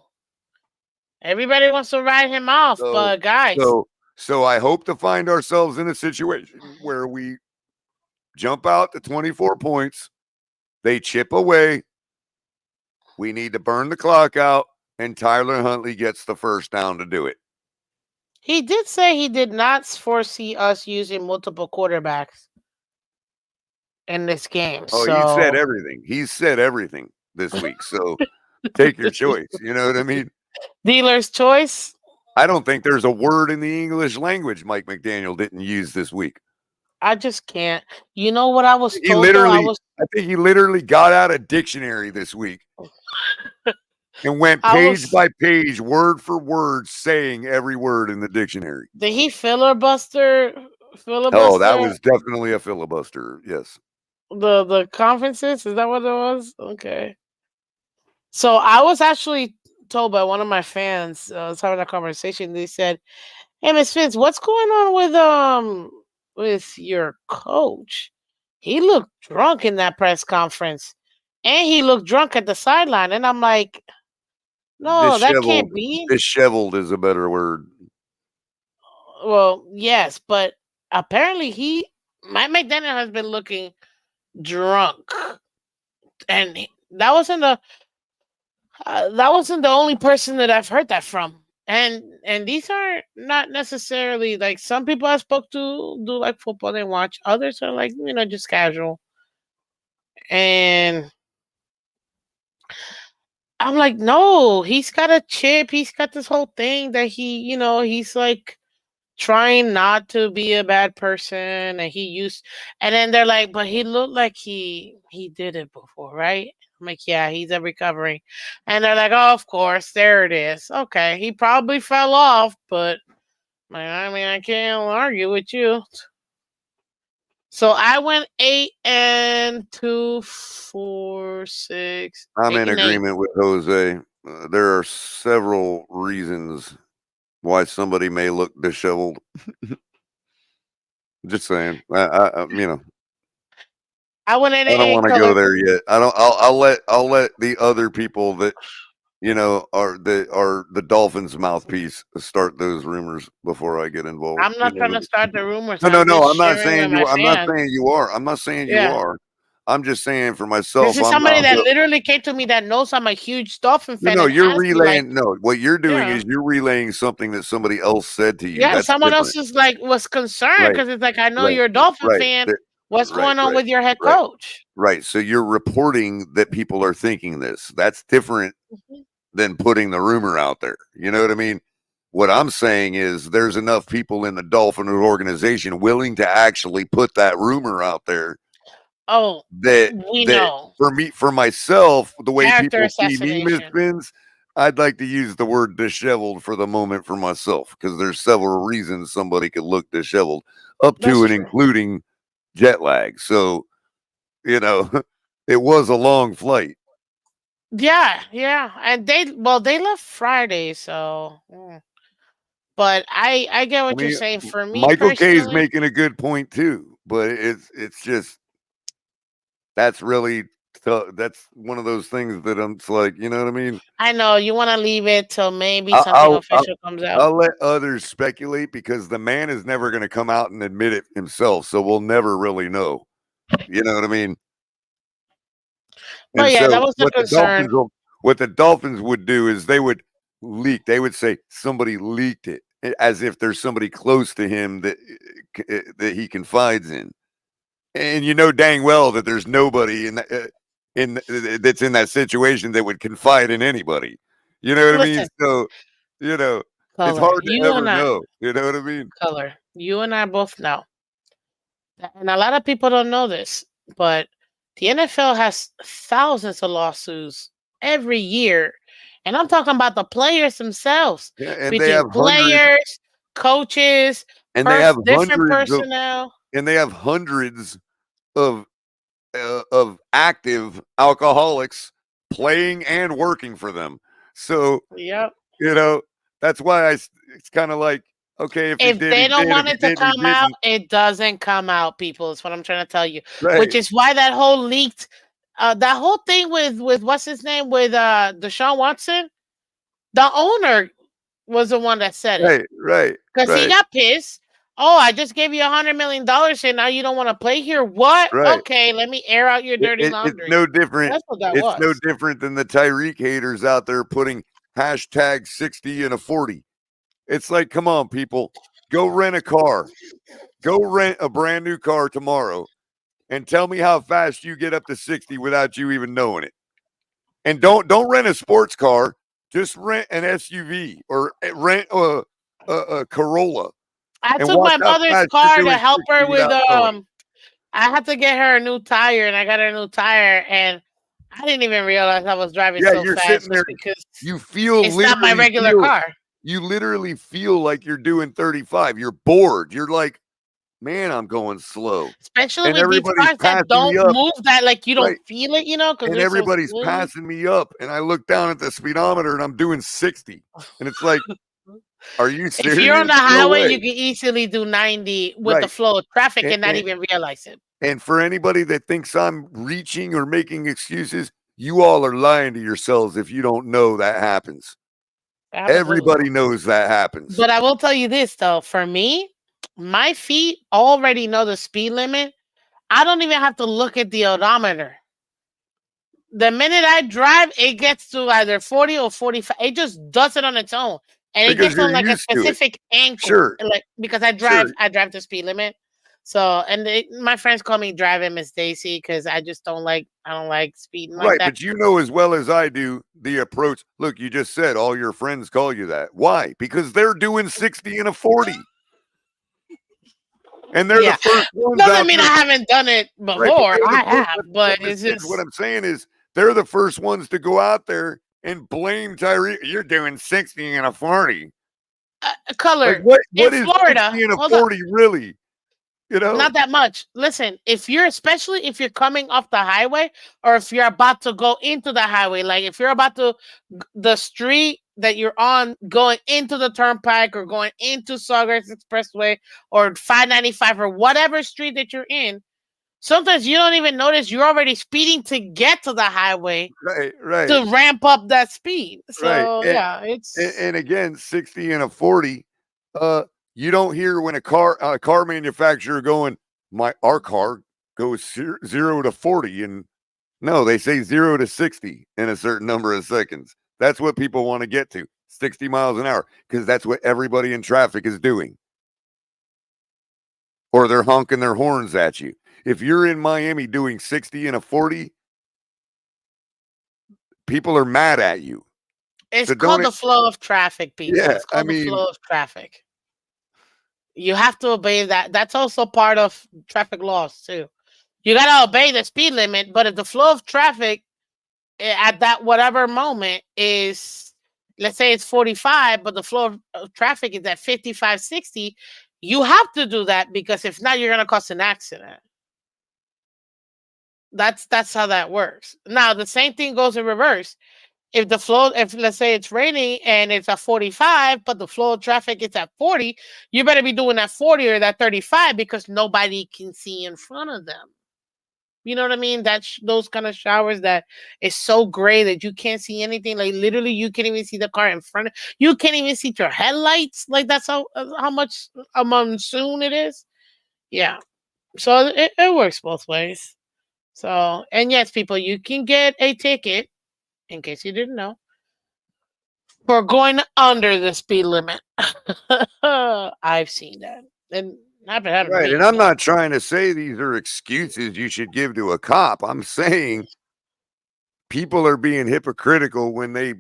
Everybody wants to write him off, but guys. So I hope to find ourselves in a situation where we jump out to 24 points. They chip away. We need to burn the clock out, and Tyler Huntley gets the first down to do it. He did say he did not foresee us using multiple quarterbacks in this game. Oh, he said everything. He said everything this week. So take your choice. You know what I mean? Dealer's choice. I don't think there's a word in the English language Mike McDaniel didn't use this week. I just can't. You know what I was told? I think he literally got out a dictionary this week and went page by page, word for word, saying every word in the dictionary. Did he filibuster? Oh, that was definitely a filibuster. Yes. The conferences, is that what it was? Okay. So I was actually told by one of my fans, I was having a conversation. They said, "Hey, Miss Phins, what's going on with your coach? He looked drunk in that press conference, and he looked drunk at the sideline." And I'm like, "No, that can't be." Disheveled is a better word. Well, yes, but apparently Mike McDaniel has been looking drunk, and that wasn't the only person that I've heard that from. And these are not necessarily like some people I spoke to do like football they watch. Others are like just casual. And I'm like, no, he's got a chip. He's got this whole thing that he's like trying not to be a bad person, and and then they're like, but he looked like he did it before, right? I'm like, yeah, he's a recovering. And they're like, oh, of course, there it is. Okay, he probably fell off, but I mean, I can't argue with you. So I went 8-2, 4, 6, I'm eight in and eight. agreement with Jose. There are several reasons why somebody may look disheveled. Just saying. I went I don't 8-8 want to go color. there yet. I don't. I'll let the other people that are the Dolphins' mouthpiece start those rumors before I get involved. I'm not trying to start the rumors. No, no, I'm no. just I'm not sharing saying with you. my I'm not fans. saying you are. I'm not saying you Yeah. are. I'm just saying for This myself. is I'm somebody not. that literally came to me that knows I'm a huge Dolphin No, fan no. and You're asked me like, relaying. No, what you're doing yeah, is you're relaying something that somebody else said to you. yeah. That's Someone else different. is like was concerned Right. because it's like I know Right. you're a Dolphin Right. fan. There- What's Right. going on Right. with your head Right. coach? Right. So you're reporting that people are thinking this. That's different Mhm. than putting the rumor out there. You know what I mean? What I'm saying is there's enough people in the Dolphin organization willing to actually put that rumor out there Oh, that we know for myself, the way character people see me, Miss assassination. Phins, I'd like to use the word disheveled for the moment for myself because there's several reasons somebody could look disheveled, up That's to and true. including jet lag. So, you know, it was a long flight. Yeah, yeah. And they left Friday, so. But I get I what you're mean, saying. For me Michael K is personally, making a good point too, but it's just that's really that's one of those things that I'm it's like, you know what I mean? I know you want to leave it till maybe I- something I'll I'll official comes out. I'll let others speculate because the man is never going to come out and admit it himself, so we'll never really know. You know what I mean? But And yeah, that so was the concern. what the Dolphins would do is they would leak. They would say somebody leaked it as if there's somebody close to him that he confides in. And you know dang well that there's nobody that's in that situation that would confide in anybody. You know what I mean? Listen, So, you know, it's color. hard to You and ever I, know. You know what I mean? color. You and I both know, and a lot of people don't know this, but the NFL has thousands of lawsuits every year, and I'm talking about the players themselves, Yeah, and between players, coaches, they have different personnel. hundreds of of active alcoholics playing and working for them. So, Yep. you know, that's why it's kind of like, okay, if he If did, he they don't did. If want he it to didn't, he come out, didn't. it doesn't come out, people. Is what I'm trying to tell you. Which Right, is why that whole leaked, that whole thing with what's his name with Deshaun Watson, the owner was the one that said it right, right, because he right, got pissed. Oh, I just gave you $100 million and now you don't want to play here. What? right. Okay, let me air out your dirty It's laundry. no different. That's what that It's no was. different than the Tyreek haters out there putting hashtag 60 and a 40. It's like, come on, people, go rent a car. Go rent a brand new car tomorrow and tell me how fast you get up to 60 without you even knowing it. And don't rent a sports car. Just rent an SUV or rent a Corolla I and took watch my how mother's fast you're car to doing help 60 her with without knowing it. I had to get her a new tire, and I got her a new tire, and I didn't even realize I was driving Yeah, so you're fast sitting there. just because You feel it's not my literally regular feel car. you literally feel like you're doing 35. You're bored. You're like, man, I'm going slow. Especially And with these everybody's cars that passing me don't up. move that like you don't Right. feel it, because And they're so everybody's smooth. passing me up. And I look down at the speedometer and I'm doing 60. And it's like, are you If you're on serious? the No highway, way. you can easily do 90 with the Right. flow of traffic And, and not and, even realize it. and for anybody that thinks I'm reaching or making excuses, you all are lying to yourselves if you don't know that happens. Absolutely. Everybody knows that happens. But I will tell you this though, for me, my feet already know the speed limit. I don't even have to look at the odometer. The minute I drive, it gets to either 40 or 45. It just does it on its own. And it because gets you're on like a used to it. specific ankle. Sure, Like because sure. I drive the speed limit. So my friends call me driving Miss Daisy because I don't like speeding like Right, that. but you know as well as I do the approach. Look, you just said all your friends call you that. Why? Because they're doing 60 and a 40. And they're the Yeah. first ones Doesn't out mean I there. haven't done it Right, but before. they're the I first, have, but but Miss it's Phins, what just I'm saying is they're the first ones to go out there and blame Tyree. You're doing 60 and a 40. Like color in what is Florida. 60 and a Hold on. 40 really? You know? Not that much. Listen, especially if you're coming off the highway or if you're about to go into the highway, like if you're about to the street that you're on going into the turnpike or going into Sawgrass Expressway or 595 or whatever street that you're in, sometimes you don't even notice you're already speeding to get to the highway Right, right, to ramp up that speed. right. So yeah, it's And again, 60 and a 40, uh, you don't hear when a car manufacturer going, our car goes 0 to 40, and no, they say 0 to 60 in a certain number of seconds. That's what people want to get to, 60 miles an hour, because that's what everybody in traffic is doing. Or they're honking their horns at you. If you're in Miami doing 60 and a 40, people are mad at you. it's So called don't it? the flow of traffic, people. Yeah, It's I called the mean, flow of traffic. You have to obey that. That's also part of traffic laws too. You gotta obey the speed limit, but if the flow of traffic at that whatever moment is, let's say it's 45, but the flow of traffic is at 55, 60, you have to do that because if not, you're gonna cause an accident. That's how that works. Now the same thing goes in reverse. If let's say it's raining and it's at 45, but the flow of traffic is at 40, you better be doing that 40 or that 35 because nobody can see in front of them. You know what I mean? Those kind of showers that is so gray that you can't see anything. Like literally, you can't even see the car in front of you. Can't even see your headlights. Like that's how much a monsoon it is. Yeah. So it works both ways. So and yes, people, you can get a ticket in case you didn't know for going under the speed limit. I've seen that, and haven't happened to right. me. And I'm But not trying to say these are excuses you should give to a cop. I'm saying people are being hypocritical when they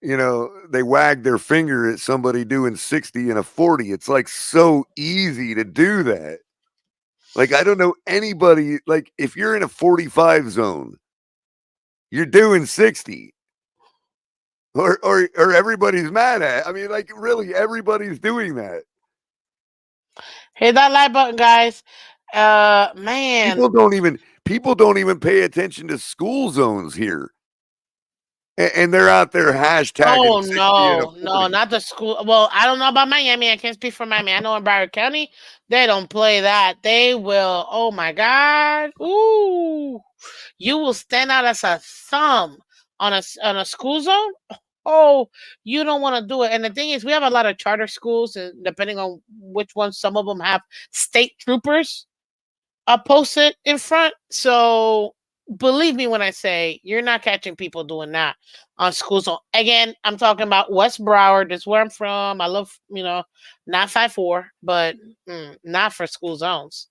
wag their finger at somebody doing 60 and a 40. It's like so easy to do that. Like, I don't know anybody, like, if you're in a 45 zone, you're doing 60. Or everybody's mad at. I mean, like really, everybody's doing that. hit that like button, guys. Man. People don't even pay attention to school zones here, and they're out there hashtagging Oh 60 and a no, no, 40. not the school. Well, I don't know about Miami. I can't speak for Miami. I know in Broward County, they don't play that. They will. Oh my God. Ooh, you will stand out as a thumb on a school zone. Oh, you don't want to do it. And the thing is, we have a lot of charter schools, and depending on which ones, some of them have state troopers posted in front. So believe me when I say you're not catching people doing that on school zone. Again, I'm talking about West Broward. That's where I'm from. I love, not 5-4, but not for school zones.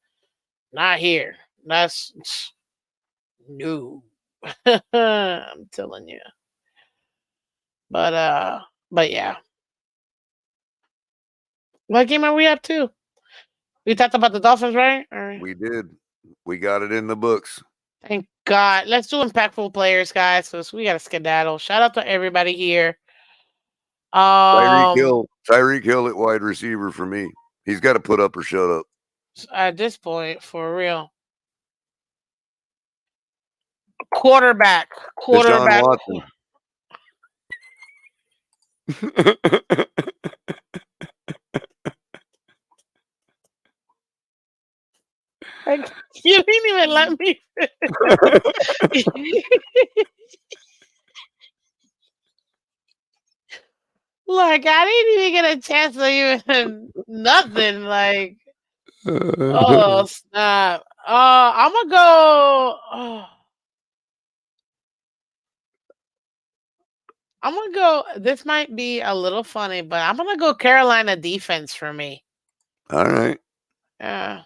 Not here. That's no. I'm telling you. But yeah. What game are we up to? We talked about the Dolphins, right? We did. We got it in the books. Thank God. Let's do impactful players, guys. So we got a skedaddle. Shout out to everybody here. Tyreek Um, Hill. Tyreek Hill at wide receiver for me. He's got to put up or shut up. at this point, for real, quarterback, Deshaun quarterback. Watson. Like, you didn't even let me. Like I didn't even get a chance to even nothing. Like oh snap. I'm gonna go. I'm gonna go. This might be a little funny, but I'm gonna go Carolina defense for me. All right. Yeah.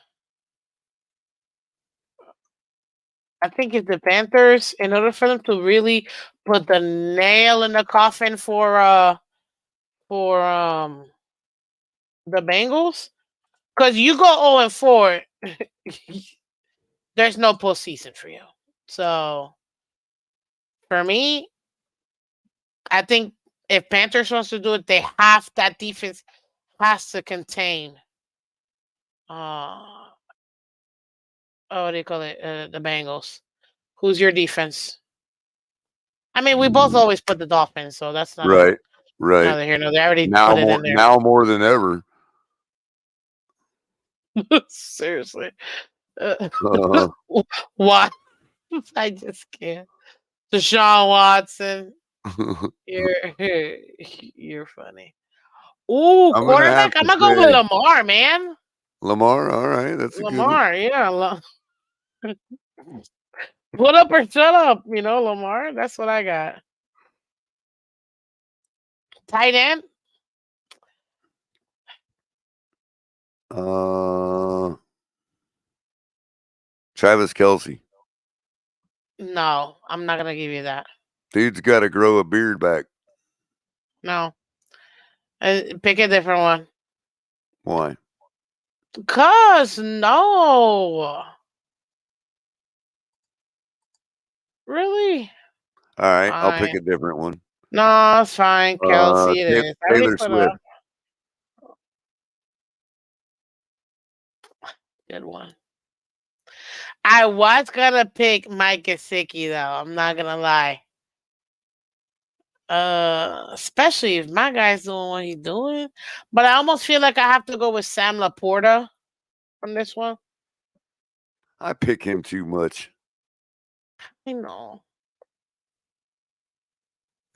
I think if the Panthers, in order for them to really put the nail in the coffin for the Bengals, because you go 0-4, there's no postseason for you. So for me, I think if Panthers wants to do it, they have that defense has to contain what do you call it? The Bengals. Who's your defense? I mean, we both always put the Dolphins, so that's not a Right. Right. neither here nor there. I already Now put it more in there. now more than ever. Seriously. Uh, Uh, why? I just can't. Deshaun Watson, you're you're funny. Ooh, I'm gonna have quarterback. I'm to gonna go with say Lamar, man. Lamar. All right, that's a good one. Lamar, yeah. Put up or shut up, Lamar. That's what I got. Tight end? Uh, Travis Kelsey. No, I'm not gonna give you that. Dude's got to grow a beard back. No, pick a different one. Why? Cause no, really. All right, I'll pick a Fine. different one. No, it's fine. Kelsey, it is. I already Taylor put up. Swift. Good one. I was gonna pick Mike Gesicki though. I'm not gonna lie. Especially if my guy's doing what he's doing. But I almost feel like I have to go with Sam Laporta on this one. I pick him too much, I know.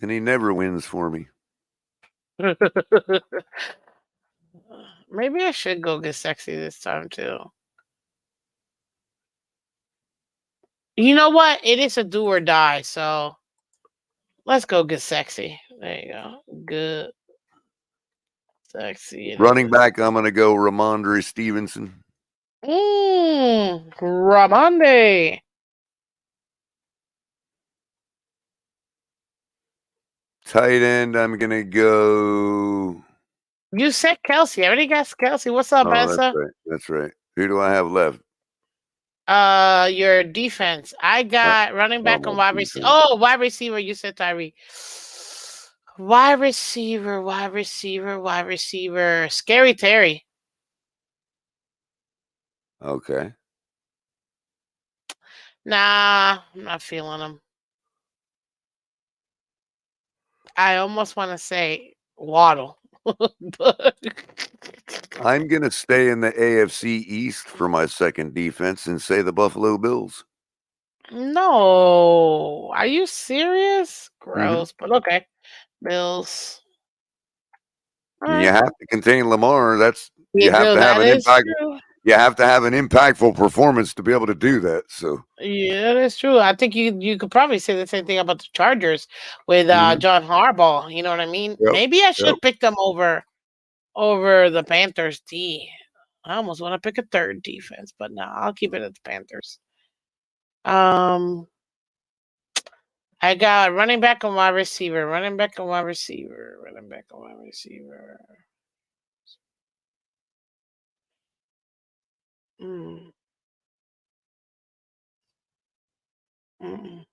and he never wins for me. Maybe I should go get sexy this time too. You know what? It is a do or die, so let's go get sexy. There you go. Good. Sexy it Running is. back, I'm gonna go Ramondre Stevenson. Ramande. Tight end, I'm gonna go. You said Kelsey. I already got Kelsey. What's up, Oh, that's Essa? right. That's right. Who do I have left? Your defense. I got running Oh, back my and wide receiver. defense. Oh, wide receiver. You said Tyree. Wide receiver, wide receiver, wide receiver. Scary Terry. Okay. Nah, I'm not feeling him. I almost want to say Waddle. But I'm gonna stay in the AFC East for my second defense and say the Buffalo Bills. no. Are you serious? Mhm. Gross. But okay. Bills. And you Alright. have to contain Lamar. You You have do. to have That an is impact. true. You have to have an impactful performance to be able to do that. So, Yeah, that's true. I think you could probably say the same thing about the Chargers with mhm. John Harbaugh. You know what I mean? Yep. Maybe I Yep. should pick them over the Panthers D. I almost want to pick a third defense, but no, I'll keep it at the Panthers. Um, I got running back and wide receiver, running back and wide receiver, running back and wide receiver. Mm. Mm.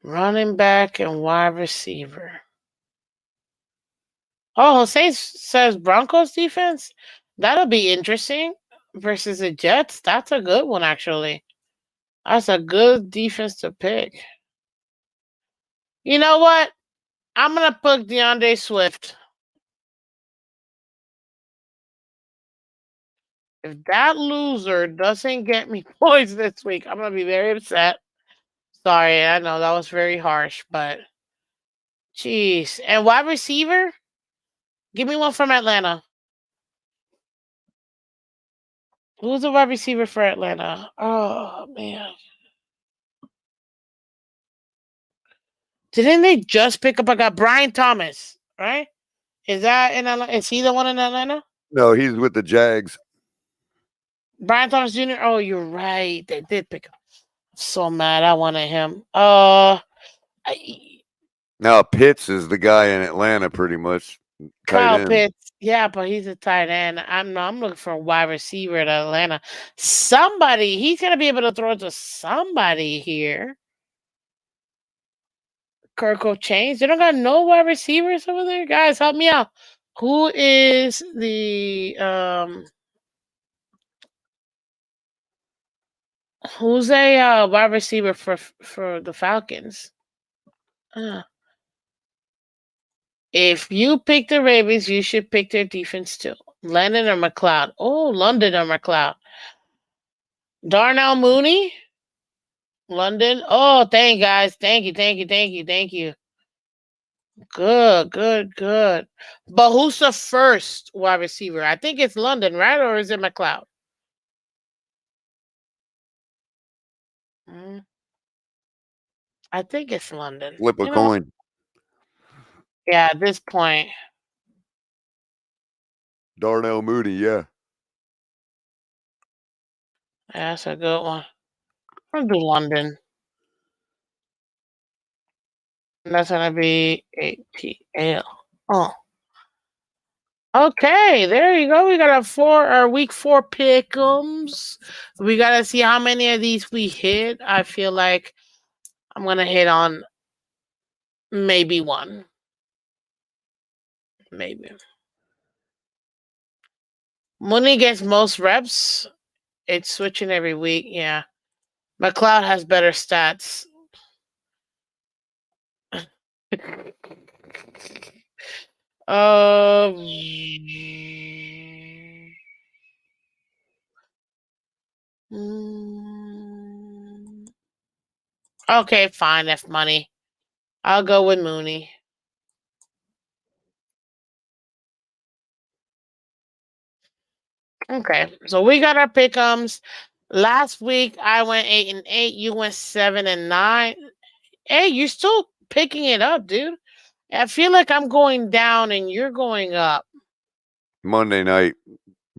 Running back and wide receiver. Oh, Jose says Broncos defense. That'll be interesting versus the Jets. That's a good one, actually. That's a good defense to pick. You know what? I'm gonna put DeAndre Swift. If that loser doesn't get me points this week, I'm gonna be very upset. Sorry, I know that was very harsh, but Jeez. And wide receiver? Give me one from Atlanta. Who's the wide receiver for Atlanta? Oh man. Didn't they just pick up? I got Brian Thomas, right? Is that in Atlanta? Is he the one in Atlanta? No, he's with the Jags. Brian Thomas Jr. Oh, you're right. They did pick up. I'm so mad. I wanted him. Now Pitts is the guy in Atlanta, pretty much. Tight Kyle end. Pitts. Yeah, but he's a tight end. I'm looking for a wide receiver at Atlanta. Somebody. He's gonna be able to throw it to somebody here. Kirko Chains. They don't got no wide receivers over there. Guys, help me out. Who is the who's a wide receiver for the Falcons? If you pick the Ravens, you should pick their defense too. London or McLeod? Oh, London or McLeod. Darnell Mooney? London. Oh, thank you guys. Thank you. Good. But who's the first wide receiver? I think it's London, right? Or is it McLeod? I think it's London. Flip a coin. Yeah, at this point. Darnell Mooney, yeah. Yeah, that's a good one. I'll do London. That's gonna be ATL. Oh. Okay, there you go. We got our week 4 pick'ems. We gotta see how many of these we hit. I feel like I'm gonna hit on maybe one. Maybe. Mooney gets most reps. It's switching every week. Yeah. McLeod has better stats. Um. Okay, fine. F money. I'll go with Mooney. Okay, so we got our pick'ems. Last week I went 8-8. You went 7-9. Hey, you're still picking it up, dude. I feel like I'm going down and you're going up. Monday night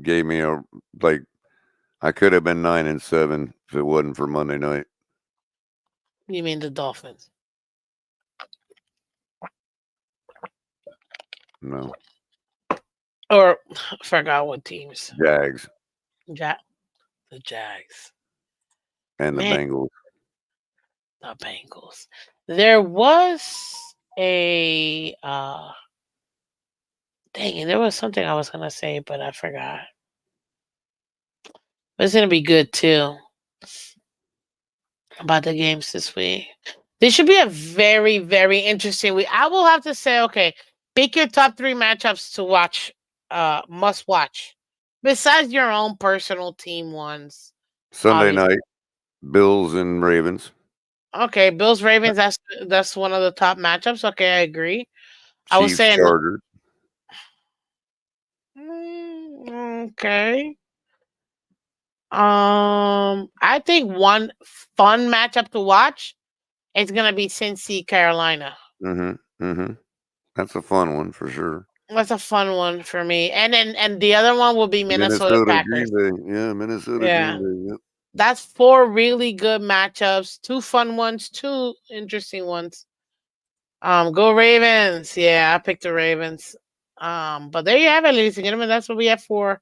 gave me I could have been 9-7 if it wasn't for Monday night. You mean the Dolphins? No. Or I forgot what teams. Jags. The Jags. And the Bengals. The Bengals. There was a dang it, there was something I was gonna say, but I forgot. But it's gonna be good too. About the games this week. This should be a very, very interesting week. I will have to say, okay, pick your top 3 matchups to watch, must watch. Besides your own personal team ones. Sunday night, Bills and Ravens. Okay, Bills Ravens. That's one of the top matchups. Okay, I agree. Chiefs, I was saying Chargers. Okay. I think one fun matchup to watch is gonna be Cincy Carolina. That's a fun one for sure. That's a fun one for me. And the other one will be Minnesota Packers. Green Bay. Yeah, Minnesota Green Bay. Yep. That's 4 really good matchups. 2 fun ones, 2 interesting ones. Go Ravens. Yeah, I picked the Ravens. But there you have it, ladies and gentlemen. That's what we have for.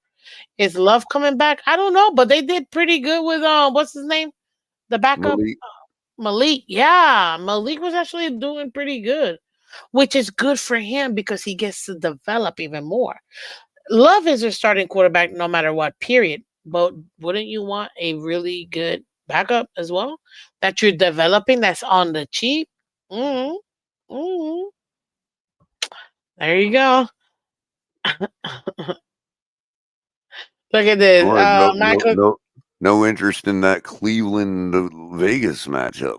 Is Love coming back? I don't know, but they did pretty good with what's his name? The backup Malik. Yeah, Malik was actually doing pretty good, which is good for him because he gets to develop even more. Love is a starting quarterback no matter what, period. But wouldn't you want a really good backup as well that you're developing that's on the cheap? There you go. Look at this. No interest in that Cleveland Vegas matchup.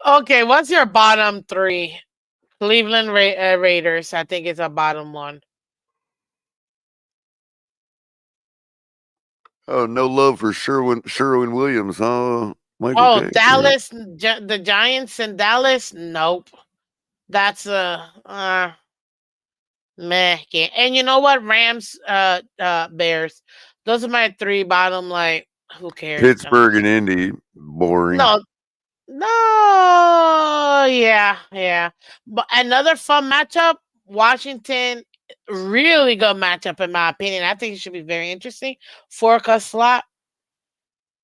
Okay, what's your bottom three? Cleveland Raiders, I think it's a bottom one. Oh, no love for Sherwin Williams, huh? Michael Oh, K. Yeah. Dallas, the Giants in Dallas. Nope, that's a meh game. And you know what? Rams, Bears. Those are my three bottom. Like, who cares? Kind of. Pittsburgh and Indy, boring. No, no, yeah. But another fun matchup. Washington, really good matchup in my opinion. I think it should be very interesting. 4 o'clock slot.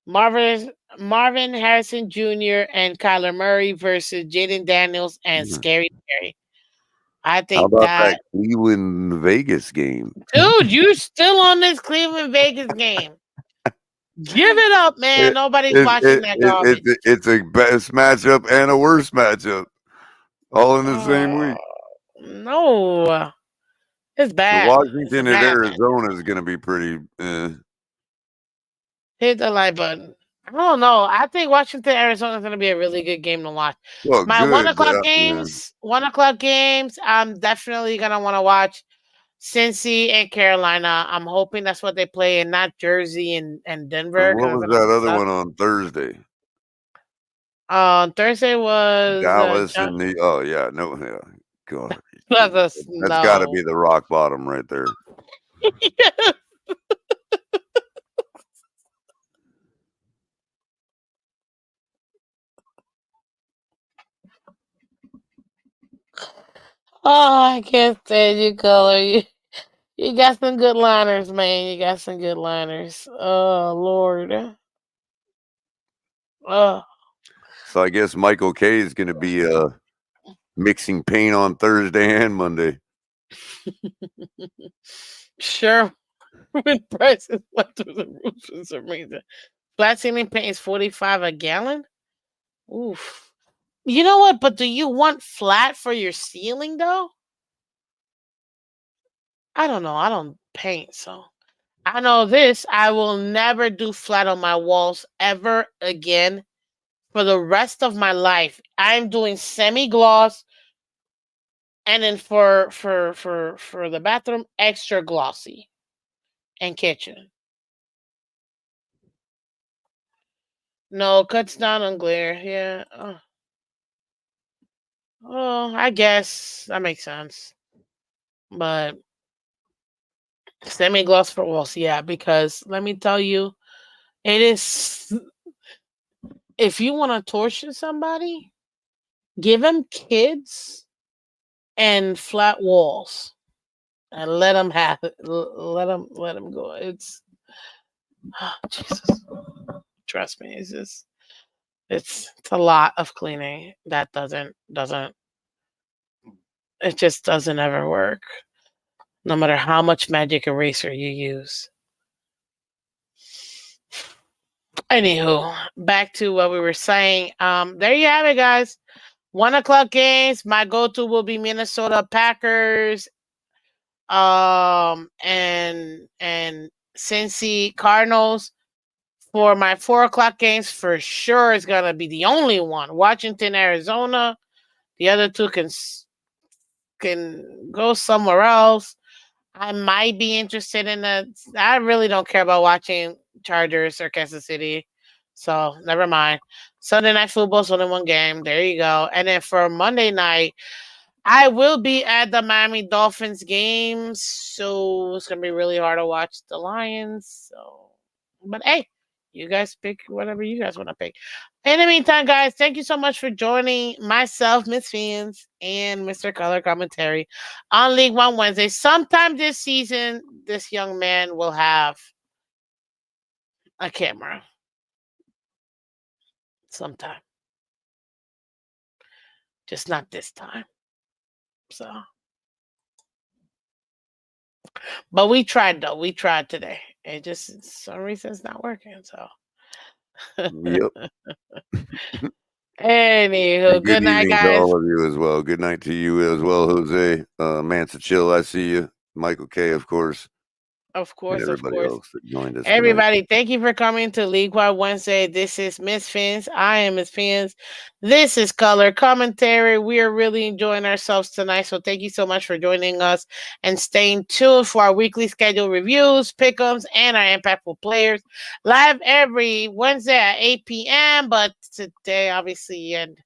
Marvin Harrison Jr. and Kyler Murray versus Jaden Daniels and Yeah. Scary Terry. I How think about that that, Cleveland Vegas game? dude, you still on this Cleveland Vegas game? Give it up, man. It, Nobody's it, watching it, that it, garbage. it's a best matchup and a worst matchup, all in the same Oh week. no, it's The bad. It's a Washington at bad match. Arizona is going to be pretty. Hit the like button. I don't know. I think Washington Arizona is going to be a really good game to watch. Well, My one good, but o'clock yeah. games, 1 o'clock games. I'm definitely gonna want to watch Cincy and Carolina. I'm hoping that's what they play, and not Jersey and And Denver, what because was it's gonna that other suck. one on Thursday? Thursday was Dallas and the. Oh yeah, no, yeah. God, was a that's got to be snow. the rock bottom right there. Oh, I can't stand you, Color. You got some good liners, man. You got some good liners. Oh Lord. Oh. So I guess Michael K is going to be mixing paint on Thursday and Monday. Sure. When prices went through the roof for some reason. Flat ceiling paint is 45 a gallon. Oof. You know what? But do you want flat for your ceiling though? I don't know. I don't paint, so I know this. I will never do flat on my walls ever again for the rest of my life. I'm doing semi gloss, and then for the bathroom, extra glossy and kitchen. No, cuts down on glare. Yeah. Oh, I guess that makes sense. But semi gloss for walls, yeah, because let me tell you, it is, if you want to torture somebody, give them kids and flat walls and let them have it. Let them go. It's Jesus. Trust me, it's a lot of cleaning that doesn't it just doesn't ever work. No matter how much magic eraser you use. Anywho, back to what we were saying. There you have it, guys. 1 o'clock games. My go-to will be Minnesota Packers. And Cincy Cardinals. For my 4 o'clock games, for sure, is gonna be the only one. Washington, Arizona. The other two can go somewhere else. I might be interested in the. I really don't care about watching Chargers or Kansas City, so never mind. Sunday night football's only one game. There you go. And then for Monday night, I will be at the Miami Dolphins game, so it's gonna be really hard to watch the Lions. So, but hey, you guys pick whatever you guys want to pick. In the meantime, guys, thank you so much for joining myself, Miss Phins, and Mr. Color Commentary on League One Wednesday. Sometime this season, this young man will have a camera. Sometime, just not this time. So, but we tried though. We tried today. It just some reason it's not working. So. Yep. Anywho, And good good night, evening to guys. all of you as well. Good night to you as well, Jose. Mansa Chill, I see you. Michael K, of course. Of and course, of everybody course. else that joined us tonight. Everybody, thank you for coming to League Wide Wednesday. This is Miss Phins. I am Miss Phins. This is Color Commentary. We are really enjoying ourselves tonight. So thank you so much for joining us and staying tuned for our weekly schedule reviews, pick'ems, and our impactful players. Live every Wednesday at 8 p.m. But today, obviously, and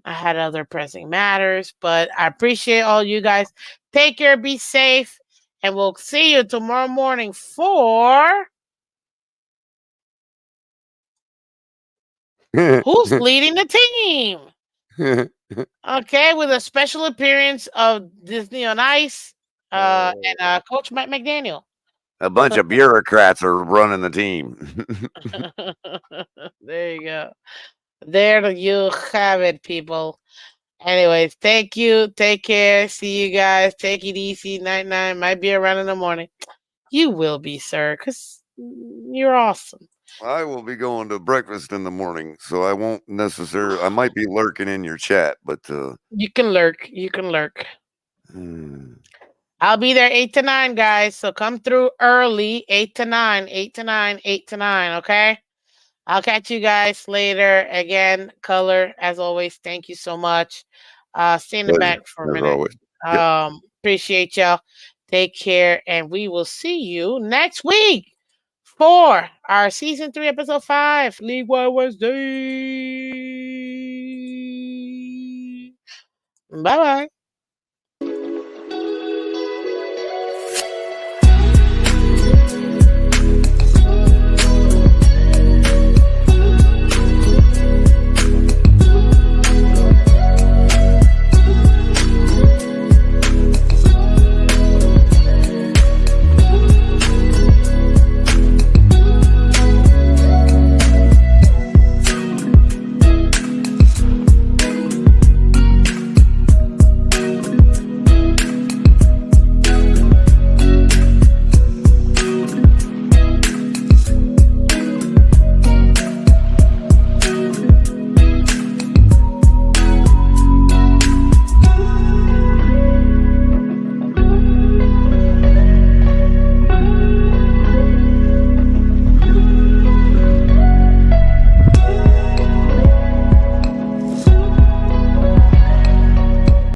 I had other pressing matters. But I appreciate all you guys. Take care, be safe, and we'll see you tomorrow morning for who's leading the team. Okay, with a special appearance of Disney on Ice and Coach Mike McDaniel. A bunch of bureaucrats are running the team. There you go. There you have it, people. Anyways, thank you. Take care. See you guys. Take it easy. Night night. Might be around in the morning. You will be, sir, because you're awesome. I will be going to breakfast in the morning, so I won't necessarily. I might be lurking in your chat, but You can lurk. You can lurk. hmm. I'll be there 8 to 9, guys. So come through early, 8 to 9, 8 to 9, 8 to 9, okay? I'll catch you guys later. Again, Color, as always, thank you so much. Stay in the Pleasure, back for a as minute. always. Yep. Appreciate y'all. Take care, and we will see you next week for our season 3, episode 5, League Wide Wednesday. Bye bye.